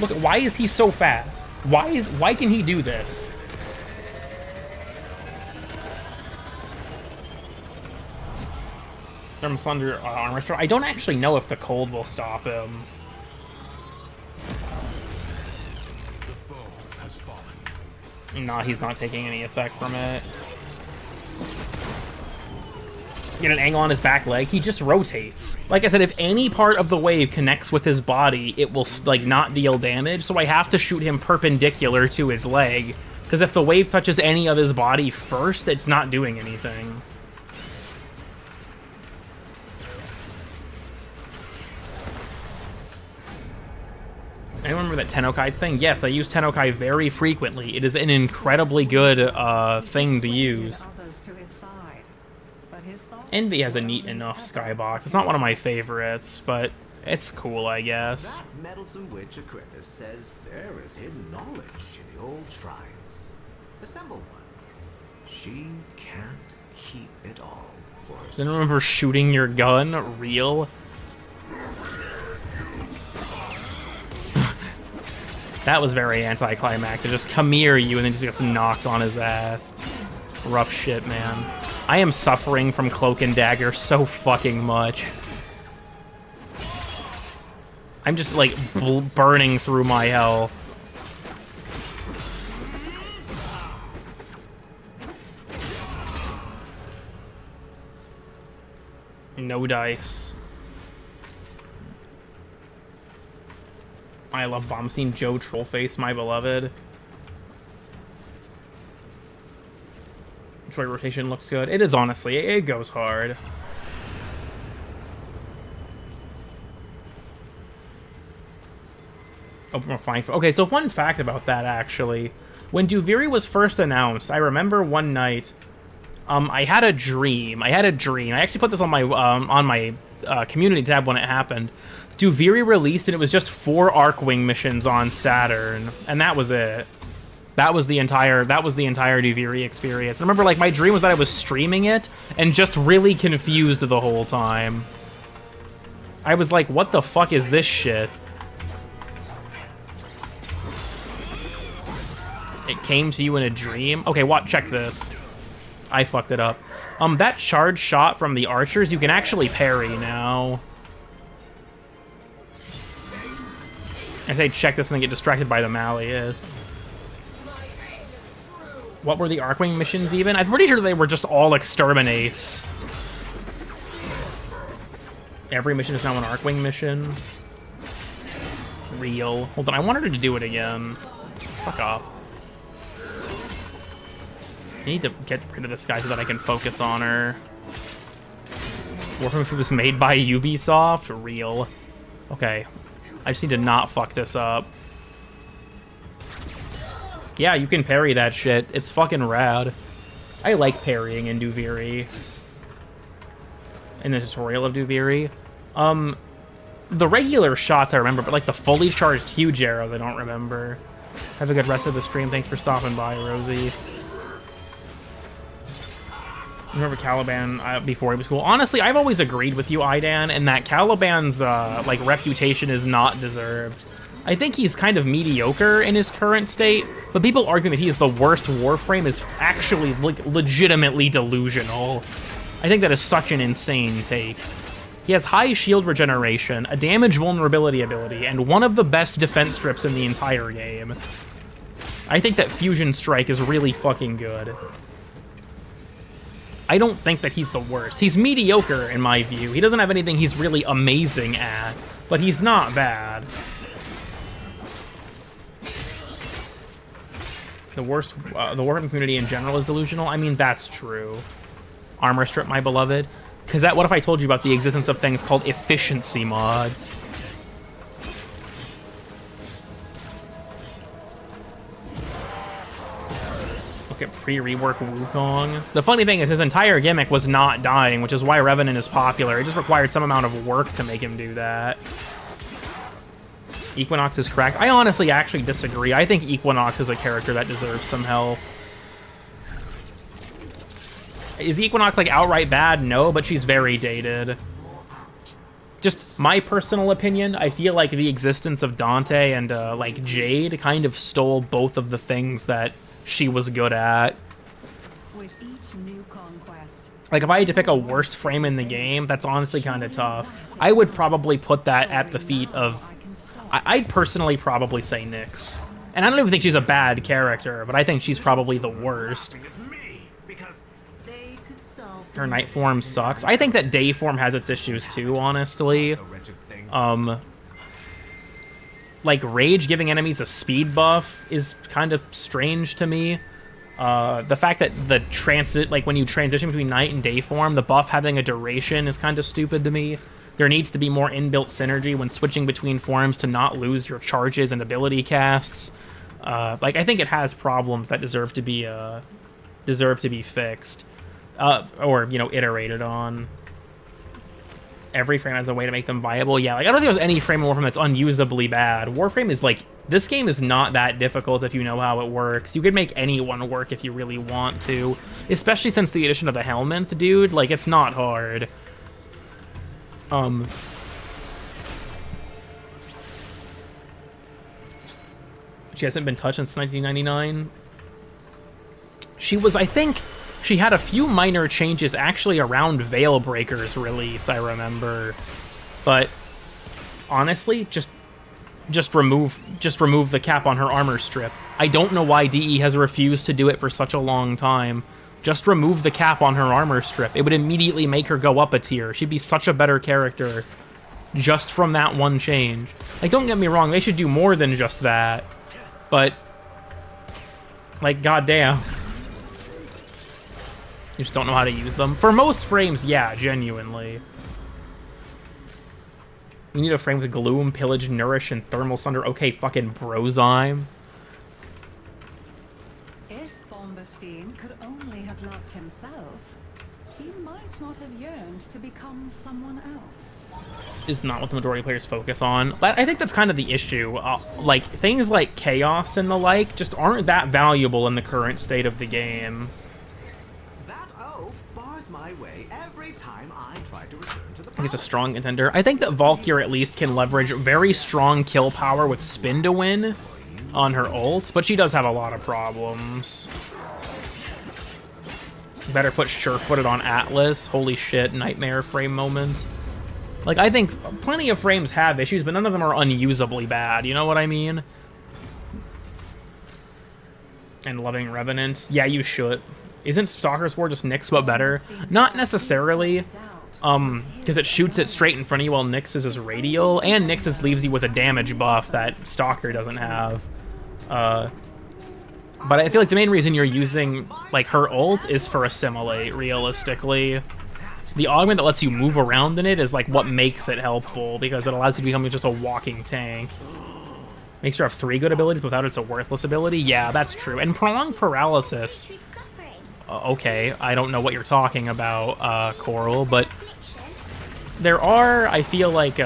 Look, why is he so fast? Why can he do this? From Slender armor store. I don't actually know if the cold will stop him. The foe has fallen. Nah, he's not taking any effect from it. Get an angle on his back leg. He just rotates. Like I said, if any part of the wave connects with his body, it will like not deal damage. So I have to shoot him perpendicular to his leg, because if the wave touches any of his body first, it's not doing anything. Anyone remember that Tennokai thing? Yes, I use Tennokai very frequently. It is an incredibly good thing to use. Envy has a neat enough skybox. It's not one of my favorites, but it's cool, I guess. That meddlesome witch Acritus says there is hidden knowledge in the old shrines. Assemble one. She can't keep it all for herself. Then remember shooting your gun? Real? That was very anticlimactic. Just come here, you, and then just gets knocked on his ass. Rough shit, man. I am suffering from Cloak and Dagger so fucking much. I'm just, like, burning through my health. No dice. I love bomb scene. Joe Trollface, my beloved. Troy rotation looks good. It is, honestly. It goes hard. Open more flying. Okay, so fun fact about that, actually. When Duviri was first announced, I remember one night, I had a dream. I actually put this on my community tab when it happened. Duviri released, and it was just 4 Arcwing missions on Saturn, and that was it. That was the entire Duviri experience. I remember, like, my dream was that I was streaming it, and just really confused the whole time. I was like, what the fuck is this shit? It came to you in a dream? Okay, check this. I fucked it up. That charge shot from the archers, you can actually parry now. I say check this and then get distracted by the Malleus. What were the Arcwing missions even? I'm pretty sure they were just all exterminates. Every mission is now an Arcwing mission. Real. Hold on, I wanted her to do it again. Fuck off. I need to get rid of this guy so that I can focus on her. Warframe was made by Ubisoft? Real. Okay. I just need to not fuck this up. Yeah, you can parry that shit. It's fucking rad. I like parrying in Duviri. In the tutorial of Duviri. The regular shots I remember, but like the fully charged huge arrows I don't remember. Have a good rest of the stream. Thanks for stopping by, Rosie. Remember Caliban before he was cool. Honestly, I've always agreed with you, Idan, and that Caliban's like reputation is not deserved. I think he's kind of mediocre in his current state, but people arguing that he is the worst Warframe is actually like legitimately delusional. I think that is such an insane take. He has high shield regeneration, a damage vulnerability ability, and one of the best defense strips in the entire game. I think that Fusion Strike is really fucking good. I don't think that he's the worst. He's mediocre in my view. He doesn't have anything he's really amazing at, but he's not bad. The Warframe community in general is delusional. I mean, that's true. Armor strip, my beloved. Because what if I told you about the existence of things called efficiency mods? Look at pre-rework Wukong. The funny thing is his entire gimmick was not dying, which is why Revenant is popular. It just required some amount of work to make him do that. Equinox is cracked. I honestly actually disagree. I think Equinox is a character that deserves some help. Is Equinox like outright bad? No, but she's very dated. Just my personal opinion, I feel like the existence of Dante and like Jade kind of stole both of the things that she was good at. With each new conquest, Like if I had to pick a worst frame in the game, that's honestly kind of tough. I would probably put that at the feet of... I'd personally probably say Nyx. And I don't even think she's a bad character, but I think she's probably the worst. Her night form sucks. I think that day form has its issues too, honestly. Like rage giving enemies a speed buff is kind of strange to me. The fact that the transit, like when you transition between night and day form, the buff having a duration is kind of stupid to me. There needs to be more inbuilt synergy when switching between forms to not lose your charges and ability casts. Like I think it has problems that deserve to be fixed. Or, you know, iterated on. Every frame has a way to make them viable. Yeah, like I don't think there's any frame in Warframe that's unusably bad. Warframe is like, this game is not that difficult if you know how it works. You could make anyone work if you really want to. Especially since the addition of the Helminth, dude. Like, it's not hard. She hasn't been touched since 1999. She was, I think... She had a few minor changes actually around Veilbreaker's release, I remember. But honestly, just remove the cap on her armor strip. I don't know why DE has refused to do it for such a long time. Just remove the cap on her armor strip. It would immediately make her go up a tier. She'd be such a better character just from that one change. Like, don't get me wrong, they should do more than just that. But, like, goddamn. You just don't know how to use them. For most frames, yeah, genuinely. We need a frame with Gloom, Pillage, Nourish, and Thermal Sunder. Okay, fucking Brozyme. if Bombastine could only have loved himself, he might not have yearned to become someone else. Is not what the majority of players focus on. I think that's kind of the issue. Like, things like Chaos and the like just aren't that valuable in the current state of the game. My way every time I try to return to the He's a strong contender. I think that Valkyr at least can leverage very strong kill power with spin to win on her ult, but she does have a lot of problems. Better put Sure-Footed on Atlas. Holy shit, nightmare frame moment. Like, I think plenty of frames have issues, but none of them are unusably bad, you know what I mean? And Loving Revenant. Yeah, you should. Isn't Stalker's War just Nyx but better? Not necessarily, because it shoots it straight in front of you while Nyx's is radial, and Nyx's leaves you with a damage buff that Stalker doesn't have. But I feel like the main reason you're using, like, her ult is for Assimilate, realistically. The augment that lets you move around in it is, like, what makes it helpful, because it allows you to become just a walking tank. Makes her have 3 good abilities, but without it's a worthless ability? Yeah, that's true. And Prolonged Paralysis... okay, I don't know what you're talking about, Coral, but there are, I feel like,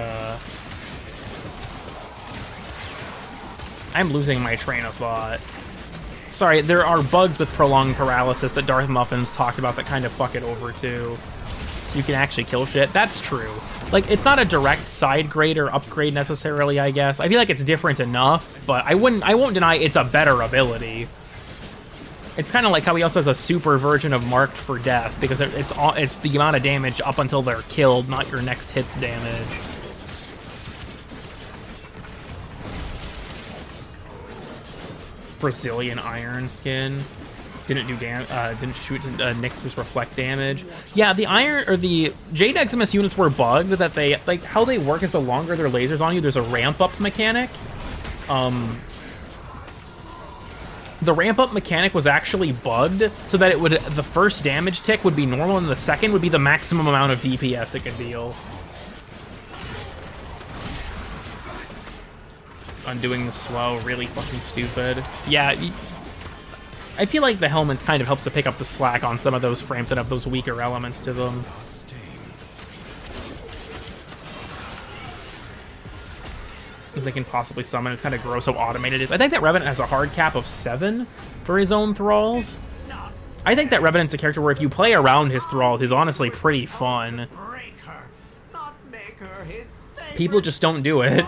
I'm losing my train of thought. Sorry, there are bugs with prolonged paralysis that Darth Muffins talked about that kind of fuck it over too. You can actually kill shit. That's true. Like, it's not a direct side grade or upgrade necessarily, I guess. I feel like it's different enough, but I won't deny it's a better ability. It's kind of like how he also has a super version of Marked for Death, because it's the amount of damage up until they're killed, not your next hit's damage. Brazilian Iron Skin. Didn't do didn't shoot Nyx's reflect damage. Yeah, the iron or the Jade Eximus units were bugged that they like how they work is the longer their lasers on you, there's a ramp up mechanic. The ramp up mechanic was actually bugged so that it would the first damage tick would be normal and the second would be the maximum amount of DPS it could deal. Undoing the slow, really fucking stupid. Yeah. I feel like the helmet kind of helps to pick up the slack on some of those frames that have those weaker elements to them. Because they can possibly summon. It's kind of gross how automated it is. I think that Revenant has a hard cap of 7 for his own thralls. I think that Revenant's a character where if you play around his thralls, he's honestly pretty fun. People just don't do it.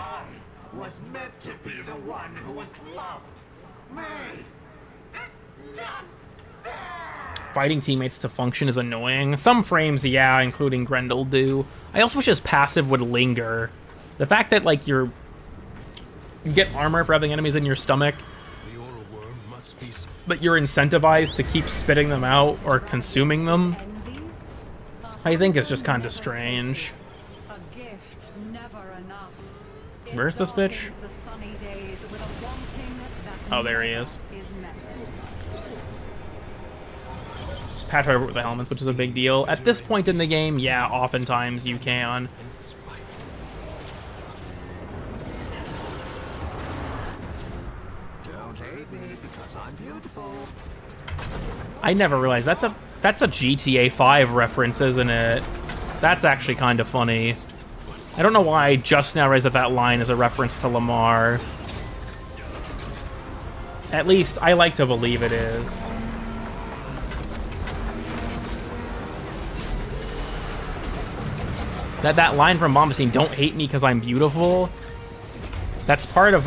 Was meant to be the one who was loved. Me. Fighting teammates to function is annoying. Some frames, yeah, including Grendel, do. I also wish his passive would linger. The fact that, like, you get armor for having enemies in your stomach, but you're incentivized to keep spitting them out or consuming them, I think is just kind of strange. Where's this bitch? Oh, there he is. Patch over with the helmets, which is a big deal. At this point in the game, yeah, oftentimes you can. I never realized that's a GTA 5 reference, isn't it? That's actually kind of funny. I don't know why I just now realized that that line is a reference to Lamar. At least I like to believe it is. That line from Bombastine, "Don't hate me because I'm beautiful," that's part of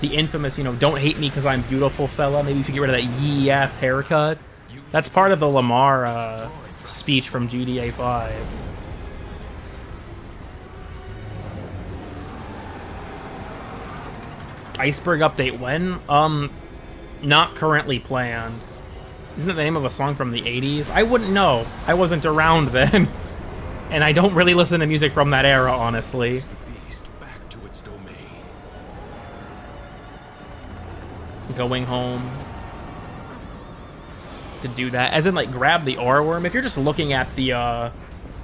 the infamous, "Don't hate me because I'm beautiful," fella. Maybe if you get rid of that yee-ass haircut. That's part of the Lamar speech from GTA 5. Iceberg update when? Not currently planned. Isn't that the name of a song from the 80s? I wouldn't know. I wasn't around then. And I don't really listen to music from that era, honestly. Going home to do that. As in, like, grab the ore worm. If you're just looking at the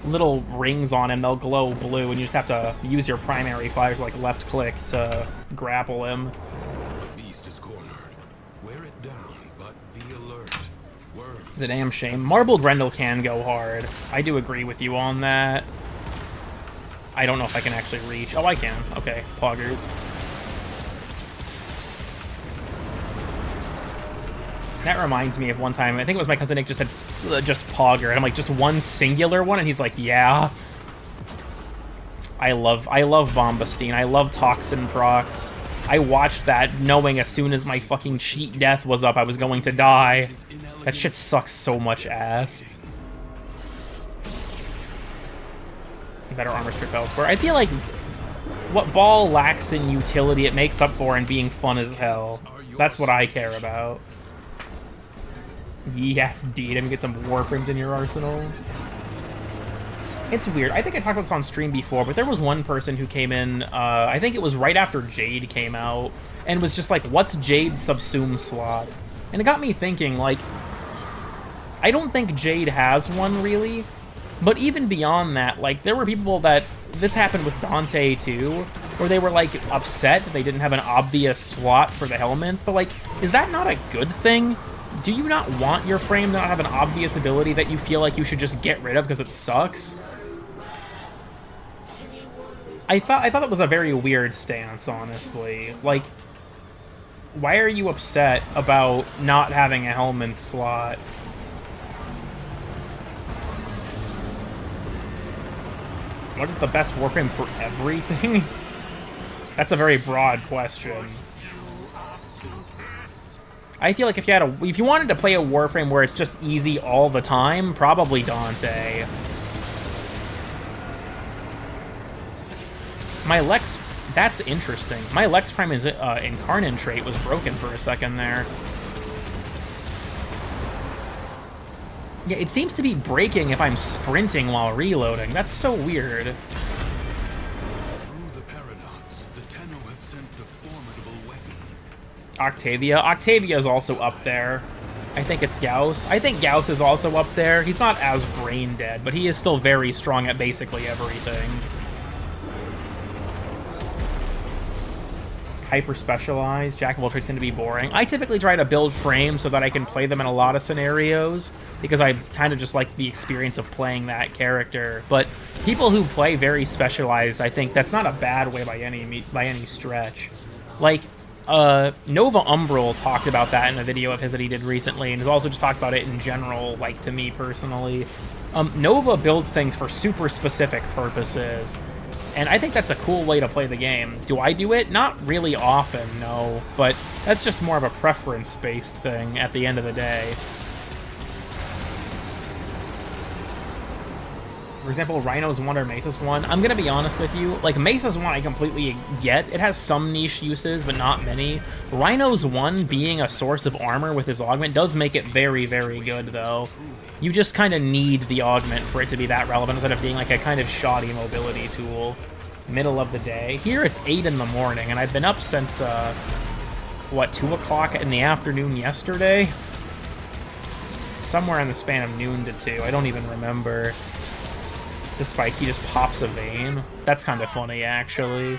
little rings on him, they'll glow blue, and you just have to use your primary fires, like left click, to grapple him. Beast is cornered. Wear it down, but be alert. It's a damn shame. Marbled Grendel can go hard. I do agree with you on that. I don't know if I can actually reach. Oh, I can. Okay, poggers. That reminds me of one time, I think it was my cousin Nick just said, just pogger, and I'm like, just one singular one? And he's like, yeah. I love Bombastine. I love Toxin procs. I watched that knowing as soon as my fucking cheat death was up, I was going to die. That shit sucks so much ass. Better armor strip elsewhere. I feel like what Ball lacks in utility, it makes up for in being fun as hell. That's what I care about. Yes, indeed. I'm gonna get some Warframes in your arsenal. It's weird. I think I talked about this on stream before, but there was one person who came in, I think it was right after Jade came out, and was just like, what's Jade's subsume slot? And it got me thinking, like, I don't think Jade has one, really. But even beyond that, like, there were people that... This happened with Dante, too, where they were, like, upset that they didn't have an obvious slot for the helmet. But, like, is that not a good thing? Do you not want your frame to not have an obvious ability that you feel like you should just get rid of because it sucks? I thought that was a very weird stance, honestly. Like, Why are you upset about not having a helmet slot? What is the best Warframe for everything? That's a very broad question. I feel like if you wanted to play a Warframe where it's just easy all the time, probably Dante. My Lex, that's interesting. My Lex Prime is Incarnate trait was broken for a second there. Yeah, it seems to be breaking if I'm sprinting while reloading. That's so weird. Through the paradox, the Tenno have sent a formidable weapon. Octavia. Octavia's also up there. I think it's Gauss. I think Gauss is also up there. He's not as brain dead, but he is still very strong at basically everything. Hyper specialized. Jack of all trades tend to be boring. I typically try to build frames so that I can play them in a lot of scenarios because I kind of just like the experience of playing that character. But people who play very specialized, I think that's not a bad way by any stretch. Like Nova Umbral talked about that in a video of his that he did recently, and has also just talked about it in general, like to me personally. Nova builds things for super specific purposes. And I think that's a cool way to play the game. Do I do it? Not really often, no. But that's just more of a preference-based thing at the end of the day. For example, Rhino's 1 or Mesa's 1. I'm going to be honest with you. Like, Mesa's 1 I completely get. It has some niche uses, but not many. Rhino's 1 being a source of armor with his augment does make it very, very good, though. You just kind of need the augment for it to be that relevant instead of being like a kind of shoddy mobility tool. Middle of the day. Here it's 8 in the morning, and I've been up since, what, 2 o'clock in the afternoon yesterday? Somewhere in the span of noon to 2. I don't even remember. The Spike, he just pops a vein. That's kind of funny, actually.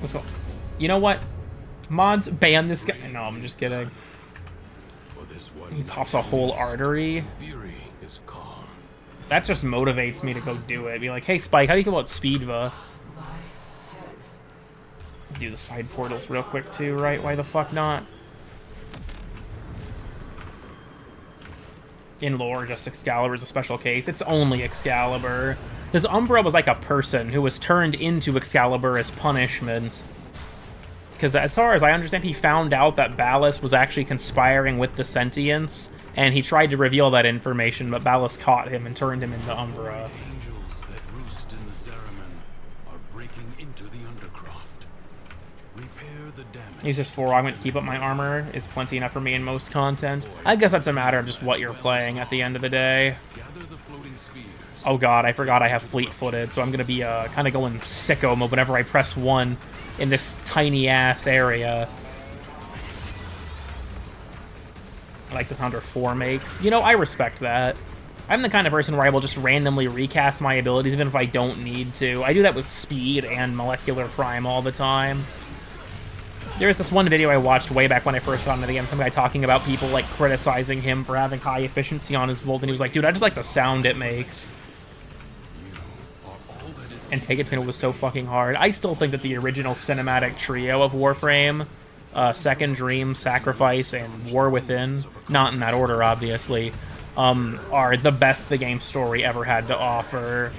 Let's go. You know what? Mods, ban this guy. No, I'm just kidding. He pops a whole artery. Fury is calm. That just motivates me to go do it. Be like, hey, Spike, how do you feel about Speedva? Do the side portals real quick, too, right? Why the fuck not? In lore, just Excalibur is a special case. It's only Excalibur. His Umbra was like a person who was turned into Excalibur as punishment. Because as far as I understand, he found out that Ballas was actually conspiring with the Sentients, and he tried to reveal that information, but Ballas caught him and turned him into Umbra. Angels that roost in the Zeraman are breaking into the Undercroft. Repair the damage. Use this 4 augment to keep up my armor is plenty enough for me in most content. I guess that's a matter of just what you're playing at the end of the day. Gather the floating spheres. Oh god, I forgot I have fleet-footed, so I'm gonna be kind of going sicko mode whenever I press 1 in this tiny-ass area. I like the pounder 4 makes. You know, I respect that. I'm the kind of person where I will just randomly recast my abilities even if I don't need to. I do that with speed and molecular prime all the time. There's this one video I watched way back when I first got into the game, some guy talking about people, like, criticizing him for having high efficiency on his Volt, and he was like, dude, I just like the sound it makes. And Take It Spin was so fucking hard. I still think that the original cinematic trio of Warframe, Second Dream, Sacrifice, and War Within, not in that order, obviously, are the best the game's story ever had to offer.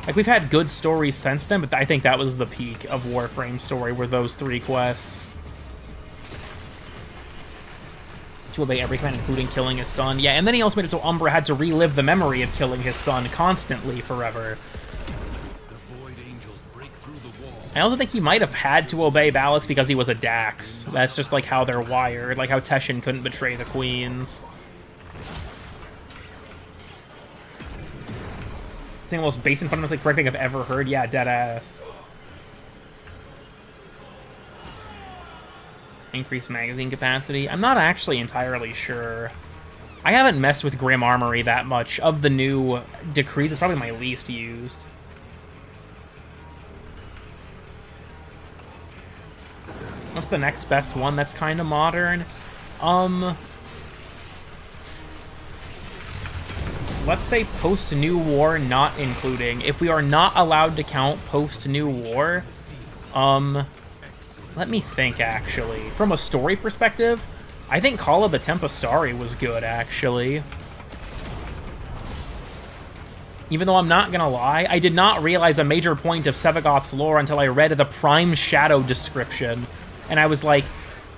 Like, we've had good stories since then, but I think that was the peak of Warframe's story, were those 3 quests. To obey every command, including killing his son. Yeah, and then he also made it so Umbra had to relive the memory of killing his son constantly forever. I also think he might have had to obey Ballas because he was a Dax. That's just like how they're wired, like how Teshin couldn't betray the queens. It's the most basic and fundamentally correct thing I've ever heard. Yeah, deadass. Increased magazine capacity. I'm not actually entirely sure. I haven't messed with Grim Armory that much. Of the new decrees, it's probably my least used. What's the next best one that's kind of modern? Let's say post-New War, not including. If we are not allowed to count post-New War, Let me think, actually. From a story perspective, I think Call of the Tempestari was good, actually. Even though I'm not gonna lie, I did not realize a major point of Sevagoth's lore until I read the Prime Shadow description. And I was like,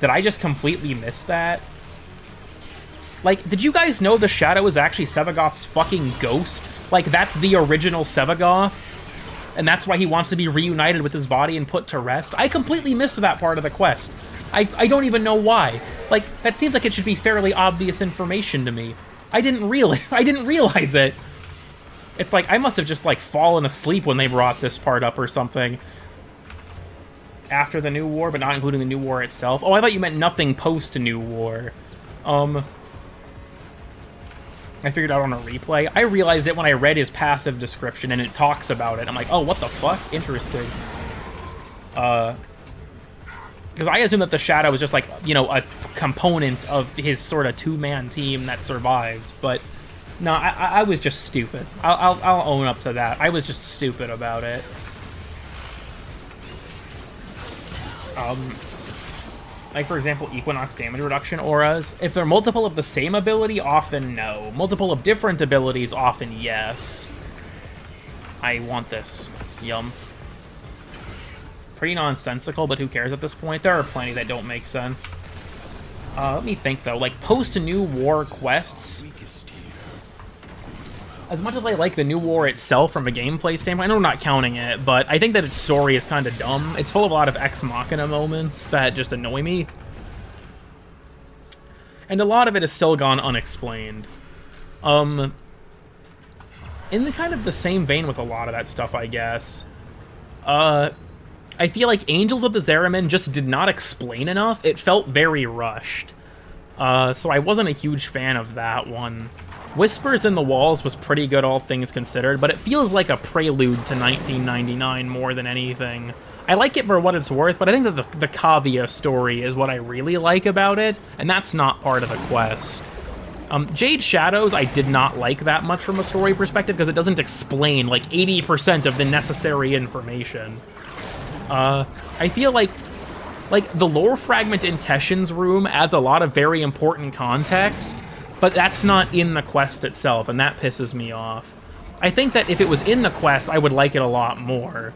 did I just completely miss that? Like, did you guys know the Shadow is actually Sevagoth's fucking ghost? Like, that's the original Sevagoth? And that's why he wants to be reunited with his body and put to rest? I completely missed that part of the quest. I don't even know why. Like, that seems like it should be fairly obvious information to me. I didn't realize it. It's like, I must have just, like, fallen asleep when they brought this part up or something. After the New War, but not including the New War itself. Oh, I thought you meant nothing post-New War. I figured out on a replay. I realized it when I read his passive description, and it talks about it. I'm like, oh, what the fuck? Interesting. Because I assume that the Shadow was just, like, you know, a component of his sort of two-man team that survived, but... No, I was just stupid. I'll own up to that. I was just stupid about it. Like, for example, Equinox damage reduction auras. If they're multiple of the same ability, often no. Multiple of different abilities, often yes. I want this. Yum. Pretty nonsensical, but who cares at this point? There are plenty that don't make sense. Let me think, though. Like, post-New War quests... As much as I like the New War itself from a gameplay standpoint, I know I'm not counting it, but I think that its story is kind of dumb. It's full of a lot of Ex Machina moments that just annoy me. And a lot of it is still gone unexplained. In the kind of the same vein with a lot of that stuff, I guess. I feel like Angels of the Zeramin just did not explain enough. It felt very rushed. So I wasn't a huge fan of that one. Whispers in the Walls was pretty good, all things considered, but it feels like a prelude to 1999 more than anything. I like it for what it's worth, but I think that the Kavia story is what I really like about it, and that's not part of the quest. Jade Shadows I did not like that much from a story perspective, because it doesn't explain, like, 80% of the necessary information. I feel like the lore fragment in Teshin's room adds a lot of very important context, but that's not in the quest itself, and that pisses me off. I think that if it was in the quest, I would like it a lot more,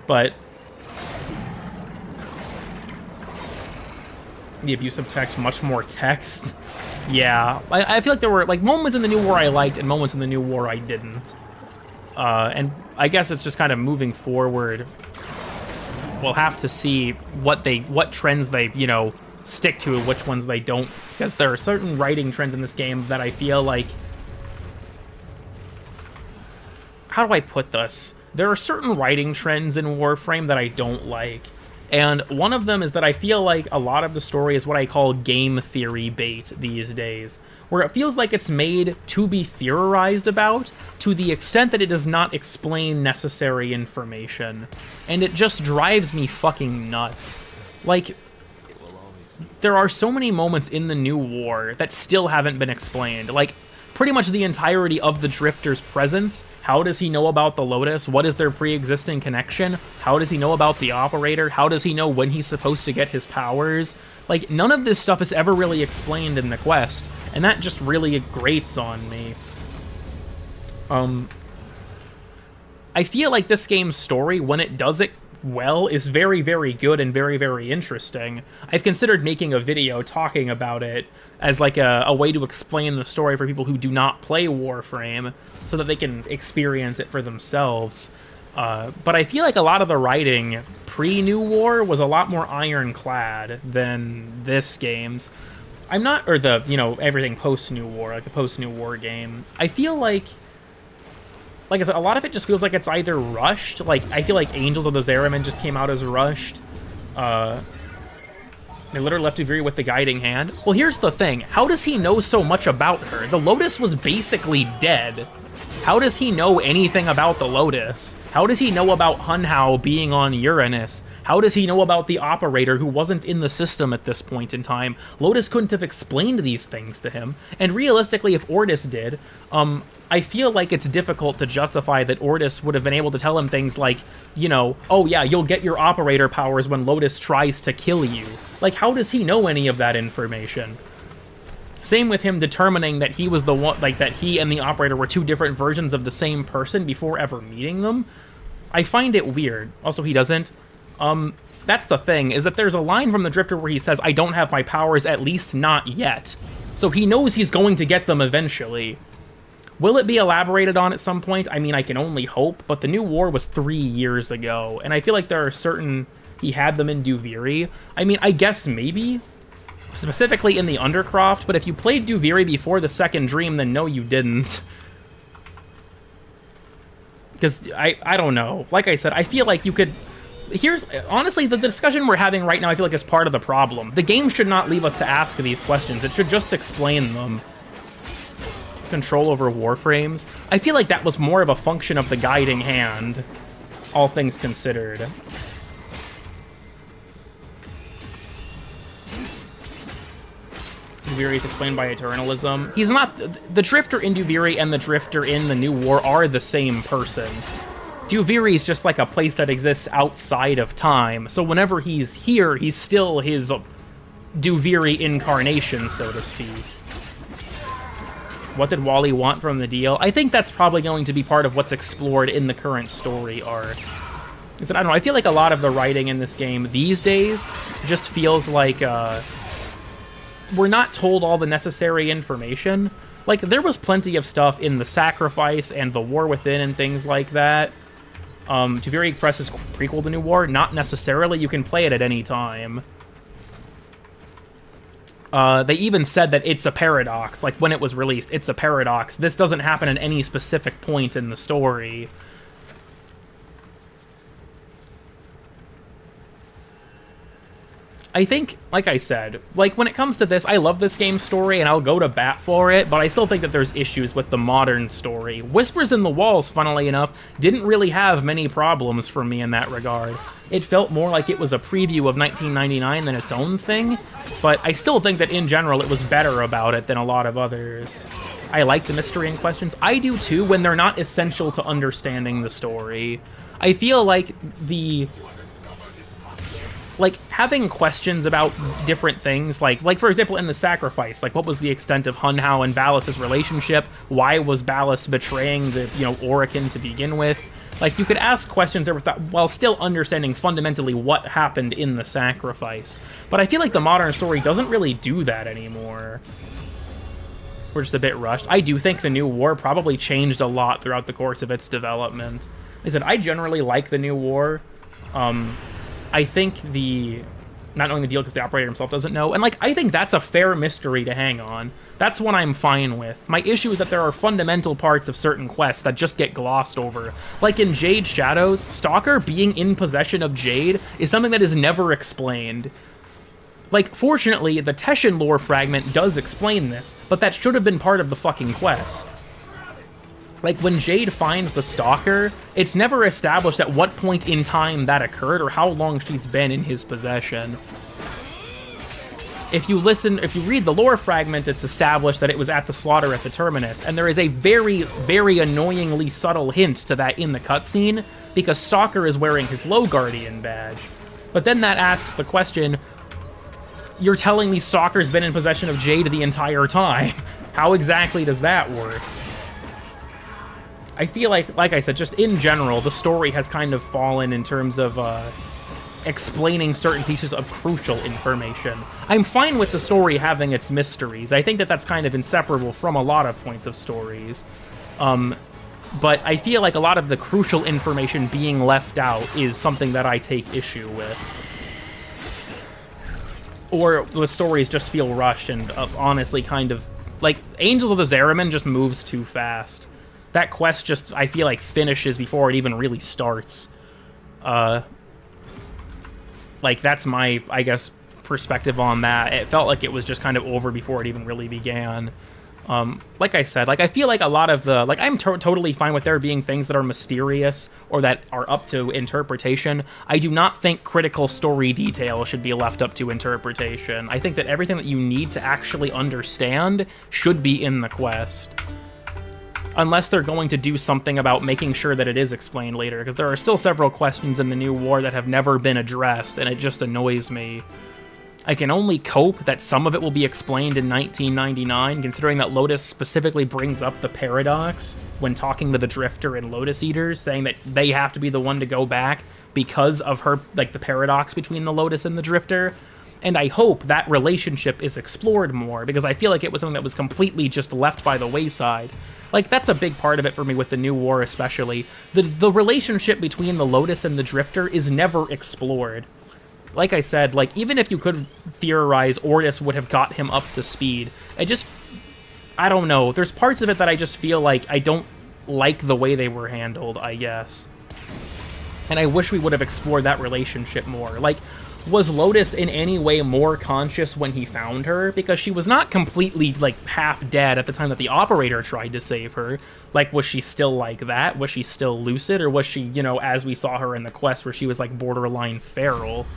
but... The abusive text, much more text. Yeah, I feel like there were, like, moments in the New War I liked and moments in the New War I didn't. And I guess it's just kind of moving forward. We'll have to see what trends they, you know, stick to and which ones they don't, because there are certain writing trends in this game that I feel like... How do I put this? There are certain writing trends in Warframe that I don't like, and one of them is that I feel like a lot of the story is what I call game theory bait these days, where it feels like it's made to be theorized about to the extent that it does not explain necessary information, and it just drives me fucking nuts. Like, there are so many moments in the New War that still haven't been explained. Like, pretty much the entirety of the Drifter's presence. How does he know about the Lotus? What is their pre-existing connection? How does he know about the Operator? How does he know when he's supposed to get his powers? Like, none of this stuff is ever really explained in the quest, and that just really grates on me. I feel like this game's story, when it does it well, is very, very good and very, very interesting. I've considered making a video talking about it as like a way to explain the story for people who do not play Warframe, so that they can experience it for themselves. But I feel like a lot of the writing pre-New War was a lot more ironclad than this game's. I'm not, or the, you know, everything post-New War, like the post-New War game. I feel like I said, a lot of it just feels like it's either rushed. Like, I feel like Angels of the Zeramin just came out as rushed. They literally left Uviri with the guiding hand. Well, here's the thing. How does he know so much about her? The Lotus was basically dead. How does he know anything about the Lotus? How does he know about Hunhao being on Uranus? How does he know about the operator who wasn't in the system at this point in time? Lotus couldn't have explained these things to him. And realistically, if Ordis did, I feel like it's difficult to justify that Ordis would have been able to tell him things like, you know, oh yeah, you'll get your operator powers when Lotus tries to kill you. Like, how does he know any of that information? Same with him determining that he was the one, like, that he and the operator were two different versions of the same person before ever meeting them. I find it weird. Also, he doesn't. That's the thing, is that there's a line from the Drifter where he says, I don't have my powers, at least not yet. So he knows he's going to get them eventually. Will it be elaborated on at some point? I mean, I can only hope, but the new war was 3 years ago, and I feel like there are certain... He had them in Duviri. I mean, I guess maybe, specifically in the Undercroft, but if you played Duviri before the second Dream, then no, you didn't. Because, I don't know. Like I said, I feel like you could... Honestly, the discussion we're having right now, I feel like is part of the problem. The game should not leave us to ask these questions. It should just explain them. Control over Warframes. I feel like that was more of a function of the guiding hand, all things considered. Duviri is explained by Eternalism. He's not... The Drifter in Duviri and the Drifter in the New War are the same person. Duviri is just like a place that exists outside of time, so whenever he's here, he's still his Duviri incarnation, so to speak. What did Wally want from the deal? I think that's probably going to be part of what's explored in the current story arc. I don't know, I feel like a lot of the writing in this game these days just feels like we're not told all the necessary information. Like, there was plenty of stuff in the Sacrifice and the War Within and things like that. Duviri Express is prequel to New War? Not necessarily. You can play it at any time. They even said that it's a paradox. Like, when it was released, it's a paradox. This doesn't happen at any specific point in the story. I think, like I said, like, when it comes to this, I love this game's story, and I'll go to bat for it, but I still think that there's issues with the modern story. Whispers in the Walls, funnily enough, didn't really have many problems for me in that regard. It felt more like it was a preview of 1999 than its own thing, but I still think that in general it was better about it than a lot of others. I like the mystery and questions. I do too, when they're not essential to understanding the story. I feel like having questions about different things, like for example in the Sacrifice, like what was the extent of Hunhao and Ballas's relationship? Why was Ballas betraying the, Orokin to begin with? Like, you could ask questions while still understanding fundamentally what happened in the Sacrifice. But I feel like the modern story doesn't really do that anymore. We're just a bit rushed. I do think the New War probably changed a lot throughout the course of its development. Like I said, I generally like the New War. I think not knowing the deal because the operator himself doesn't know, and I think that's a fair mystery to hang on. That's one I'm fine with. My issue is that there are fundamental parts of certain quests that just get glossed over. Like in Jade Shadows, Stalker being in possession of Jade is something that is never explained. Like, fortunately, the Teshin lore fragment does explain this, but that should have been part of the fucking quest. Like, when Jade finds the Stalker, it's never established at what point in time that occurred or how long she's been in his possession. If you read the lore fragment, it's established that it was at the slaughter at the Terminus, and there is a very, very annoyingly subtle hint to that in the cutscene, because Stalker is wearing his Low Guardian badge. But then that asks the question, you're telling me Stalker's been in possession of Jade the entire time? How exactly does that work? I feel like I said, just in general, the story has kind of fallen in terms of explaining certain pieces of crucial information. I'm fine with the story having its mysteries. I think that that's kind of inseparable from a lot of points of stories. But I feel like a lot of the crucial information being left out is something that I take issue with. Or the stories just feel rushed and honestly kind of... Like, Angels of the Zariman just moves too fast. That quest just, I feel like, finishes before it even really starts. Like, that's my, I guess, perspective on that. It felt like it was just kind of over before it even really began. Like I said, like I feel like a lot of the like I'm totally fine with there being things that are mysterious or that are up to interpretation. I do not think critical story detail should be left up to interpretation. I think that everything that you need to actually understand should be in the quest. Unless they're going to do something about making sure that it is explained later, because there are still several questions in the new war that have never been addressed, and it just annoys me. I can only cope that some of it will be explained in 1999, considering that Lotus specifically brings up the paradox when talking to the Drifter and Lotus Eaters, saying that they have to be the one to go back because of her, like, the paradox between the Lotus and the Drifter. And I hope that relationship is explored more, because I feel like it was something that was completely just left by the wayside. Like, that's a big part of it for me with the new war especially. The relationship between the Lotus and the Drifter is never explored. Like I said, like, even if you could theorize Ortis would have got him up to speed, I don't know. There's parts of it that I just feel like I don't like the way they were handled, I guess. And I wish we would have explored that relationship more. Like, was Lotus in any way more conscious when he found her? Because she was not completely, like, half dead at the time that the Operator tried to save her. Like, was she still like that? Was she still lucid? Or was she, you know, as we saw her in the quest, where she was, like, borderline feral?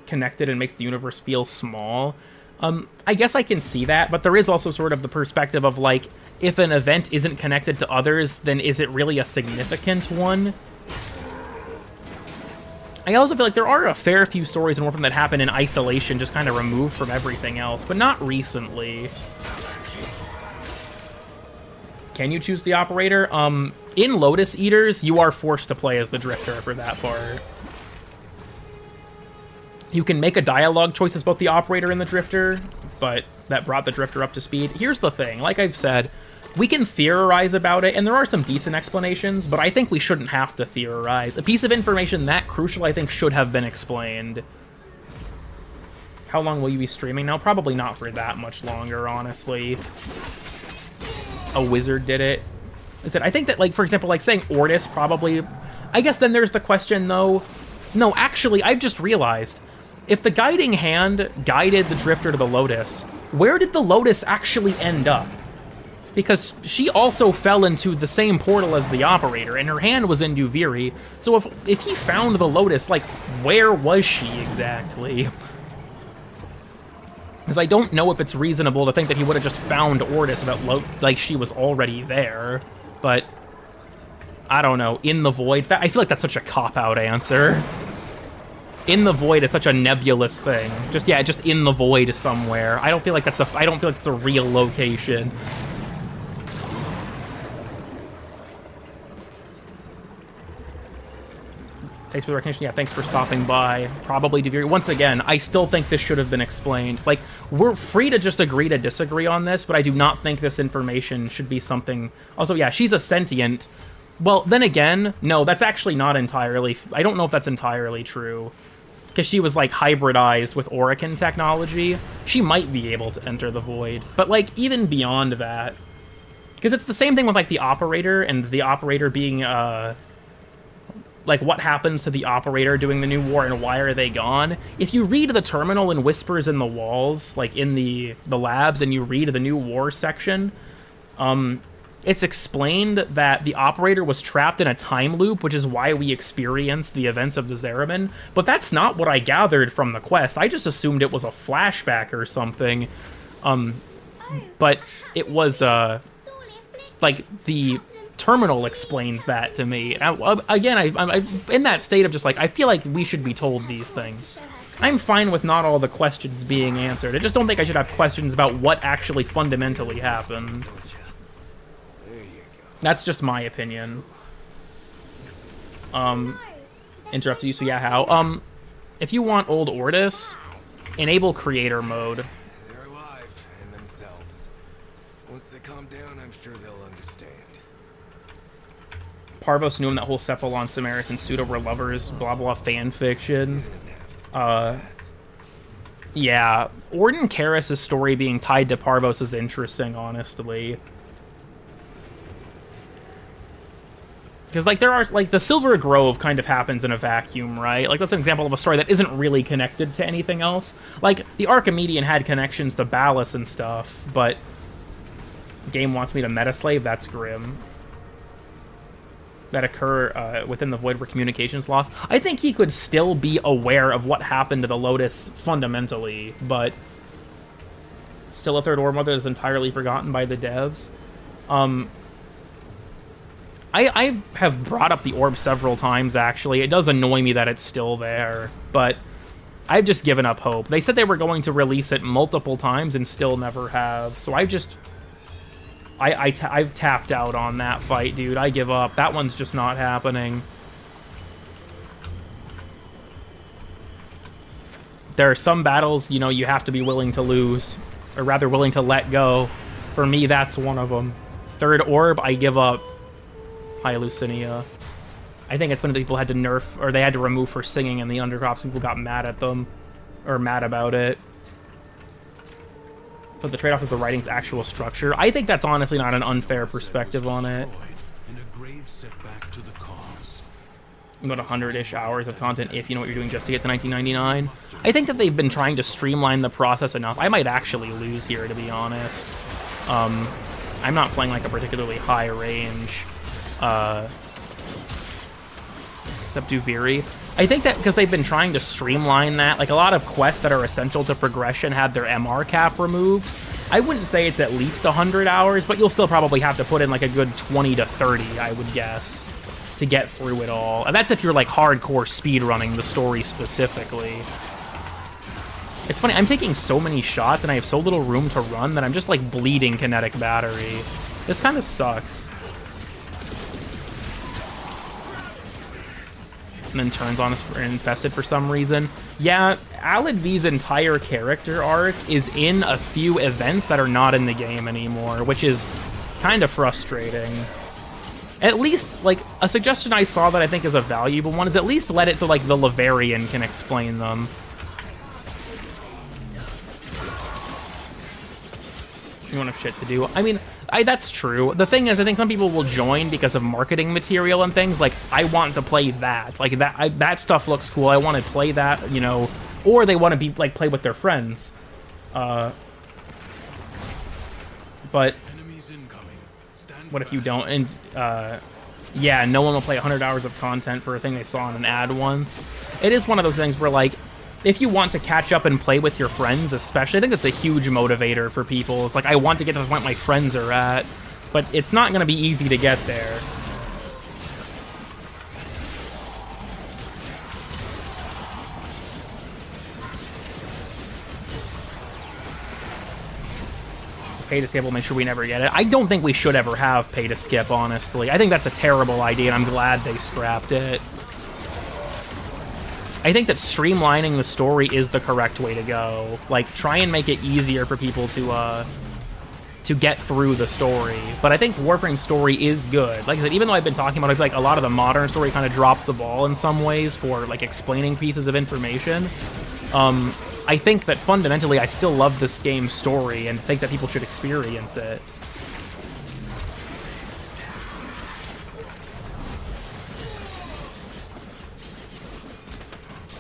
Connected and makes the universe feel small. I guess I can see that, but there is also sort of the perspective of, like, if an event isn't connected to others, then is it really a significant one? I also feel like there are a fair few stories in Warframe that happen in isolation, just kind of removed from everything else, but not recently. Can you choose the Operator? In Lotus Eaters, you are forced to play as the Drifter for that part. You can make a dialogue choice as both the Operator and the Drifter, but that brought the Drifter up to speed. Here's the thing, like I've said, we can theorize about it, and there are some decent explanations, but I think we shouldn't have to theorize. A piece of information that crucial, I think, should have been explained. How long will you be streaming now? Probably not for that much longer, honestly. A wizard did it. I think that, like, for example, like, saying Ortis probably... I guess then there's the question, though... No, actually, I've just realized... If the guiding hand guided the Drifter to the Lotus, where did the Lotus actually end up? Because she also fell into the same portal as the Operator, and her hand was in Uviri, so if he found the Lotus, like, where was she exactly? Because I don't know if it's reasonable to think that he would have just found Ortis like she was already there, but I don't know. In the Void, I feel like that's such a cop-out answer. In the Void is such a nebulous thing. Just in the Void somewhere. I don't feel like that's a real location. Thanks for the recognition. Yeah, thanks for stopping by. Probably Devere. Once again, I still think this should have been explained. Like, we're free to just agree to disagree on this, but I do not think this information should be something... Also, yeah, she's a sentient. Well, then again, no, that's actually not entirely... I don't know if that's entirely true. Because she was, like, hybridized with Orokin technology. She might be able to enter the Void. But, like, even beyond that... Because it's the same thing with, like, the Operator, and the Operator being, like, what happens to the Operator doing the new war, and why are they gone? If you read the Terminal and Whispers in the Walls, like, in the labs, and you read the new war section, it's explained that the Operator was trapped in a time loop, which is why we experienced the events of the Zeraman. But that's not what I gathered from the quest. I just assumed it was a flashback or something. But it was, like, the Terminal explains that to me. Again, I'm in that state of just, like, I feel like we should be told these things. I'm fine with not all the questions being answered. I just don't think I should have questions about what actually fundamentally happened. That's just my opinion. Interrupted you, so yeah, how? If you want old Ortis, enable creator mode. They're alive in themselves. Once they calm down, I'm sure they'll understand. Parvos knew him, that whole Cephalon Samaritan pseudo were lovers, blah blah fan fiction. Yeah, Orden Karras' story being tied to Parvos is interesting, honestly. Because, like, there are, like, the Silver Grove kind of happens in a vacuum, right? Like, that's an example of a story that isn't really connected to anything else. Like, the Archimedean had connections to Ballas and stuff, but the game wants me to metaslave? That's grim. That occur within the void where communications lost. I think he could still be aware of what happened to the Lotus fundamentally, but still a third orb mother is entirely forgotten by the devs. I have brought up the orb several times, actually. It does annoy me that it's still there, but I've just given up hope. They said they were going to release it multiple times and still never have, so I've tapped out on that fight, dude. I give up. That one's just not happening. There are some battles, you know, you have to be willing to lose, or rather willing to let go. For me, that's one of them. Third orb, I give up. Hi, Lucinia. I think it's when people had to nerf, or they had to remove her singing in the Undercrops. People got mad at them, or mad about it. But the trade-off is the writing's actual structure. I think that's honestly not an unfair perspective on it. About 100-ish hours of content if you know what you're doing just to get to 1999. I think that they've been trying to streamline the process enough. I might actually lose here, to be honest. I'm not playing like a particularly high range. Except Duviri. I think that because they've been trying to streamline that, like a lot of quests that are essential to progression had their MR cap removed. I wouldn't say it's at least 100 hours, but you'll still probably have to put in like a good 20 to 30, I would guess, to get through it all. And that's if you're like hardcore speedrunning the story specifically. It's funny, I'm taking so many shots and I have so little room to run that I'm just like bleeding kinetic battery. This kind of sucks. And then turns on us for infested for some reason. Yeah, Alad V's entire character arc is in a few events that are not in the game anymore, which is kind of frustrating. At least, like, a suggestion I saw that I think is a valuable one is at least let it so, like, the Laverian can explain them. You want shit to do. I mean, that's true. The thing is, I think some people will join because of marketing material and things. Like, I want to play that. Like, that stuff looks cool. I want to play that, you know. Or they want to be, like, play with their friends. But what if you don't? And, yeah, no one will play 100 hours of content for a thing they saw in an ad once. It is one of those things where, like, if you want to catch up and play with your friends, especially, I think that's a huge motivator for people. It's like, I want to get to the point my friends are at, but it's not going to be easy to get there. Pay to skip will make sure we never get it. I don't think we should ever have pay to skip, honestly. I think that's a terrible idea, and I'm glad they scrapped it. I think that streamlining the story is the correct way to go. Like, try and make it easier for people to get through the story. But I think Warframe's story is good. Like I said, even though I've been talking about it, like a lot of the modern story kind of drops the ball in some ways for like explaining pieces of information. I think that fundamentally I still love this game's story and think that people should experience it.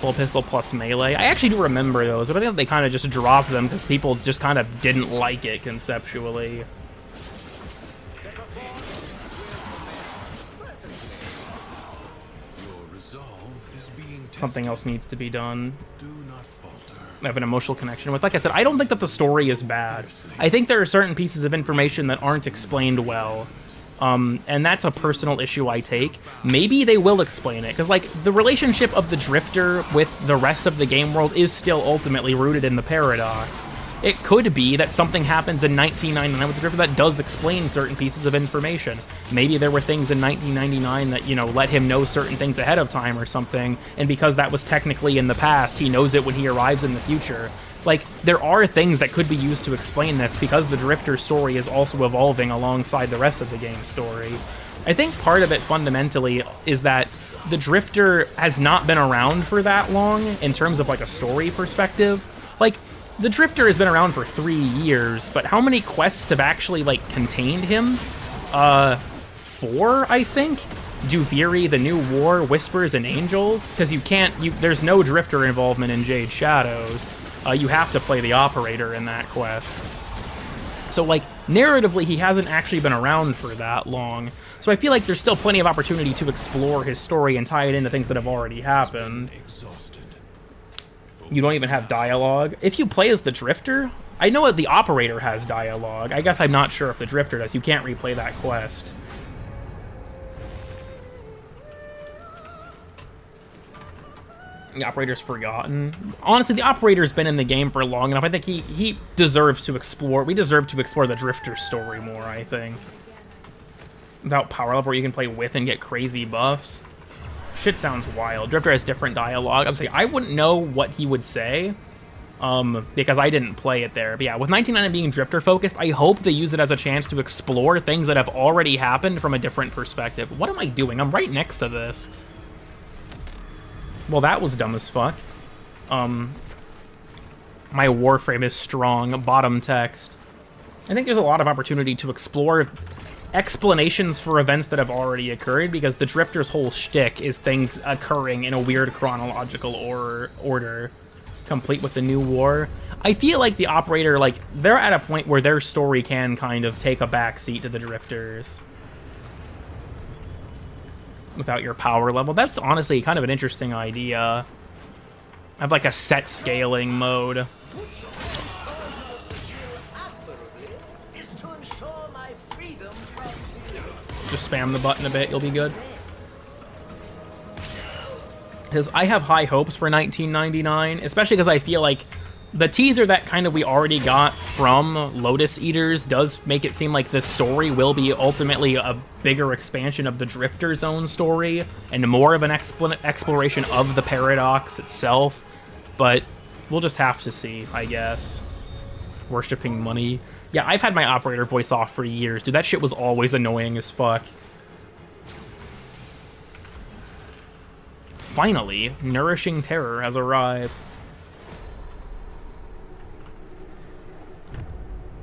Full pistol plus melee. I actually do remember those, but I think they kind of just dropped them because people just kind of didn't like it conceptually. Something else needs to be done. I have an emotional connection with. Like I said, I don't think that the story is bad. I think there are certain pieces of information that aren't explained well. And that's a personal issue I take. Maybe they will explain it, because, like, the relationship of the Drifter with the rest of the game world is still ultimately rooted in the Paradox. It could be that something happens in 1999 with the Drifter that does explain certain pieces of information. Maybe there were things in 1999 that, you know, let him know certain things ahead of time or something, and because that was technically in the past, he knows it when he arrives in the future. Like, there are things that could be used to explain this because the Drifter story is also evolving alongside the rest of the game's story. I think part of it fundamentally is that the Drifter has not been around for that long in terms of like a story perspective. Like, the Drifter has been around for 3 years, but how many quests have actually like contained him? 4, I think? Duviri, the New War, Whispers, and Angels, because there's no Drifter involvement in Jade Shadows. You have to play the Operator in that quest. So, like, narratively, he hasn't actually been around for that long. So I feel like there's still plenty of opportunity to explore his story and tie it into things that have already happened. You don't even have dialogue. If you play as the Drifter, I know the Operator has dialogue. I guess I'm not sure if the Drifter does. You can't replay that quest. The Operator's forgotten. Honestly, the Operator's been in the game for long enough. I think he deserves to explore. We deserve to explore the Drifter story more, I think. Without power level where you can play with and get crazy buffs. Shit sounds wild. Drifter has different dialogue. I'm saying I wouldn't know what he would say. Because I didn't play it there. But yeah, with 1999 being Drifter focused, I hope they use it as a chance to explore things that have already happened from a different perspective. What am I doing? I'm right next to this. Well, that was dumb as fuck. My Warframe is strong. Bottom text. I think there's a lot of opportunity to explore explanations for events that have already occurred, because the Drifter's whole shtick is things occurring in a weird chronological order, complete with the New War. I feel like the Operator, like, they're at a point where their story can kind of take a backseat to the Drifters. Without your power level. That's honestly kind of an interesting idea. Have like a set scaling mode. Just spam the button a bit, you'll be good. Because I have high hopes for 1999, especially because I feel like the teaser that kind of we already got from Lotus Eaters does make it seem like this story will be ultimately a bigger expansion of the Drifter Zone story and more of an exploration of the paradox itself. But we'll just have to see, I guess. Worshipping money. Yeah, I've had my Operator voice off for years. Dude, that shit was always annoying as fuck. Finally, Nourishing Terror has arrived.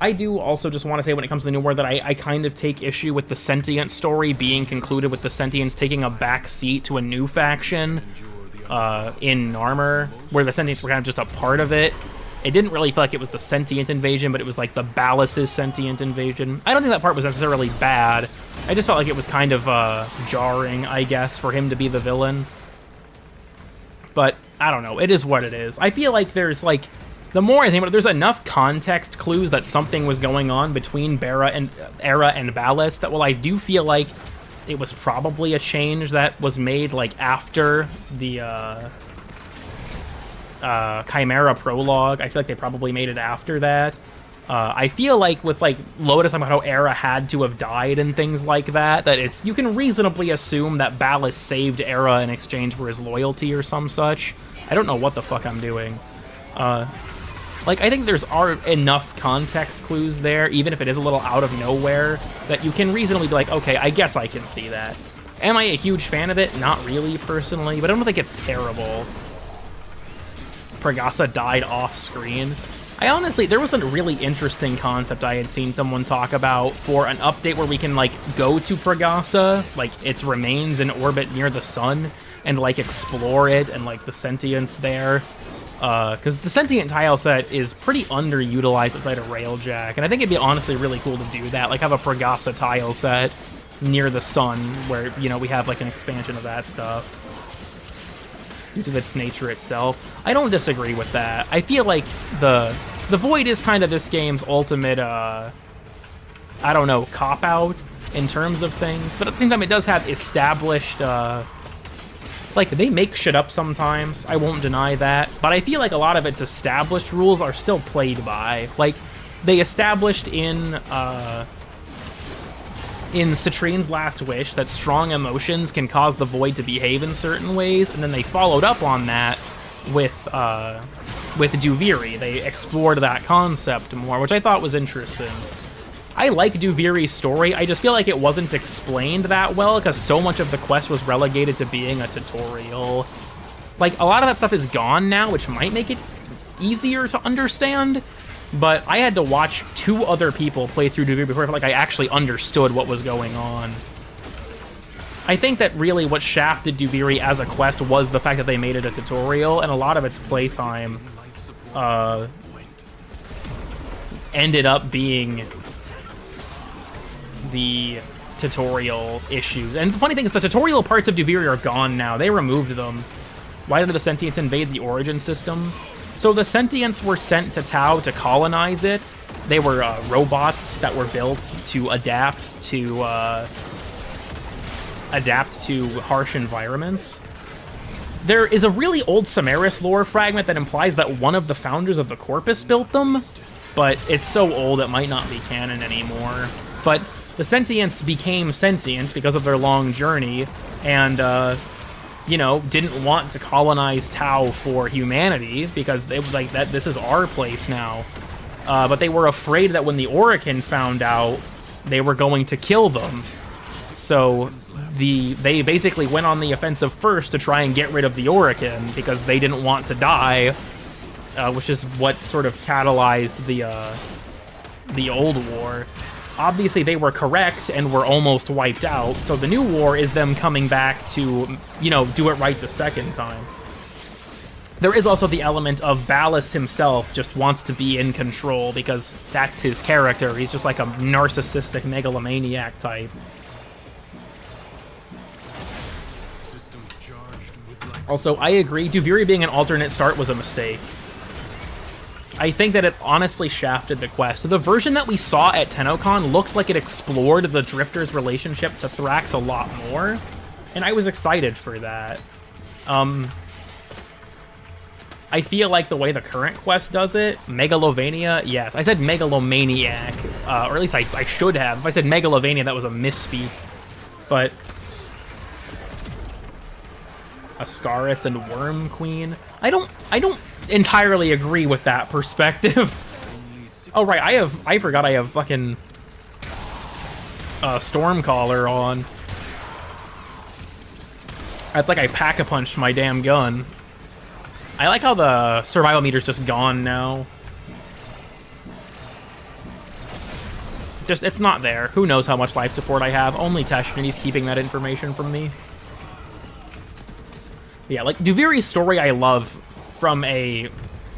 I do also just want to say when it comes to the New War that I kind of take issue with the Sentient story being concluded with the Sentients taking a back seat to a new faction in Narmer, where the Sentients were kind of just a part of it. It didn't really feel like it was the Sentient invasion, but it was like the Ballas's Sentient invasion. I don't think that part was necessarily bad. I just felt like it was kind of jarring, I guess, for him to be the villain. But I don't know. It is what it is. I feel like there's like... The more I think about it, there's enough context clues that something was going on between Era and Ballas that, well, I do feel like it was probably a change that was made, like, after the Chimera prologue. I feel like they probably made it after that. I feel like with, like, Lotus talking about how Era had to have died and things like that, that you can reasonably assume that Ballas saved Era in exchange for his loyalty or some such. I don't know what the fuck I'm doing. Like, I think there's enough context clues there, even if it is a little out of nowhere, that you can reasonably be like, okay, I guess I can see that. Am I a huge fan of it? Not really, personally, but I don't think it's terrible. Pragasa died off-screen. There was a really interesting concept I had seen someone talk about for an update where we can, like, go to Pragasa, like, its remains in orbit near the sun, and, like, explore it and, like, the sentience there. Because the Sentient tile set is pretty underutilized outside of Railjack, and I think it'd be honestly really cool to do that, like have a Pragasa tile set near the sun, where, you know, we have like an expansion of that stuff due to its nature itself. I don't disagree with that. I feel like the Void is kind of this game's ultimate, I don't know, cop-out in terms of things, but at the same time it does have established, like, they make shit up sometimes, I won't deny that, but I feel like a lot of its established rules are still played by. Like, they established in Citrine's Last Wish that strong emotions can cause the Void to behave in certain ways, and then they followed up on that with Duviri. They explored that concept more, which I thought was interesting. I like Duviri's story, I just feel like it wasn't explained that well, because so much of the quest was relegated to being a tutorial. Like, a lot of that stuff is gone now, which might make it easier to understand, but I had to watch 2 other people play through Duviri before I felt like I actually understood what was going on. I think that really what shafted Duviri as a quest was the fact that they made it a tutorial, and a lot of its playtime ended up being the tutorial issues. And the funny thing is the tutorial parts of Duviri are gone now. They removed them. Why did the Sentients invade the origin system? So the Sentients were sent to Tau to colonize it. They were robots that were built to adapt to harsh environments. There is a really old Samaris lore fragment that implies that one of the founders of the Corpus built them, but it's so old it might not be canon anymore. But the Sentients became sentient because of their long journey, and, you know, didn't want to colonize Tau for humanity, because they was like, this is our place now. But they were afraid that when the Orokin found out, they were going to kill them. So they basically went on the offensive first to try and get rid of the Orokin, because they didn't want to die, which is what sort of catalyzed the old war. Obviously, they were correct and were almost wiped out, so the new war is them coming back to, you know, do it right the second time. There is also the element of Ballas himself just wants to be in control, because that's his character. He's just like a narcissistic megalomaniac type. Also, I agree, Duviri being an alternate start was a mistake. I think that it honestly shafted the quest. So the version that we saw at TennoCon looked like it explored the Drifter's relationship to Thrax a lot more, and I was excited for that. I feel like the way the current quest does it, Megalovania, yes. I said Megalomaniac, or at least I should have. If I said Megalovania, that was a misspeak. But Ascaris and Worm Queen, I don't entirely agree with that perspective. Oh right, I forgot I have fucking Stormcaller on. It's like I pack-a-punched my damn gun. I like how the survival meter's just gone now. Just, it's not there. Who knows how much life support I have? Only Teshnity's keeping that information from me. Yeah, like, Duviri's story I love from a...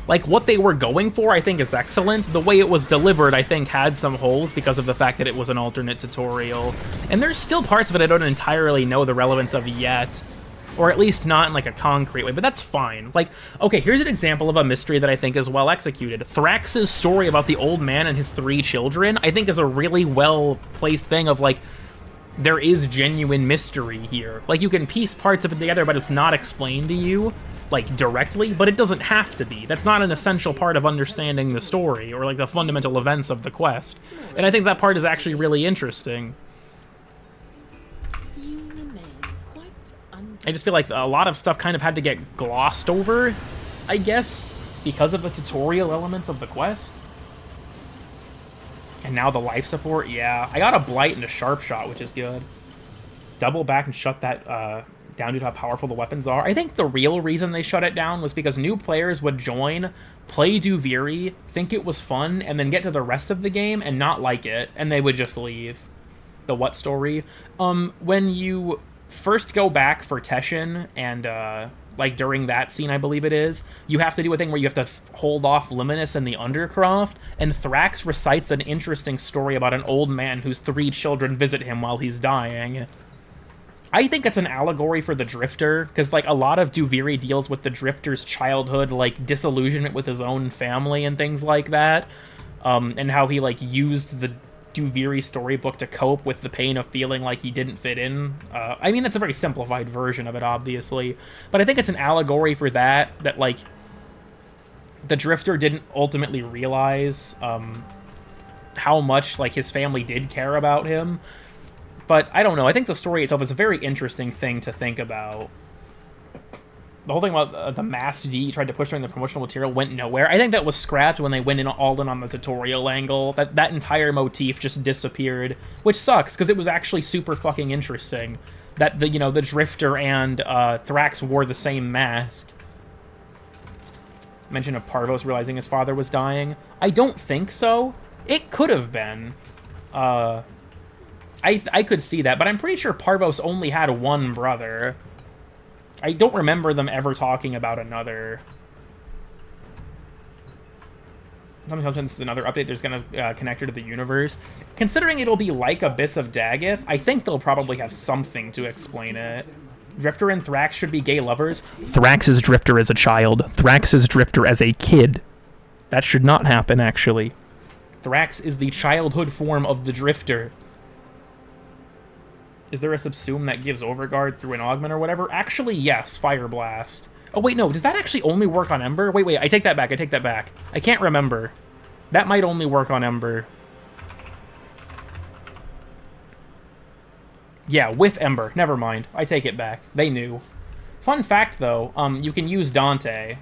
Like, what they were going for, I think, is excellent. The way it was delivered, I think, had some holes because of the fact that it was an alternate tutorial. And there's still parts of it I don't entirely know the relevance of yet. Or at least not in, like, a concrete way, but that's fine. Like, okay, here's an example of a mystery that I think is well executed. Thrax's story about the old man and his 3 children, I think, is a really well-placed thing of, like, there is genuine mystery here. Like, you can piece parts of it together, but it's not explained to you, like, directly, but it doesn't have to be. That's not an essential part of understanding the story, or, like, the fundamental events of the quest. And I think that part is actually really interesting. I just feel like a lot of stuff kind of had to get glossed over, I guess, because of the tutorial elements of the quest. And now the life support, yeah. I got a Blight and a Sharp Shot, which is good. Double back and shut that down due to how powerful the weapons are. I think the real reason they shut it down was because new players would join, play Duviri, think it was fun, and then get to the rest of the game and not like it, and they would just leave. The what story? When you first go back for Teshin, and like during that scene, I believe it is, you have to do a thing where you have to hold off Luminous and the Undercroft, and Thrax recites an interesting story about an old man whose 3 children visit him while he's dying. I think it's an allegory for the Drifter, because like a lot of Duviri deals with the Drifter's childhood, like disillusionment with his own family and things like that, and how he like used the Duviri storybook to cope with the pain of feeling like he didn't fit in. I mean, it's a very simplified version of it, obviously, but I think it's an allegory for that like the Drifter didn't ultimately realize how much like his family did care about him. But I don't know, I think the story itself is a very interesting thing to think about. The whole thing about the Mass D tried to push during the promotional material went nowhere. I think that was scrapped when they went in all in on the tutorial angle. That entire motif just disappeared, which sucks, because it was actually super fucking interesting. That the Drifter and Thrax wore the same mask. Mention of Parvos realizing his father was dying. I don't think so. It could have been. I could see that, but I'm pretty sure Parvos only had one brother. I don't remember them ever talking about another. Sometimes this is another update, there's gonna connector to the universe. Considering it'll be like Abyss of Daggett, I think they'll probably have something to explain it. Drifter and Thrax should be gay lovers. Thrax is Drifter as a child. Thrax is Drifter as a kid. That should not happen, actually. Thrax is the childhood form of the Drifter. Is there a subsume that gives Overguard through an augment or whatever? Actually, yes, Fire Blast. Oh, wait, no, does that actually only work on Ember? Wait, I take that back, I can't remember. That might only work on Ember. Yeah, with Ember. Never mind. I take it back. They knew. Fun fact, though, you can use Dante.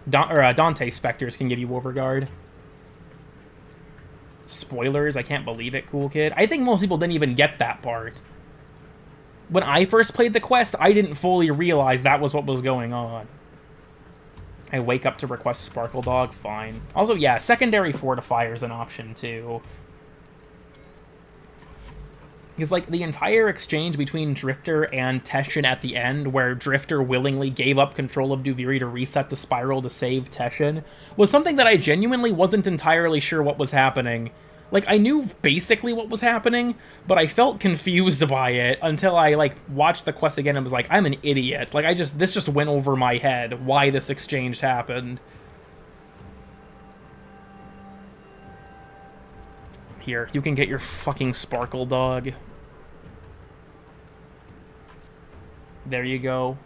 Dante Spectres can give you Overguard. Spoilers, I can't believe it, cool kid. I think most people didn't even get that part. When I first played the quest, I didn't fully realize that was what was going on. I wake up to request Sparkle Dog, fine. Also, yeah, secondary fortifier is an option, too. Because, like, the entire exchange between Drifter and Teshin at the end, where Drifter willingly gave up control of Duviri to reset the spiral to save Teshin, was something that I genuinely wasn't entirely sure what was happening. Like, I knew basically what was happening, but I felt confused by it until I, like, watched the quest again and was like, I'm an idiot. Like, this just went over my head, why this exchange happened. Here, you can get your fucking Sparkle Dog. There you go.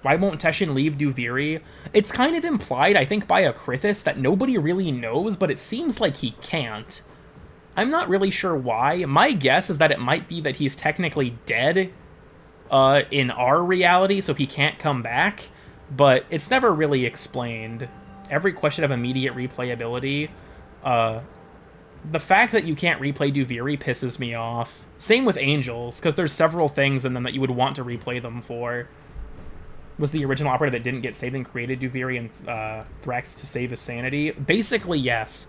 Why won't Teshin leave Duviri? It's kind of implied, I think, by Akrithis that nobody really knows, but it seems like he can't. I'm not really sure why. My guess is that it might be that he's technically dead in our reality, so he can't come back, but it's never really explained. Every quest should have immediate replayability. The fact that you can't replay Duviri pisses me off. Same with Angels, because there's several things in them that you would want to replay them for. Was the original operator that didn't get saved and created Duviri and Thrax to save his sanity? Basically, yes.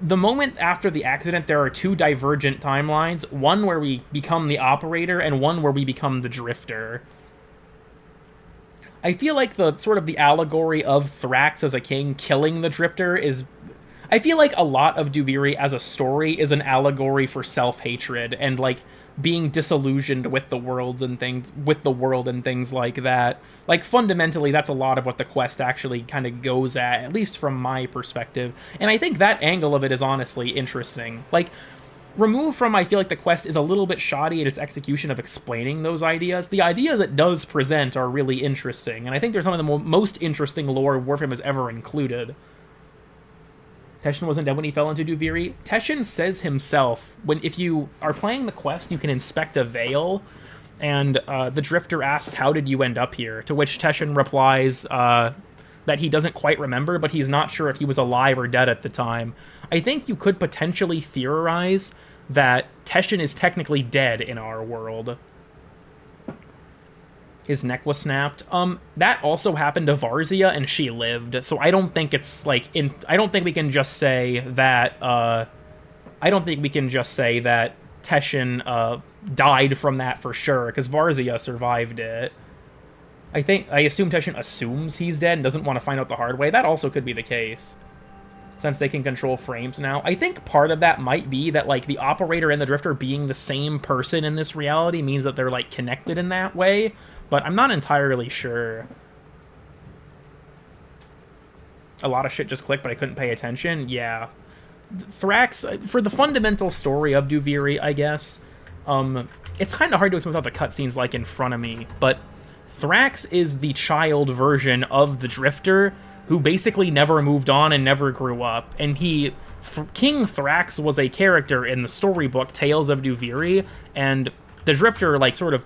The moment after the accident, there are two divergent timelines. One where we become the operator, and one where we become the Drifter. I feel like the sort of the allegory of Thrax as a king killing the Drifter is... I feel like a lot of Duviri as a story is an allegory for self-hatred and, like, being disillusioned with the world and things like that. Like, fundamentally, that's a lot of what the quest actually kind of goes at least from my perspective. And I think that angle of it is honestly interesting. Like, removed from, I feel like the quest is a little bit shoddy in its execution of explaining those ideas, the ideas it does present are really interesting, and I think they're some of the most interesting lore Warframe has ever included. Teshin wasn't dead when he fell into Duviri. Teshin says himself, if you are playing the quest, you can inspect a veil, and the Drifter asks, how did you end up here? To which Teshin replies that he doesn't quite remember, but he's not sure if he was alive or dead at the time. I think you could potentially theorize that Teshin is technically dead in our world. His neck was snapped. That also happened to Varzia, and she lived. So I don't think it's like I don't think we can just say that. I don't think we can just say that Teshin died from that for sure, because Varzia survived it. I assume Teshin assumes he's dead and doesn't want to find out the hard way. That also could be the case, since they can control frames now. I think part of that might be that, like, the operator and the Drifter being the same person in this reality means that they're, like, connected in that way. But I'm not entirely sure. A lot of shit just clicked, but I couldn't pay attention. Yeah. Thrax, for the fundamental story of Duviri, I guess, it's kind of hard to explain without the cutscenes, like, in front of me, but Thrax is the child version of the Drifter, who basically never moved on and never grew up. And King Thrax was a character in the storybook Tales of Duviri, and the Drifter, like, sort of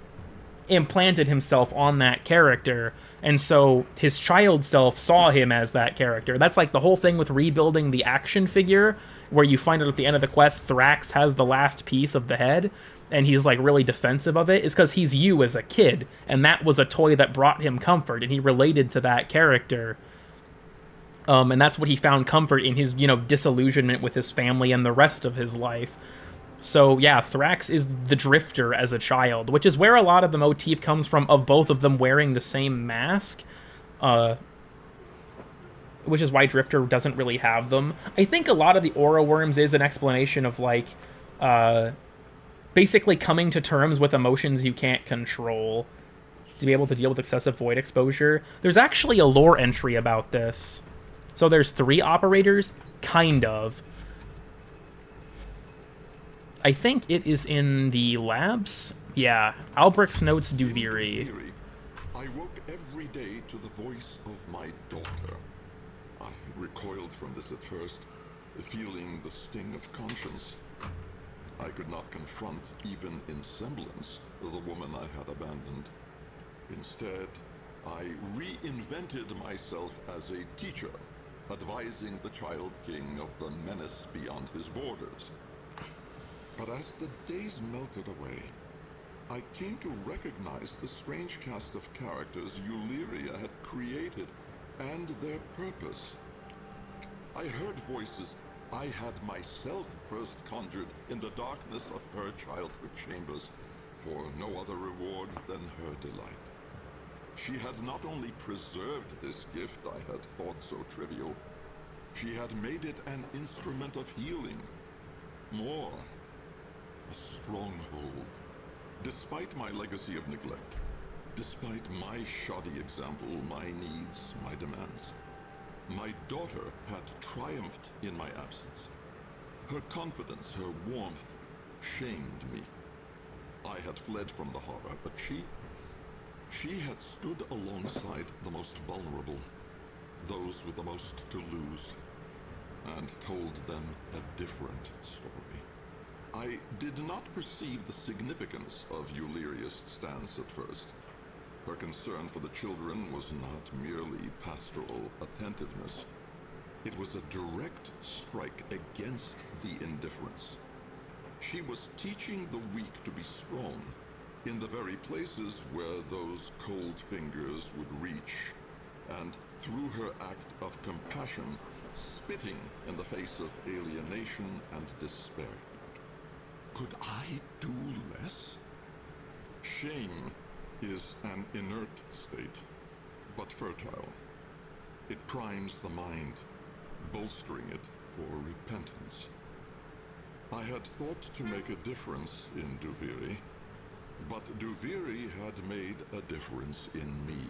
implanted himself on that character, and so his child self saw him as that character. That's like the whole thing with rebuilding the action figure, where you find out at the end of the quest Thrax has the last piece of the head, and he's like really defensive of it, is because he's you as a kid, and that was a toy that brought him comfort, and he related to that character. And that's what he found comfort in his, disillusionment with his family and the rest of his life. So yeah, Thrax is the Drifter as a child, which is where a lot of the motif comes from of both of them wearing the same mask. Which is why Drifter doesn't really have them. I think a lot of the aura worms is an explanation of like basically coming to terms with emotions you can't control to be able to deal with excessive void exposure. There's actually a lore entry about this. So there's 3 operators, kind of. I think it is in the labs. Yeah, Albrecht's notes Duviri. I woke every day to the voice of my daughter. I recoiled from this at first, feeling the sting of conscience. I could not confront, even in semblance, the woman I had abandoned. Instead, I reinvented myself as a teacher, advising the Child King of the menace beyond his borders. But as the days melted away, I came to recognize the strange cast of characters Euleria had created and their purpose. I heard voices I had myself first conjured in the darkness of her childhood chambers for no other reward than her delight. She had not only preserved this gift I had thought so trivial, she had made it an instrument of healing. More, a stronghold. Despite my legacy of neglect, despite my shoddy example, my needs, my demands, my daughter had triumphed in my absence. Her confidence, her warmth, shamed me. I had fled from the horror, but she had stood alongside the most vulnerable, those with the most to lose, and told them a different story. I did not perceive the significance of Euleria's stance at first. Her concern for the children was not merely pastoral attentiveness. It was a direct strike against the indifference. She was teaching the weak to be strong in the very places where those cold fingers would reach, and through her act of compassion, spitting in the face of alienation and despair. Could I do less? Shame is an inert state, but fertile. It primes the mind, bolstering it for repentance. I had thought to make a difference in Duviri, but Duviri had made a difference in me.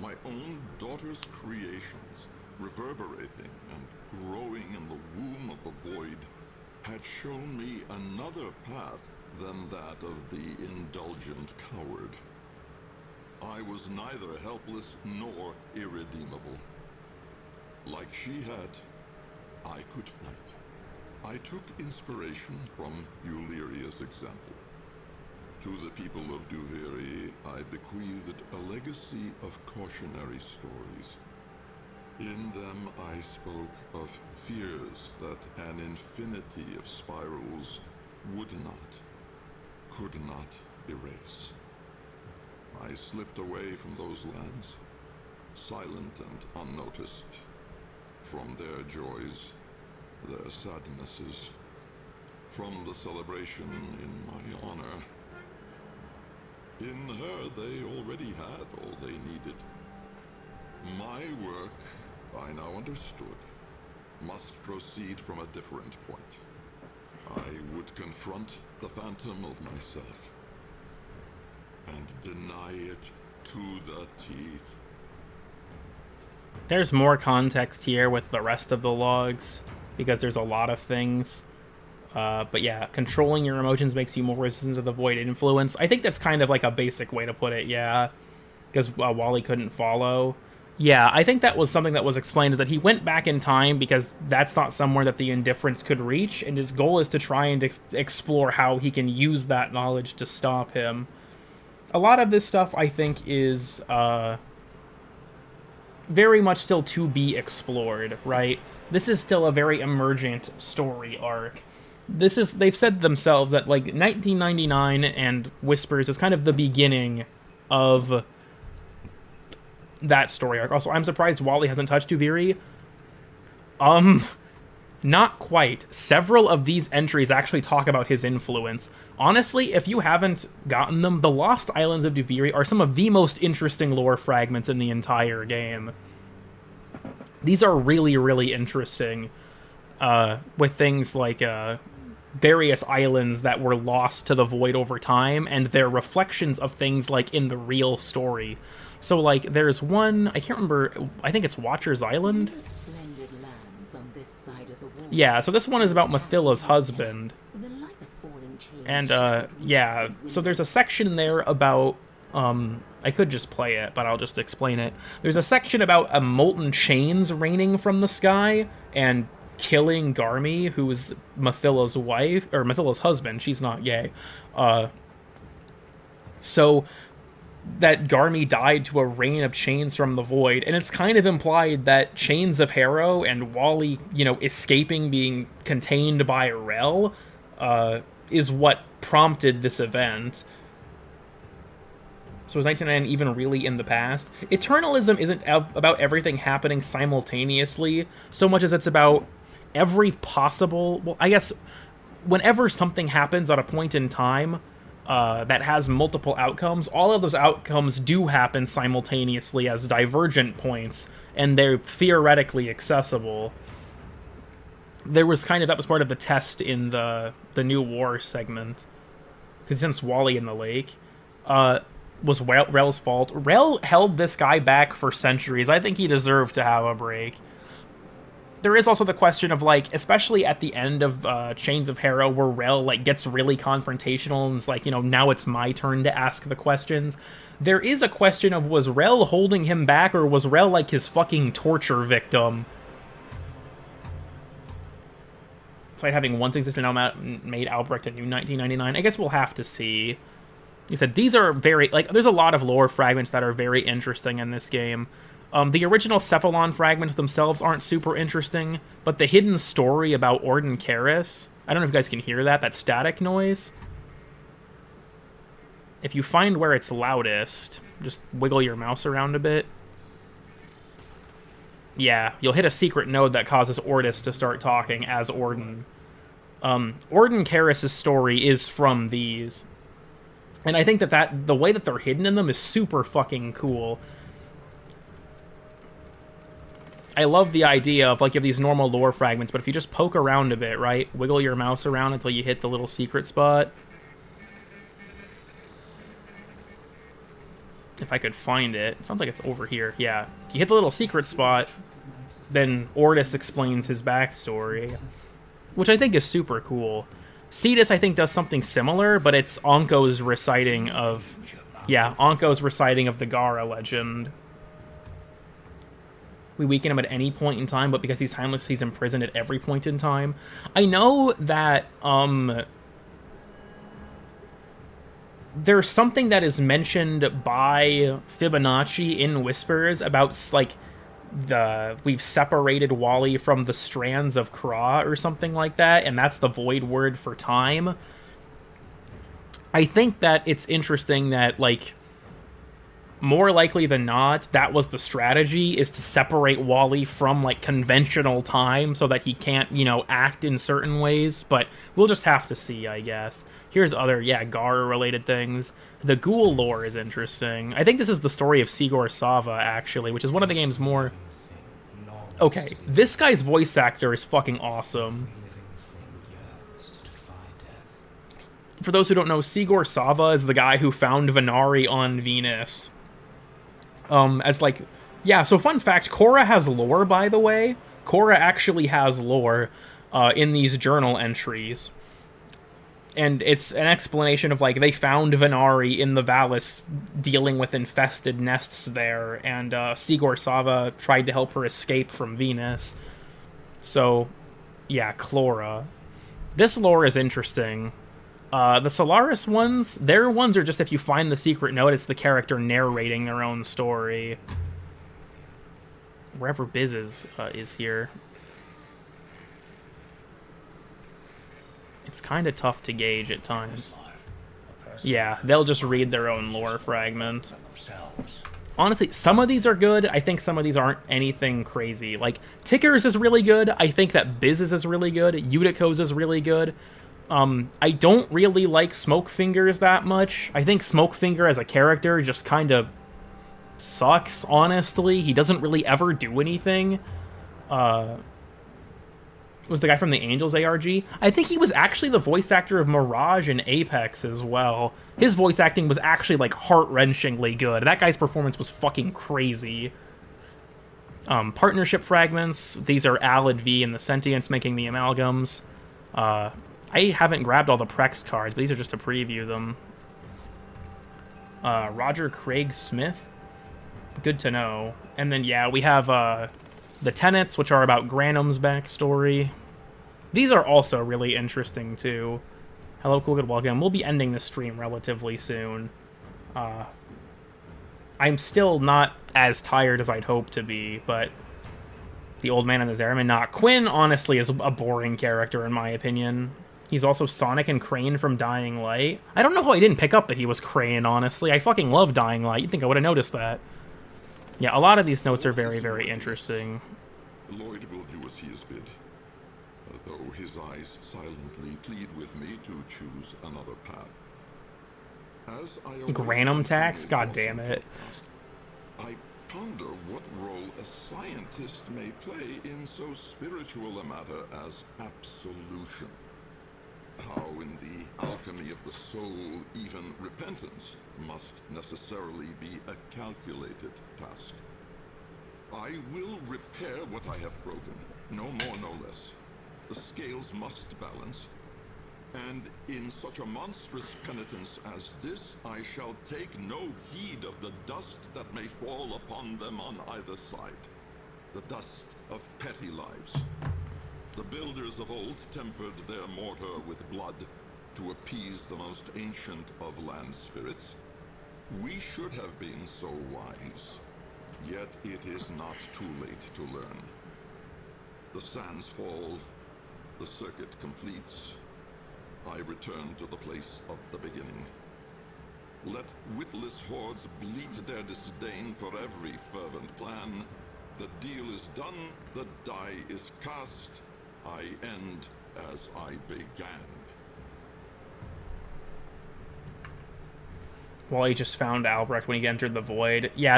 My own daughter's creations, reverberating and growing in the womb of the void, had shown me another path than that of the indulgent coward. I was neither helpless nor irredeemable. Like she had, I could fight. I took inspiration from Euleria's example. To the people of Duviri, I bequeathed a legacy of cautionary stories. In them I spoke of fears that an infinity of spirals could not erase. I slipped away from those lands, silent and unnoticed, from their joys, their sadnesses, from the celebration in my honor. In her they already had all they needed. My work, I now understood, must proceed from a different point. I would confront the phantom of myself and deny it to the teeth. There's more context here with the rest of the logs, because there's a lot of things. But yeah, controlling your emotions makes you more resistant to the void influence. I think that's kind of like a basic way to put it, yeah. Because Wally couldn't follow. Yeah, I think that was something that was explained, is that he went back in time because that's not somewhere that the indifference could reach, and his goal is to try and explore how he can use that knowledge to stop him. A lot of this stuff, I think, is very much still to be explored, right? This is still a very emergent story arc. They've said themselves that, like, 1999 and Whispers is kind of the beginning of that story arc. Also, I'm surprised Wally hasn't touched Duviri. Not quite. Several of these entries actually talk about his influence. Honestly, if you haven't gotten them, the Lost Islands of Duviri are some of the most interesting lore fragments in the entire game. These are really, really interesting, with things like various islands that were lost to the void over time, and they're reflections of things like in the real story. So, like, there's one, I can't remember, I think it's Watcher's Island? Yeah, so this one is about Mathilla's husband. And, yeah, so there's a section there about, I could just play it, but I'll just explain it. There's a section about a molten chains raining from the sky, and killing Garmy, who is Mathilla's wife, or Mathilla's husband. She's not gay. So that Garmy died to a rain of chains from the void, and it's kind of implied that Chains of Harrow and Wally, you know, escaping being contained by Rel, is what prompted this event. So is 1999 even really in the past? Eternalism isn't about everything happening simultaneously, so much as it's about every possible... Well, I guess whenever something happens at a point in time that has multiple outcomes, all of those outcomes do happen simultaneously as divergent points, and they're theoretically accessible. There was kind of... That was part of the test in the New War segment. Because since Wally in the lake... was Rel's fault. Rel held this guy back for centuries. I think he deserved to have a break. There is also the question of, like, especially at the end of Chains of Harrow, where Rel, like, gets really confrontational and it's like, you know, now it's my turn to ask the questions. There is a question of, was Rel holding him back, or was Rel, like, his fucking torture victim? Despite having once existed now made Albrecht a new 1999. I guess we'll have to see. He said, these are very, like, there's a lot of lore fragments that are very interesting in this game. The original Cephalon fragments themselves aren't super interesting, but the hidden story about Orden Karis, I don't know if you guys can hear that static noise. If you find where it's loudest, just wiggle your mouse around a bit. Yeah, you'll hit a secret node that causes Ordis to start talking as Orden. Orden Karis' story is from these. And I think that the way that they're hidden in them is super fucking cool. I love the idea of, like, you have these normal lore fragments, but if you just poke around a bit, right? Wiggle your mouse around until you hit the little secret spot. If I could find it. It sounds like it's over here. Yeah. If you hit the little secret spot, then Ordis explains his backstory. Which I think is super cool. Cetus, I think, does something similar, but it's Anko's reciting of... Yeah, Anko's reciting of the Gara legend. We weaken him at any point in time, but because he's timeless, he's imprisoned at every point in time. I know that, there's something that is mentioned by Fibonacci in Whispers about, like, we've separated Wally from the strands of Kra or something like that, and that's the void word for time. I think that it's interesting that, like, more likely than not, that was the strategy, is to separate Wally from, like, conventional time so that he can't, you know, act in certain ways, but we'll just have to see, I guess. Here's other, yeah, Gara-related things. The Ghoul lore is interesting. I think this is the story of Sigor Sava, actually, which is one of the game's more... Okay, this guy's voice actor is fucking awesome. For those who don't know, Sigor Sava is the guy who found Venari on Venus. As, like... Yeah, so fun fact, Korra has lore, by the way. Korra actually has lore in these journal entries. And it's an explanation of, like, they found Venari in the Valis dealing with infested nests there, and Sigor Sava tried to help her escape from Venus. So, yeah, Chlora. This lore is interesting. The Solaris ones, their ones are just if you find the secret note, it's the character narrating their own story. Wherever Biz is here. It's kind of tough to gauge at times. Yeah, they'll just read their own lore fragment. honestly, some of these are good. I think some of these aren't anything crazy. Like, Tickers is really good. I think that Biz's is really good. Utico's is really good. I don't really like Smokefingers that much. I think Smokefinger as a character just kind of sucks, honestly. He doesn't really ever do anything. Was the guy from the Angels ARG? I think he was actually the voice actor of Mirage and Apex as well. His voice acting was actually, like, heart-wrenchingly good. That guy's performance was fucking crazy. Partnership fragments. These are Alid V and the Sentience making the amalgams. I haven't grabbed all the Prex cards, but these are just to preview them. Roger Craig Smith. Good to know. And then, yeah, we have the Tenets, which are about Granum's backstory. These are also really interesting, too. Hello, cool, good, welcome. We'll be ending the stream relatively soon. I'm still not as tired as I'd hope to be, but the old man and the Zeraman. Nah, Quinn, honestly, is a boring character, in my opinion. He's also Sonic and Crane from Dying Light. I don't know how I didn't pick up that he was Crane, honestly. I fucking love Dying Light. You'd think I would have noticed that. Yeah, a lot of these notes are very, very interesting. Lloyd will do as he is bid, though his eyes silently plead with me to choose another path. As I Granum tax? God damn it. I ponder what role a scientist may play in so spiritual a matter as absolution. How in the alchemy of the soul, even repentance must necessarily be a calculated task. I will repair what I have broken, no more, no less. The scales must balance, and in such a monstrous penitence as this, I shall take no heed of the dust that may fall upon them on either side. The dust of petty lives. The builders of old tempered their mortar with blood to appease the most ancient of land spirits. We should have been so wise, yet it is not too late to learn. The sands fall, the circuit completes. I return to the place of the beginning. Let witless hordes bleat their disdain for every fervent plan. The deal is done, the die is cast. I end as I began. Well, he just found Albrecht when he entered the Void. Yeah,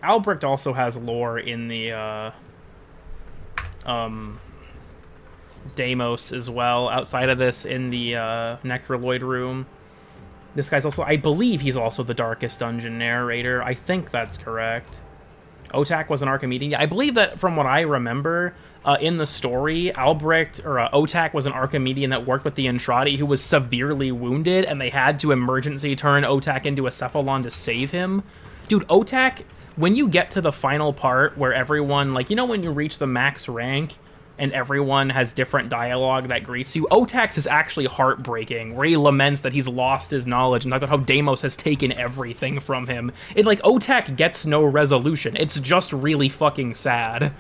Albrecht also has lore in the, Deimos as well, outside of this, in the, Necroloid room. This guy's also, I believe he's also the Darkest Dungeon narrator. I think that's correct. Otak was an Archimedean. I believe that, from what I remember, in the story, Otak was an Archimedean that worked with the Entradi who was severely wounded, and they had to emergency turn Otak into a Cephalon to save him. Dude, Otak, when you get to the final part where everyone, like, you know when you reach the max rank, and everyone has different dialogue that greets you, Otak's is actually heartbreaking, where he laments that he's lost his knowledge and talks about how Deimos has taken everything from him. Otak gets no resolution. It's just really fucking sad.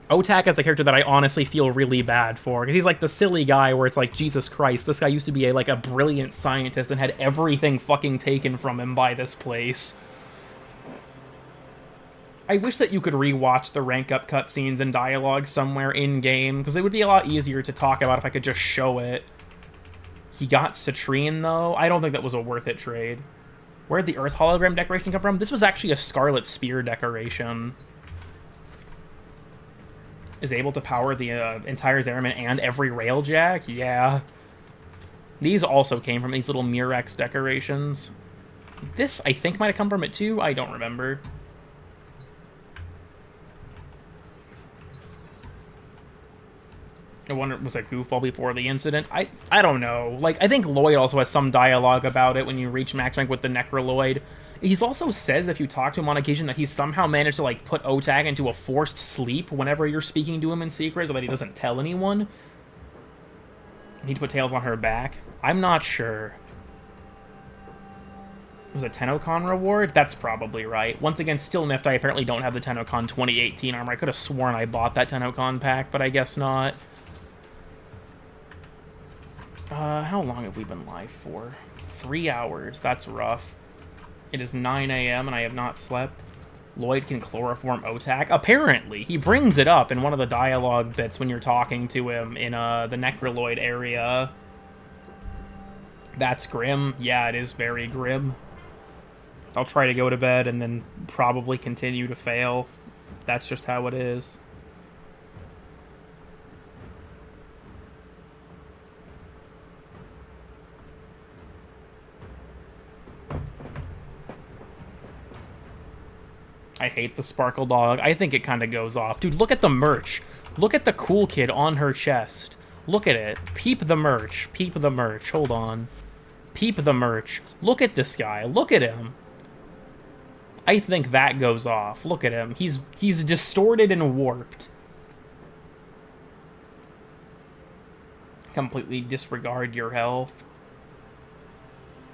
Otak is a character that I honestly feel really bad for, because he's like the silly guy where it's like, Jesus Christ, this guy used to be a brilliant scientist and had everything fucking taken from him by this place. I wish that you could rewatch the rank up cutscenes and dialogue somewhere in-game, because it would be a lot easier to talk about if I could just show it. He got Citrine, though. I don't think that was a worth it trade. Where'd the Earth hologram decoration come from? This was actually a Scarlet Spear decoration. Is able to power the entire Zeraman and every railjack? Yeah. These also came from these little Murex decorations. This, I think, might have come from it, too. I don't remember. I wonder, was that Goofball before the incident? I don't know. I think Lloyd also has some dialogue about it when you reach max rank with the Necroloid. He also says, if you talk to him on occasion, that he's somehow managed to, put Otak into a forced sleep whenever you're speaking to him in secret, so that he doesn't tell anyone. Need to put Tails on her back? I'm not sure. Was it Tennokan reward? That's probably right. Once again, still miffed I apparently don't have the Tennokan 2018 armor. I could have sworn I bought that Tennokan pack, but I guess not. How long have we been live for? 3 hours. That's rough. It is 9 a.m. and I have not slept. Lloyd can chloroform Otak. Apparently, he brings it up in one of the dialogue bits when you're talking to him in the Necroloid area. That's grim. Yeah, it is very grim. I'll try to go to bed and then probably continue to fail. That's just how it is. I hate the Sparkle Dog. I think it kind of goes off. Dude, look at the merch. Look at the cool kid on her chest. Look at it. Peep the merch. Peep the merch. Hold on. Peep the merch. Look at this guy. Look at him. I think that goes off. Look at him. He's distorted and warped. Completely disregard your health.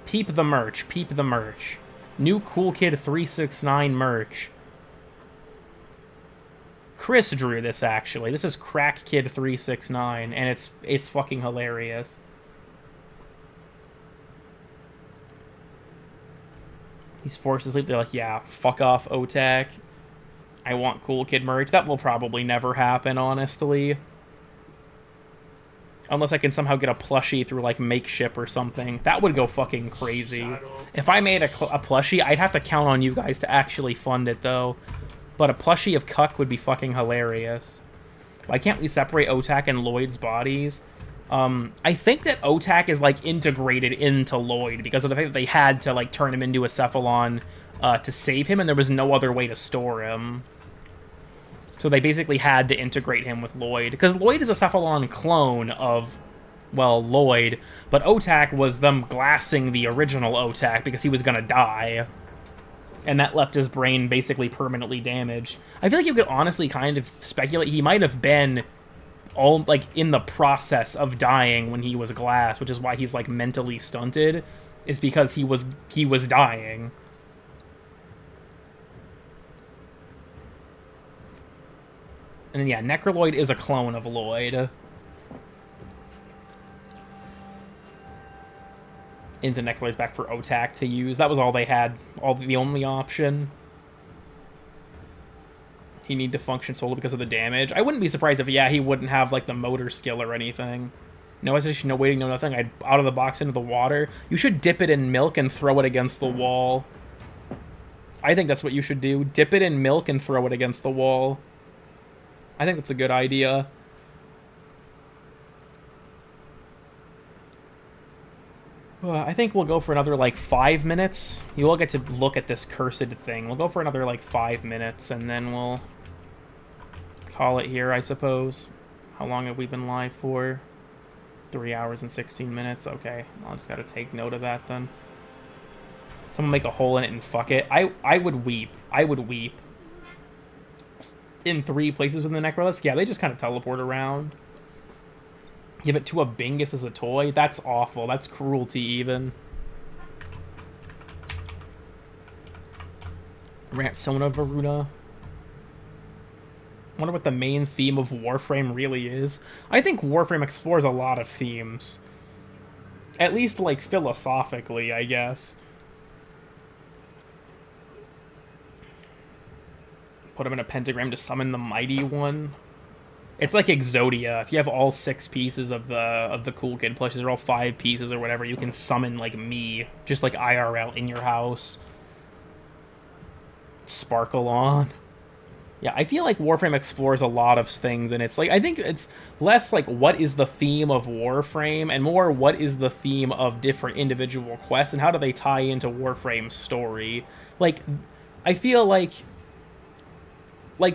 Peep the merch. Peep the merch. New Cool Kid 369 merch. Chris drew this, actually. This is Crack Kid 369, and it's fucking hilarious. He's forced to sleep. They're like, yeah, fuck off, Otak. I want Cool Kid merch. That will probably never happen, honestly. Unless I can somehow get a plushie through, like, Makeship or something. That would go fucking crazy. If I made a plushie, I'd have to count on you guys to actually fund it, though. But a plushie of Cuck would be fucking hilarious. Why can't we separate Otak and Lloyd's bodies? I think that Otak is, like, integrated into Lloyd because of the fact that they had to, like, turn him into a Cephalon to save him, and there was no other way to store him. So they basically had to integrate him with Lloyd. Because Lloyd is a Cephalon clone of, well, Lloyd. But Otak was them glassing the original Otak because he was going to die. And that left his brain basically permanently damaged. I feel like you could honestly kind of speculate he might have been all, like, in the process of dying when he was glass, which is why he's, like, mentally stunted, is because he was dying. And then, yeah, Necroloid is a clone of Lloyd. Into Necroloid's back for Otak to use. That was all they had. The only option. He need to function solely because of the damage. I wouldn't be surprised if, yeah, he wouldn't have, like, the motor skill or anything. No hesitation, no waiting, no nothing. I'd out of the box into the water. You should dip it in milk and throw it against the wall. I think that's what you should do. Dip it in milk and throw it against the wall. I think that's a good idea. I think we'll go for another, like, 5 minutes. You will get to look at this cursed thing. We'll go for another, like, 5 minutes, and then we'll call it here, I suppose. How long have we been live for? 3 hours and 16 minutes. Okay, I'll just gotta take note of that, then. Someone make a hole in it and fuck it. I would weep. I would weep. In 3 places within the Necrolist? Yeah, they just kind of teleport around. Give it to a Bingus as a toy? That's awful. That's cruelty, even. Ransona Varuna. I wonder what the main theme of Warframe really is. I think Warframe explores a lot of themes. At least, like, philosophically, I guess. Put him in a pentagram to summon the Mighty One. It's like Exodia. If you have all 6 pieces of the Cool Kid plushes, or all 5 pieces or whatever, you can summon, like, me. Just, like, IRL in your house. Sparkle on. Yeah, I feel like Warframe explores a lot of things, and it's, like, I think it's less, like, what is the theme of Warframe, and more what is the theme of different individual quests, and how do they tie into Warframe's story. Like, I feel like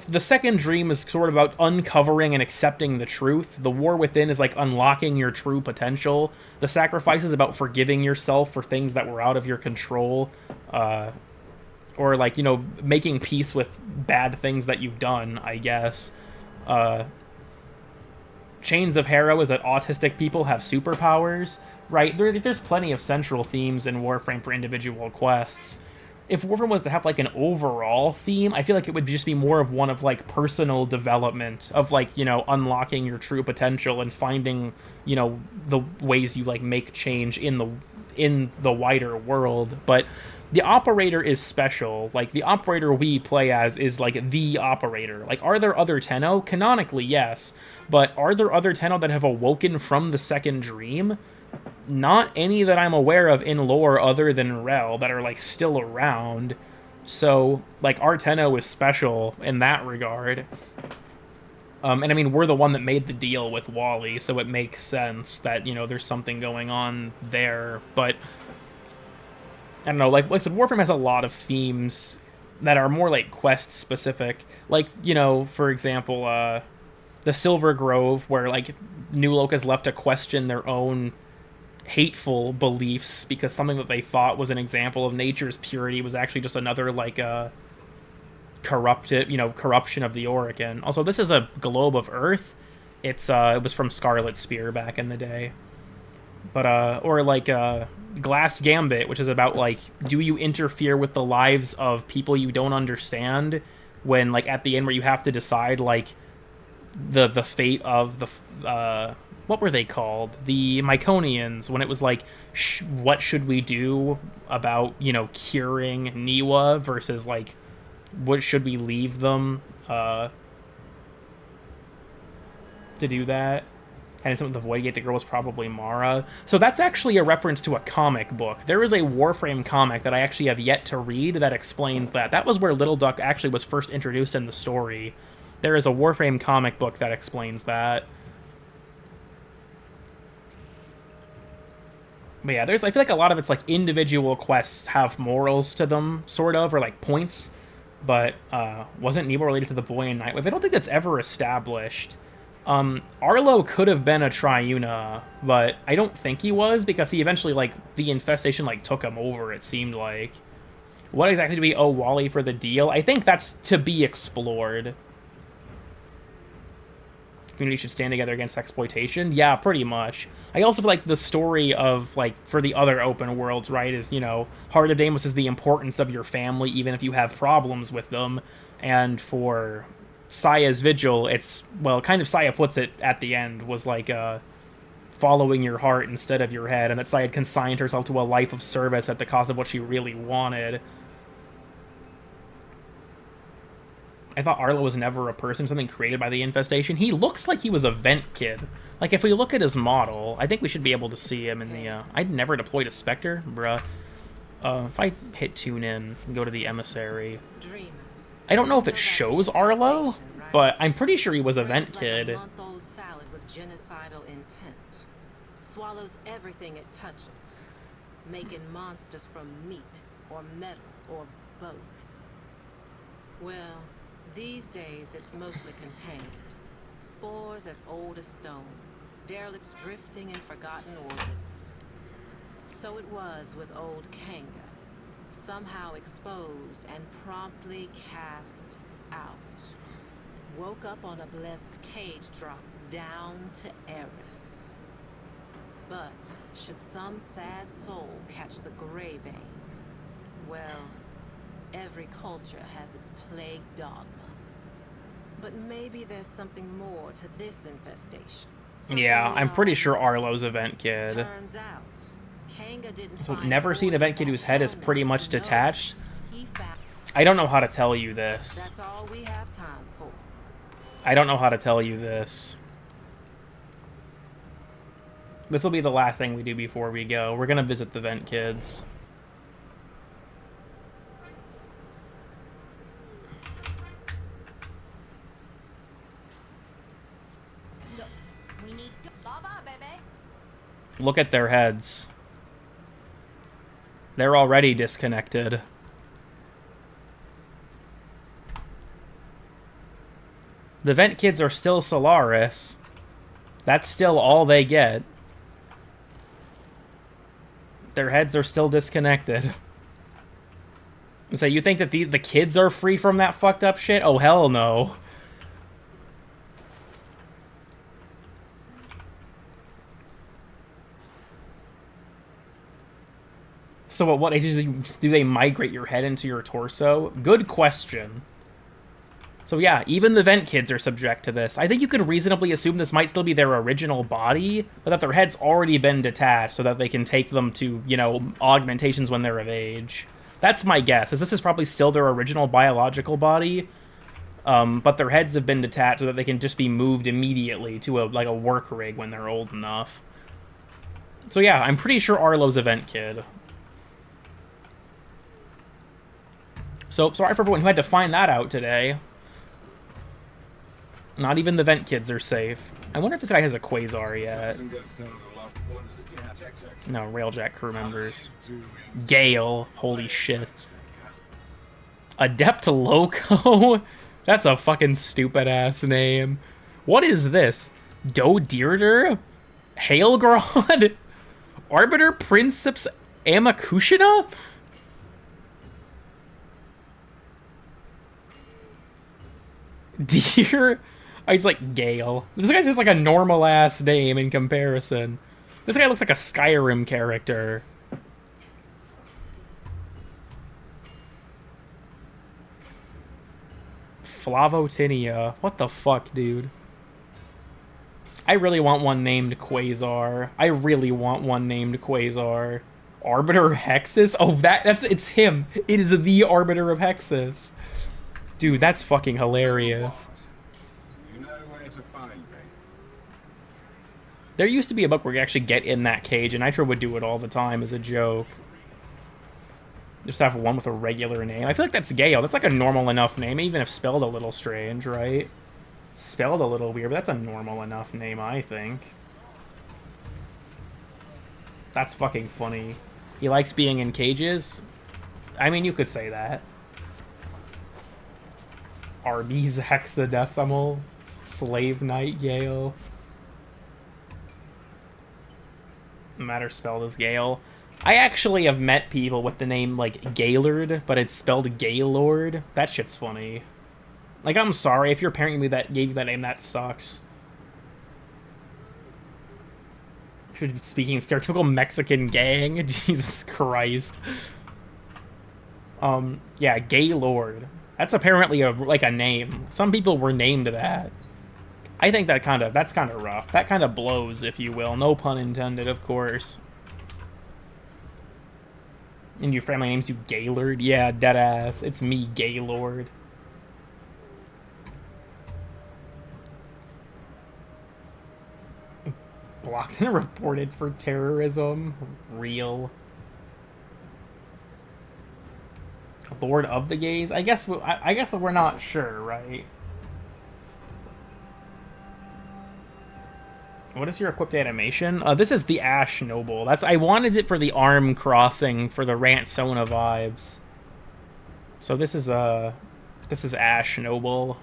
the second dream is sort of about uncovering and accepting the truth. The War Within is, like, unlocking your true potential. The Sacrifice is about forgiving yourself for things that were out of your control. Or, like, you know, making peace with bad things that you've done, I guess. Chains of Harrow is that autistic people have superpowers, right? There's plenty of central themes in Warframe for individual quests. If Warframe was to have, like, an overall theme, I feel like it would just be more of one of, like, personal development, of, like, you know, unlocking your true potential and finding, you know, the ways you, like, make change in the wider world. But the operator is special. Like, the operator we play as is, like, the operator. Like, are there other Tenno? Canonically, yes. But are there other Tenno that have awoken from the second dream? Not any that I'm aware of in lore other than Rel that are, like, still around. So, like, our Tenno is special in that regard. And I mean, we're the one that made the deal with Wally, so it makes sense that, you know, there's something going on there. But, I don't know, like I said, Warframe has a lot of themes that are more, like, quest-specific. Like, you know, for example, the Silver Grove, where, like, New Loka is left to question their own hateful beliefs because something that they thought was an example of nature's purity was actually just another, like, corruption of the Orokin. Also, this is a globe of Earth. It was from Scarlet Spear back in the day. But, or like, Glass Gambit, which is about, like, do you interfere with the lives of people you don't understand when, like, at the end where you have to decide, like, the fate of the, what were they called? The Myconians, when it was like, what should we do about, you know, curing Niwa versus, like, what should we leave them to do that? And something with the Void Gate, the girl was probably Mara. So that's actually a reference to a comic book. There is a Warframe comic that I actually have yet to read that explains that. That was where Little Duck actually was first introduced in the story. There is a Warframe comic book that explains that. But yeah, I feel like a lot of it's like individual quests have morals to them, sort of, or like points. But wasn't Nebo related to the boy in Nightwave? I don't think that's ever established. Arlo could have been a Triuna, but I don't think he was, because he eventually, like, the infestation, like, took him over, it seemed like. What exactly do we owe Wally for the deal? I think that's to be explored. Community should stand together against exploitation? Yeah, pretty much. I also feel like the story of, like, for the other open worlds, right, is, you know, Heart of Deimos is the importance of your family, even if you have problems with them. And for Saya's Vigil, it's, well, kind of Saya puts it at the end, was like, following your heart instead of your head, and that Saya had consigned herself to a life of service at the cost of what she really wanted. I thought Arlo was never a person, something created by the infestation. He looks like he was a vent kid. Like, if we look at his model, I think we should be able to see him in the, I'd never deployed a Spectre, bruh. If I hit tune in and go to the emissary, I don't know if it shows Arlo, but I'm pretty sure he was a vent kid. Month-old salad with genocidal intent. Swallows everything it touches, making monsters from meat or metal or both. Well, these days it's mostly contained. Spores as old as stone, derelicts drifting in forgotten orbits. So it was with old Kanga, somehow exposed and promptly cast out. Woke up on a blessed cage drop down to Eris. But should some sad soul catch the gray vein, well, every culture has its plague dogma. But maybe there's something more to this infestation. Yeah, I'm pretty sure Arlo's a vent kid. Turns out, Kanga didn't So find never seen a vent kid whose head is pretty much No, detached. he found- I don't know how to tell you this. That's all we have time for. I don't know how to tell you this. This will be the last thing we do before we go. We're gonna visit the vent kids. We need to lava, baby. Look at their heads. They're already disconnected. The vent kids are still Solaris. That's still all they get. Their heads are still disconnected. So you think that the kids are free from that fucked up shit? Oh, hell no. So at what age do they migrate your head into your torso? Good question. So yeah, even the vent kids are subject to this. I think you could reasonably assume this might still be their original body, but that their head's already been detached so that they can take them to, you know, augmentations when they're of age. That's my guess, is this is probably still their original biological body, but their heads have been detached so that they can just be moved immediately to a work rig when they're old enough. So yeah, I'm pretty sure Arlo's a vent kid. So, sorry for everyone who had to find that out today. Not even the vent kids are safe. I wonder if this guy has a Quasar yet. No, Railjack crew members. Gale. Holy shit. Adept Loco? That's a fucking stupid-ass name. What is this? Dodirder? Hailgrod? Arbiter Princeps Amakushina? Dear... Oh, he's like Gale. This guy's just like a normal-ass name in comparison. This guy looks like a Skyrim character. Flavotinia. What the fuck, dude? I really want one named Quasar. I really want one named Quasar. Arbiter Hexus? Oh, it's him. It is the Arbiter of Hexus. Dude, that's fucking hilarious. You know where to find me. There used to be a book where you actually get in that cage, and Nitro would do it all the time as a joke. Just have one with a regular name. I feel like that's Gale. That's like a normal enough name, even if spelled a little strange, right? Spelled a little weird, but that's a normal enough name, I think. That's fucking funny. He likes being in cages? I mean, you could say that. Arby's hexadecimal. Slave Nightingale. Matter spelled as Gale. I actually have met people with the name, like, Gaylord, but it's spelled Gaylord. That shit's funny. Like, I'm sorry, if your parent gave you that name, that sucks. Should be speaking stereotypical Mexican gang. Jesus Christ. Yeah, Gaylord. That's apparently a name. Some people were named that. I think that's kind of rough. That kind of blows, if you will. No pun intended, of course. And your family names you Gaylord? Yeah, deadass. It's me, Gaylord. Blocked and reported for terrorism. Real. Lord of the Gays? I guess we're not sure, right? What is your equipped animation? This is the Ash Noble. I wanted it for the arm crossing for the Rant Sona vibes. So this is Ash Noble.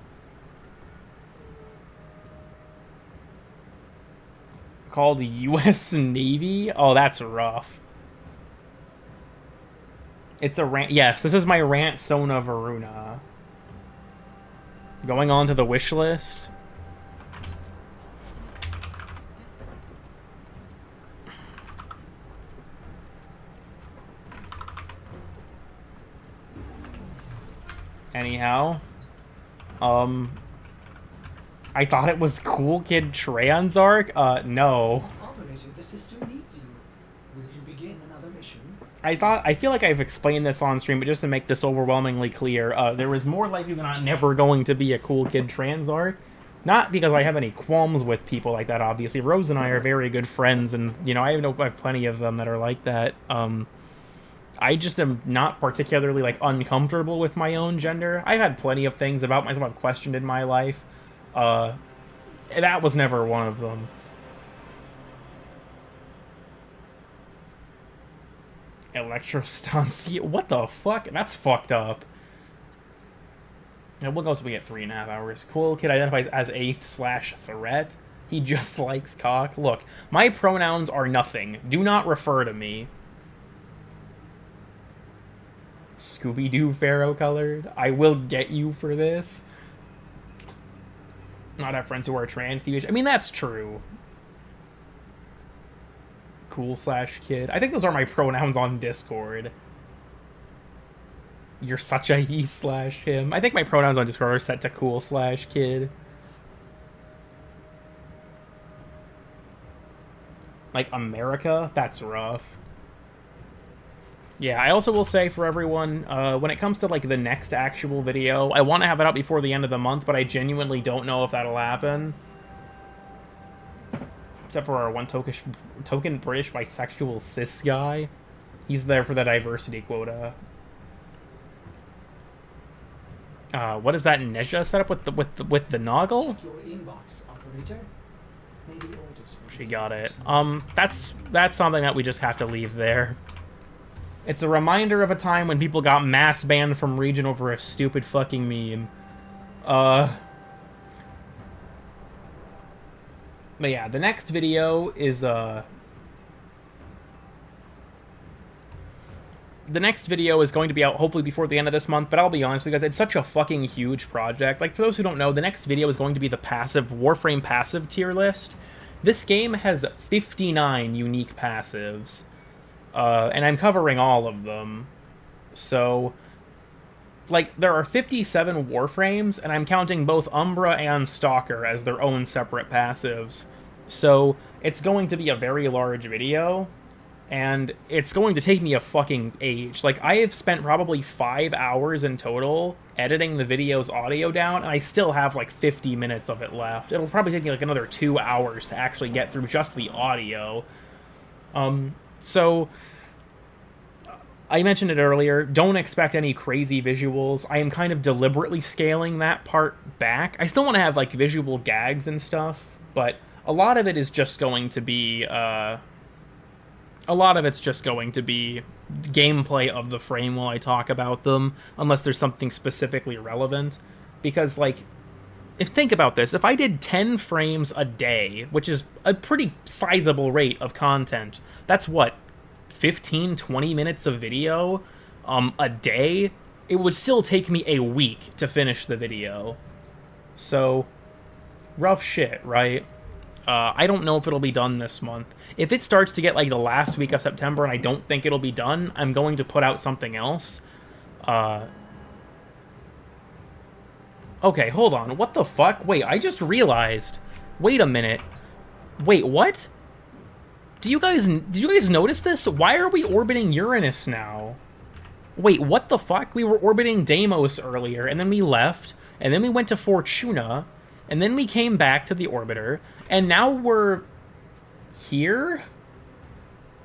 Called the U.S. Navy? Oh, that's rough. It's a rant. Yes, this is my Rant Sona Varuna. Going on to the wish list. Anyhow, I thought it was Cool Kid Transarch. No. Operator, the system needs you. Will you begin another mission? I feel like I've explained this on stream, but just to make this overwhelmingly clear, there is more likely than not never going to be a Cool Kid Transarch. Not because I have any qualms with people like that, obviously. Rose and I are very good friends, and, you know, I have plenty of them that are like that. I just am not particularly, like, uncomfortable with my own gender. I've had plenty of things about myself I've questioned in my life. That was never one of them. Electrostancia? What the fuck? That's fucked up. And we'll go till we get 3.5 hours. Cool Kid identifies as 8/threat. He just likes cock. Look, my pronouns are nothing. Do not refer to me. Scooby-Doo Pharaoh colored. I will get you for this. Not have friends who are trans. I mean, that's true. Cool/kid. I think those are my pronouns on Discord. You're such a he/him. I think my pronouns on Discord are set to cool/kid. Like America? That's rough. Yeah, I also will say for everyone, when it comes to, like, the next actual video, I want to have it out before the end of the month, but I genuinely don't know if that'll happen. Except for our one token British bisexual cis guy. He's there for the diversity quota. What is that Nezha set up with the Noggle? Check your inbox, operator. Maybe orders for She got it. That's something that we just have to leave there. It's a reminder of a time when people got mass banned from Region over a stupid fucking meme. But yeah, the next video is, the next video is going to be out hopefully before the end of this month, but I'll be honest, because it's such a fucking huge project. Like, for those who don't know, the next video is going to be the Warframe passive tier list. This game has 59 unique passives. And I'm covering all of them. So, like, there are 57 Warframes, and I'm counting both Umbra and Stalker as their own separate passives. So, it's going to be a very large video, and it's going to take me a fucking age. Like, I have spent probably 5 hours in total editing the video's audio down, and I still have, like, 50 minutes of it left. It'll probably take me, like, another 2 hours to actually get through just the audio. So, I mentioned it earlier, don't expect any crazy visuals. I am kind of deliberately scaling that part back. I still want to have, like, visual gags and stuff, but a lot of it is just going to be, gameplay of the frame while I talk about them, unless there's something specifically relevant. Because, like, think about this, if I did 10 frames a day, which is a pretty sizable rate of content, that's what, 15-20 minutes of video a day? It would still take me a week to finish the video. So, rough shit, right? I don't know if it'll be done this month. If it starts to get, like, the last week of September and I don't think it'll be done, I'm going to put out something else. Okay, hold on. What the fuck? Wait, I just realized. Wait a minute. Wait, what? Did you guys notice this? Why are we orbiting Uranus now? Wait, what the fuck? We were orbiting Deimos earlier, and then we left, and then we went to Fortuna, and then we came back to the orbiter, and now we're here?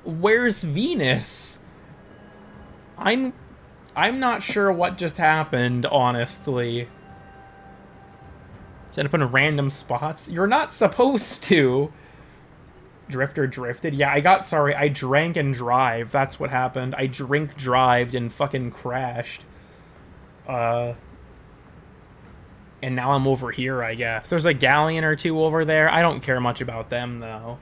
Where's Venus? I'm not sure what just happened, honestly. Just end up in random spots. You're not supposed to. Drifter drifted. Yeah, I drank and drive. That's what happened. I drived, and fucking crashed. And now I'm over here, I guess. There's a galleon or two over there. I don't care much about them, though.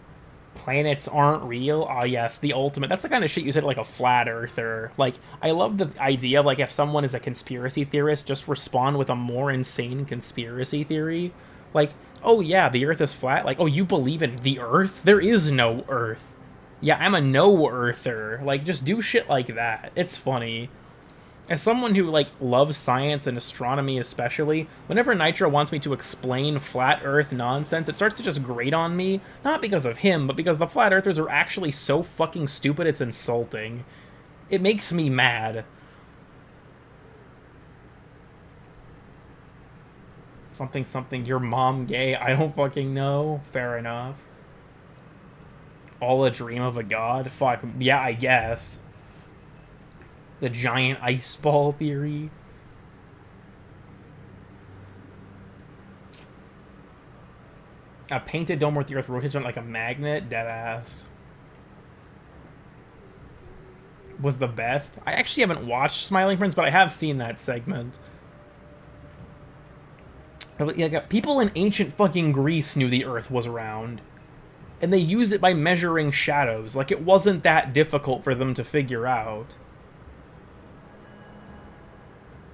Planets aren't real? Ah, yes, the ultimate. That's the kind of shit you said, like, a flat earther. Like, I love the idea of, like, if someone is a conspiracy theorist, just respond with a more insane conspiracy theory. Like, oh yeah, the Earth is flat. Like, oh, you believe in the Earth? There is no Earth. Yeah, I'm a no-earther. Like, just do shit like that. It's funny. As someone who, like, loves science and astronomy especially, whenever Nitro wants me to explain flat Earth nonsense, it starts to just grate on me. Not because of him, but because the flat earthers are actually so fucking stupid it's insulting. It makes me mad. Something, your mom gay? I don't fucking know. Fair enough. All a dream of a god? Fuck, yeah, I guess. The giant ice ball theory. A painted dome where the Earth rotates like a magnet? Deadass. Was the best. I actually haven't watched Smiling Prince, but I have seen that segment. Like, people in ancient fucking Greece knew the Earth was round. And they used it by measuring shadows. Like, it wasn't that difficult for them to figure out.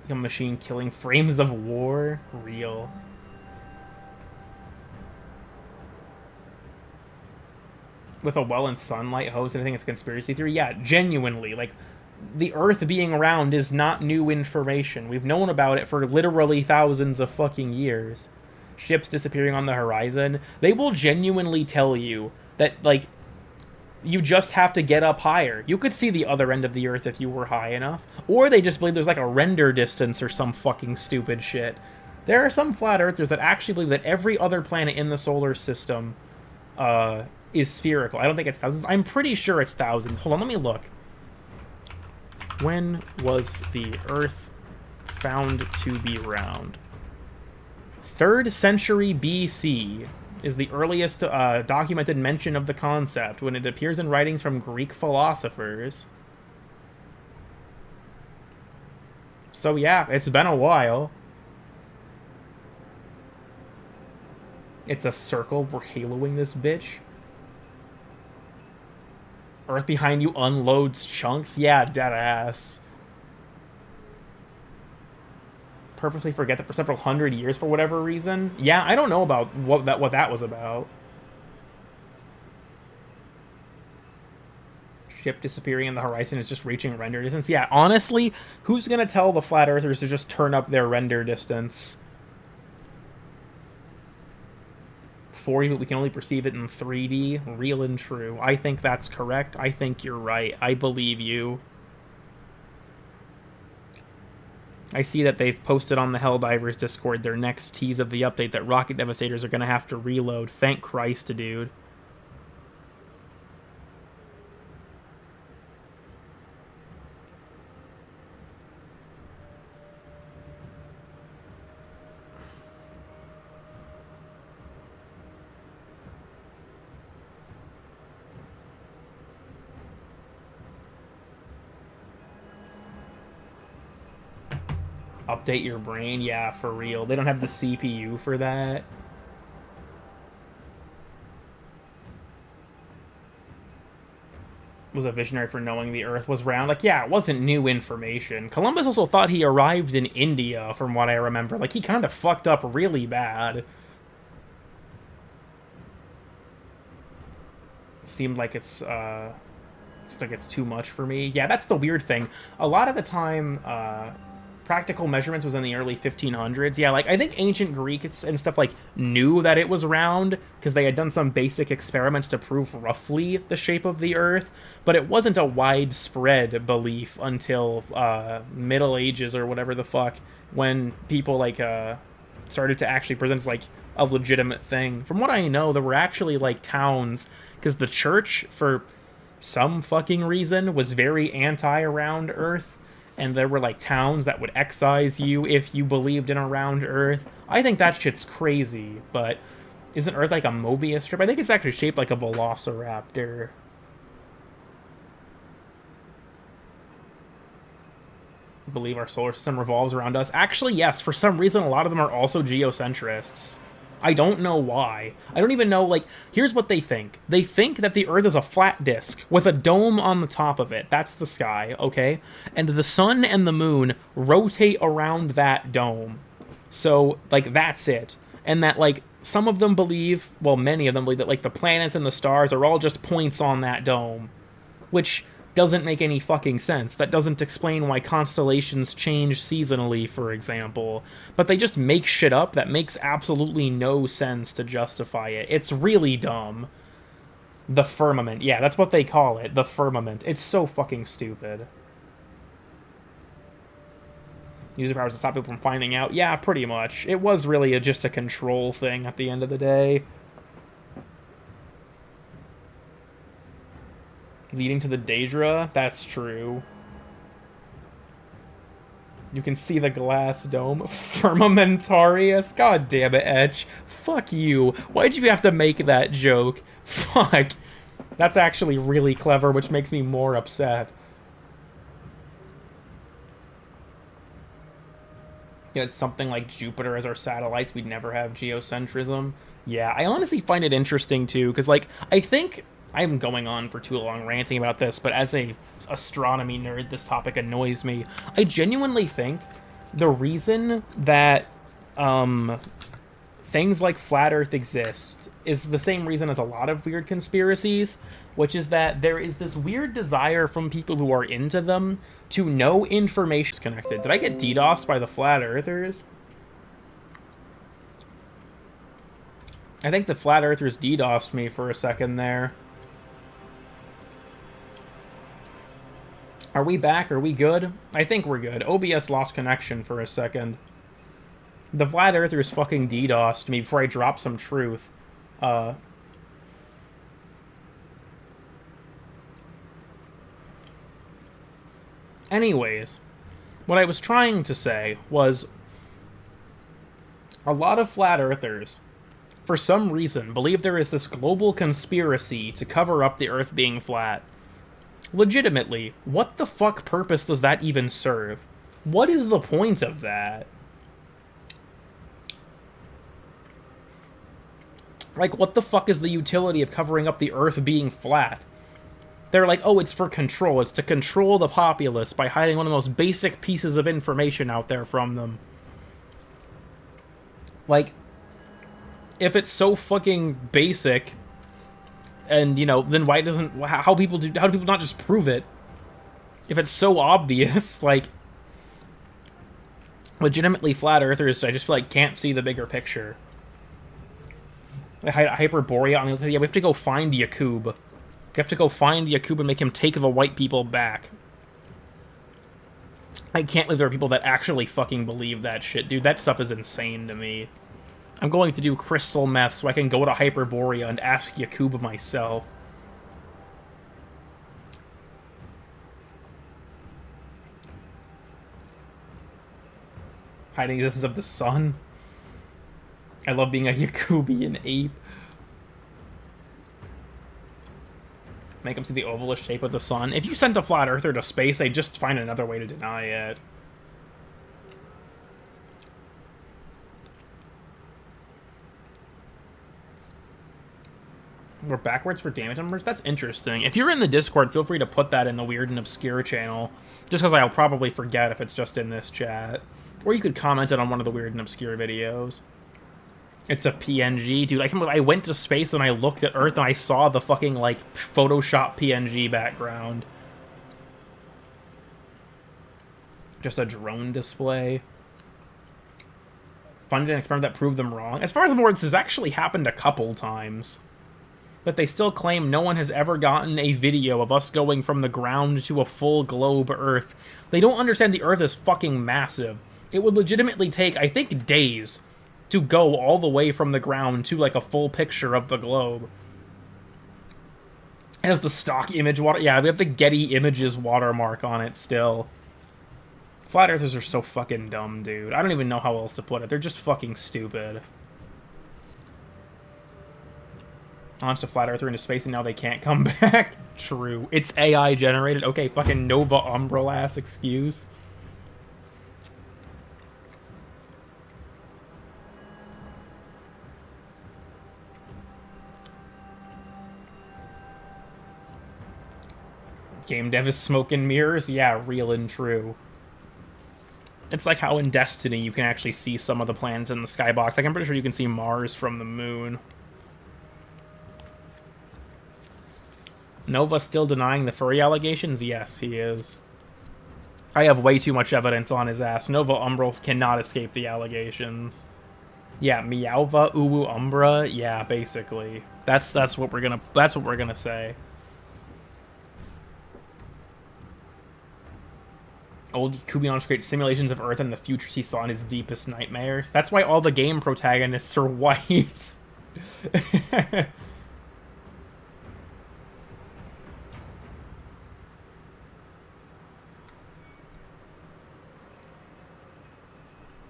Like a machine killing frames of war? Real. With a well and sunlight hose, and I think it's a conspiracy theory. Yeah, genuinely. Like, the Earth being round is not new information. We've known about it for literally thousands of fucking years. Ships disappearing on the horizon. They will genuinely tell you that, like, You just have to get up higher. You could see the other end of the Earth if you were high enough. Or they just believe there's like a render distance or some fucking stupid shit. There are some flat earthers that actually believe that every other planet in the solar system is spherical. I don't think it's thousands. I'm pretty sure it's thousands. Hold on, let me look. When was the Earth found to be round? 3rd century BC is the earliest documented mention of the concept, when it appears in writings from Greek philosophers. So yeah, it's been a while. It's a circle. We're haloing this bitch. Earth behind you unloads chunks? Yeah, deadass. Purposely forget that for several hundred years for whatever reason? Yeah, I don't know about what that was about. Ship disappearing in the horizon is just reaching render distance. Yeah, honestly, who's gonna tell the flat earthers to just turn up their render distance? 4D, but we can only perceive it in 3D. Real and true. I think that's correct. I think you're right. I believe you. I see that they've posted on the Helldivers Discord their next tease of the update that Rocket Devastators are going to have to reload. Thank Christ, dude. Update your brain? Yeah, for real. They don't have the CPU for that. Was a visionary for knowing the Earth was round. Like, yeah, it wasn't new information. Columbus also thought he arrived in India, from what I remember. Like, he kind of fucked up really bad. Seemed like it's too much for me. Yeah, that's the weird thing. A lot of the time, practical measurements was in the early 1500s. Yeah, like, I think ancient Greeks and stuff, like, knew that it was round, because they had done some basic experiments to prove roughly the shape of the Earth, but it wasn't a widespread belief until Middle Ages or whatever the fuck, when people, like, started to actually present as, like, a legitimate thing. From what I know, there were actually, like, towns, because the church, for some fucking reason, was very anti-round Earth, and there were, like, towns that would excise you if you believed in a round Earth. I think that shit's crazy, but isn't Earth like a Mobius strip? I think it's actually shaped like a velociraptor. Believe our solar system revolves around us? Actually, yes. For some reason, a lot of them are also geocentrists. I don't know why. I don't even know, like, here's what they think. They think that the Earth is a flat disk with a dome on the top of it. That's the sky, okay? And the sun and the moon rotate around that dome. So, like, that's it. And that, like, some of them believe, well, many of them believe that, like, the planets and the stars are all just points on that dome. Which doesn't make any fucking sense. That doesn't explain why constellations change seasonally, for example. But they just make shit up that makes absolutely no sense to justify it. It's really dumb. The firmament. Yeah, that's what they call it. The firmament. It's so fucking stupid. User powers to stop people from finding out. Yeah, pretty much. It was really just a control thing at the end of the day. Leading to the Daedra? That's true. You can see the glass dome. Firmamentarius? God damn it, Etch. Fuck you. Why'd you have to make that joke? Fuck. That's actually really clever, which makes me more upset. You know, it's something like Jupiter as our satellites. We'd never have geocentrism. Yeah, I honestly find it interesting, too, because, like, I think I'm going on for too long ranting about this, but as a astronomy nerd, this topic annoys me. I genuinely think the reason that things like Flat Earth exist is the same reason as a lot of weird conspiracies, which is that there is this weird desire from people who are into them to know information connected. Did I get DDoSed by the Flat Earthers? I think the Flat Earthers DDoSed me for a second there. Are we back? Are we good? I think we're good. OBS lost connection for a second. The Flat Earthers fucking DDoSed me before I dropped some truth. Anyways, what I was trying to say was a lot of Flat Earthers, for some reason, believe there is this global conspiracy to cover up the Earth being flat. Legitimately, what the fuck purpose does that even serve? What is the point of that? Like, what the fuck is the utility of covering up the Earth being flat? They're like, oh, it's for control. It's to control the populace by hiding one of the most basic pieces of information out there from them. Like, if it's so fucking basic, and, you know, then why doesn't... how do people not just prove it? If it's so obvious, like... Legitimately flat earthers, I just feel like, can't see the bigger picture. Hyperborea on the other... Yeah, we have to go find Yakub. We have to go find Yakub and make him take the white people back. I can't believe there are people that actually fucking believe that shit, dude. That stuff is insane to me. I'm going to do crystal meth so I can go to Hyperborea and ask Yakub myself. Hiding the existence of the sun. I love being a Yakubian ape. Make them see the ovalist shape of the sun. If you sent a flat earther to space, they'd just find another way to deny it. We're backwards for damage numbers? That's interesting. If you're in the Discord, feel free to put that in the Weird and Obscure channel. Just because I'll probably forget if it's just in this chat. Or you could comment it on one of the Weird and Obscure videos. It's a PNG. Dude, I went to space and I looked at Earth and I saw the fucking, like, Photoshop PNG background. Just a drone display. Funded an experiment that proved them wrong. As far as I'm aware, this has actually happened a couple times. But they still claim no one has ever gotten a video of us going from the ground to a full globe Earth. They don't understand the Earth is fucking massive. It would legitimately take, I think, days to go all the way from the ground to, like, a full picture of the globe. It has the stock image water... Yeah, we have the Getty Images watermark on it still. Flat Earthers are so fucking dumb, dude. I don't even know how else to put it. They're just fucking stupid. Launched a flat earther into space and now they can't come back. True. It's AI generated. Okay, fucking Nova Umbral ass excuse. Game dev is smoke and mirrors? Yeah, real and true. It's like how in Destiny you can actually see some of the planets in the skybox. Like, I'm pretty sure you can see Mars from the moon. Nova still denying the furry allegations? Yes, he is. I have way too much evidence on his ass. Nova Umbral cannot escape the allegations. Yeah, Meowva, Uwu Umbra. Yeah, basically. That's what we're gonna say. Old Yakubians create simulations of Earth and the futures he saw in his deepest nightmares. That's why all the game protagonists are white.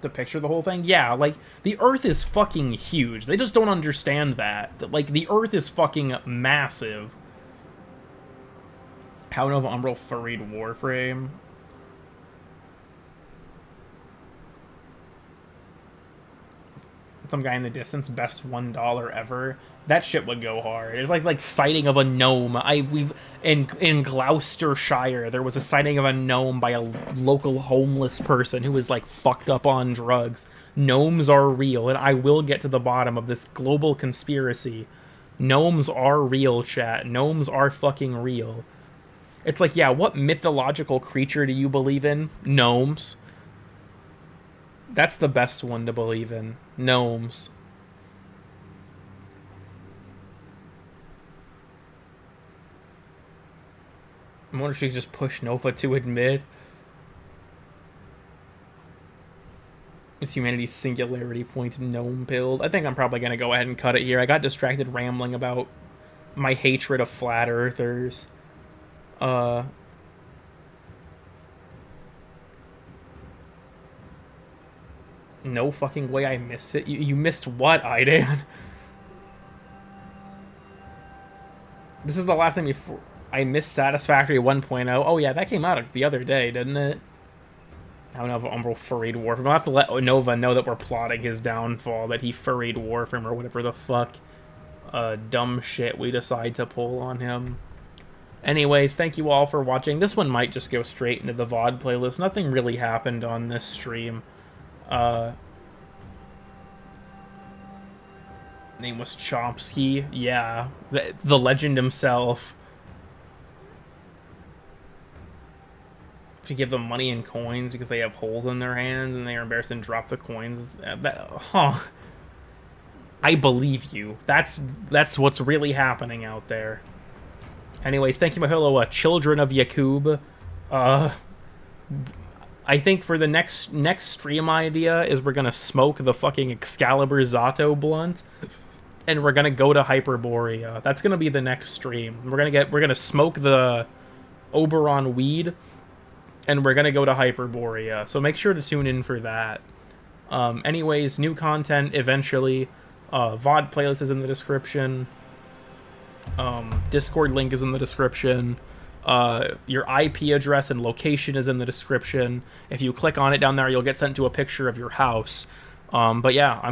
To picture the whole thing? Yeah, like, the Earth is fucking huge. They just don't understand that. Like, the Earth is fucking massive. How Nova Umbral furried Warframe? Some guy in the distance, best $1 ever. That shit would go hard. It's like sighting of a gnome. In Gloucestershire, there was a sighting of a gnome by a local homeless person who was like fucked up on drugs. Gnomes are real, and I will get to the bottom of this global conspiracy. Gnomes are real, chat. Gnomes are fucking real. It's like, yeah, what mythological creature do you believe in? Gnomes. That's the best one to believe in. Gnomes. I wonder if she could just push Nova to admit. Is humanity's singularity point gnome pilled? I think I'm probably going to go ahead and cut it here. I got distracted rambling about my hatred of flat earthers. No fucking way I missed it. You missed what, Idan? This is the last time I missed Satisfactory 1.0. Oh yeah, that came out the other day, didn't it? I don't know if Umbral furried Warframe. I'll have to let Nova know that we're plotting his downfall, that he furried Warframe or whatever the fuck dumb shit we decide to pull on him. Anyways, thank you all for watching. This one might just go straight into the VOD playlist. Nothing really happened on this stream. Name was Chomsky. Yeah, the legend himself. If you give them money and coins because they have holes in their hands and they are embarrassed and drop the coins, I believe you. That's what's really happening out there. Anyways, thank you, Mahalo, Children of Yakub. I think for the next stream idea is we're gonna smoke the fucking Excalibur Zato blunt, and we're gonna go to Hyperborea. That's gonna be the next stream. We're gonna smoke the Oberon weed, and we're gonna go to Hyperborea. So make sure to tune in for that. Anyways, new content eventually. VOD playlist is in the description. Discord link is in the description. Your IP address and location is in the description. If you click on it down there, you'll get sent to a picture of your house. But yeah,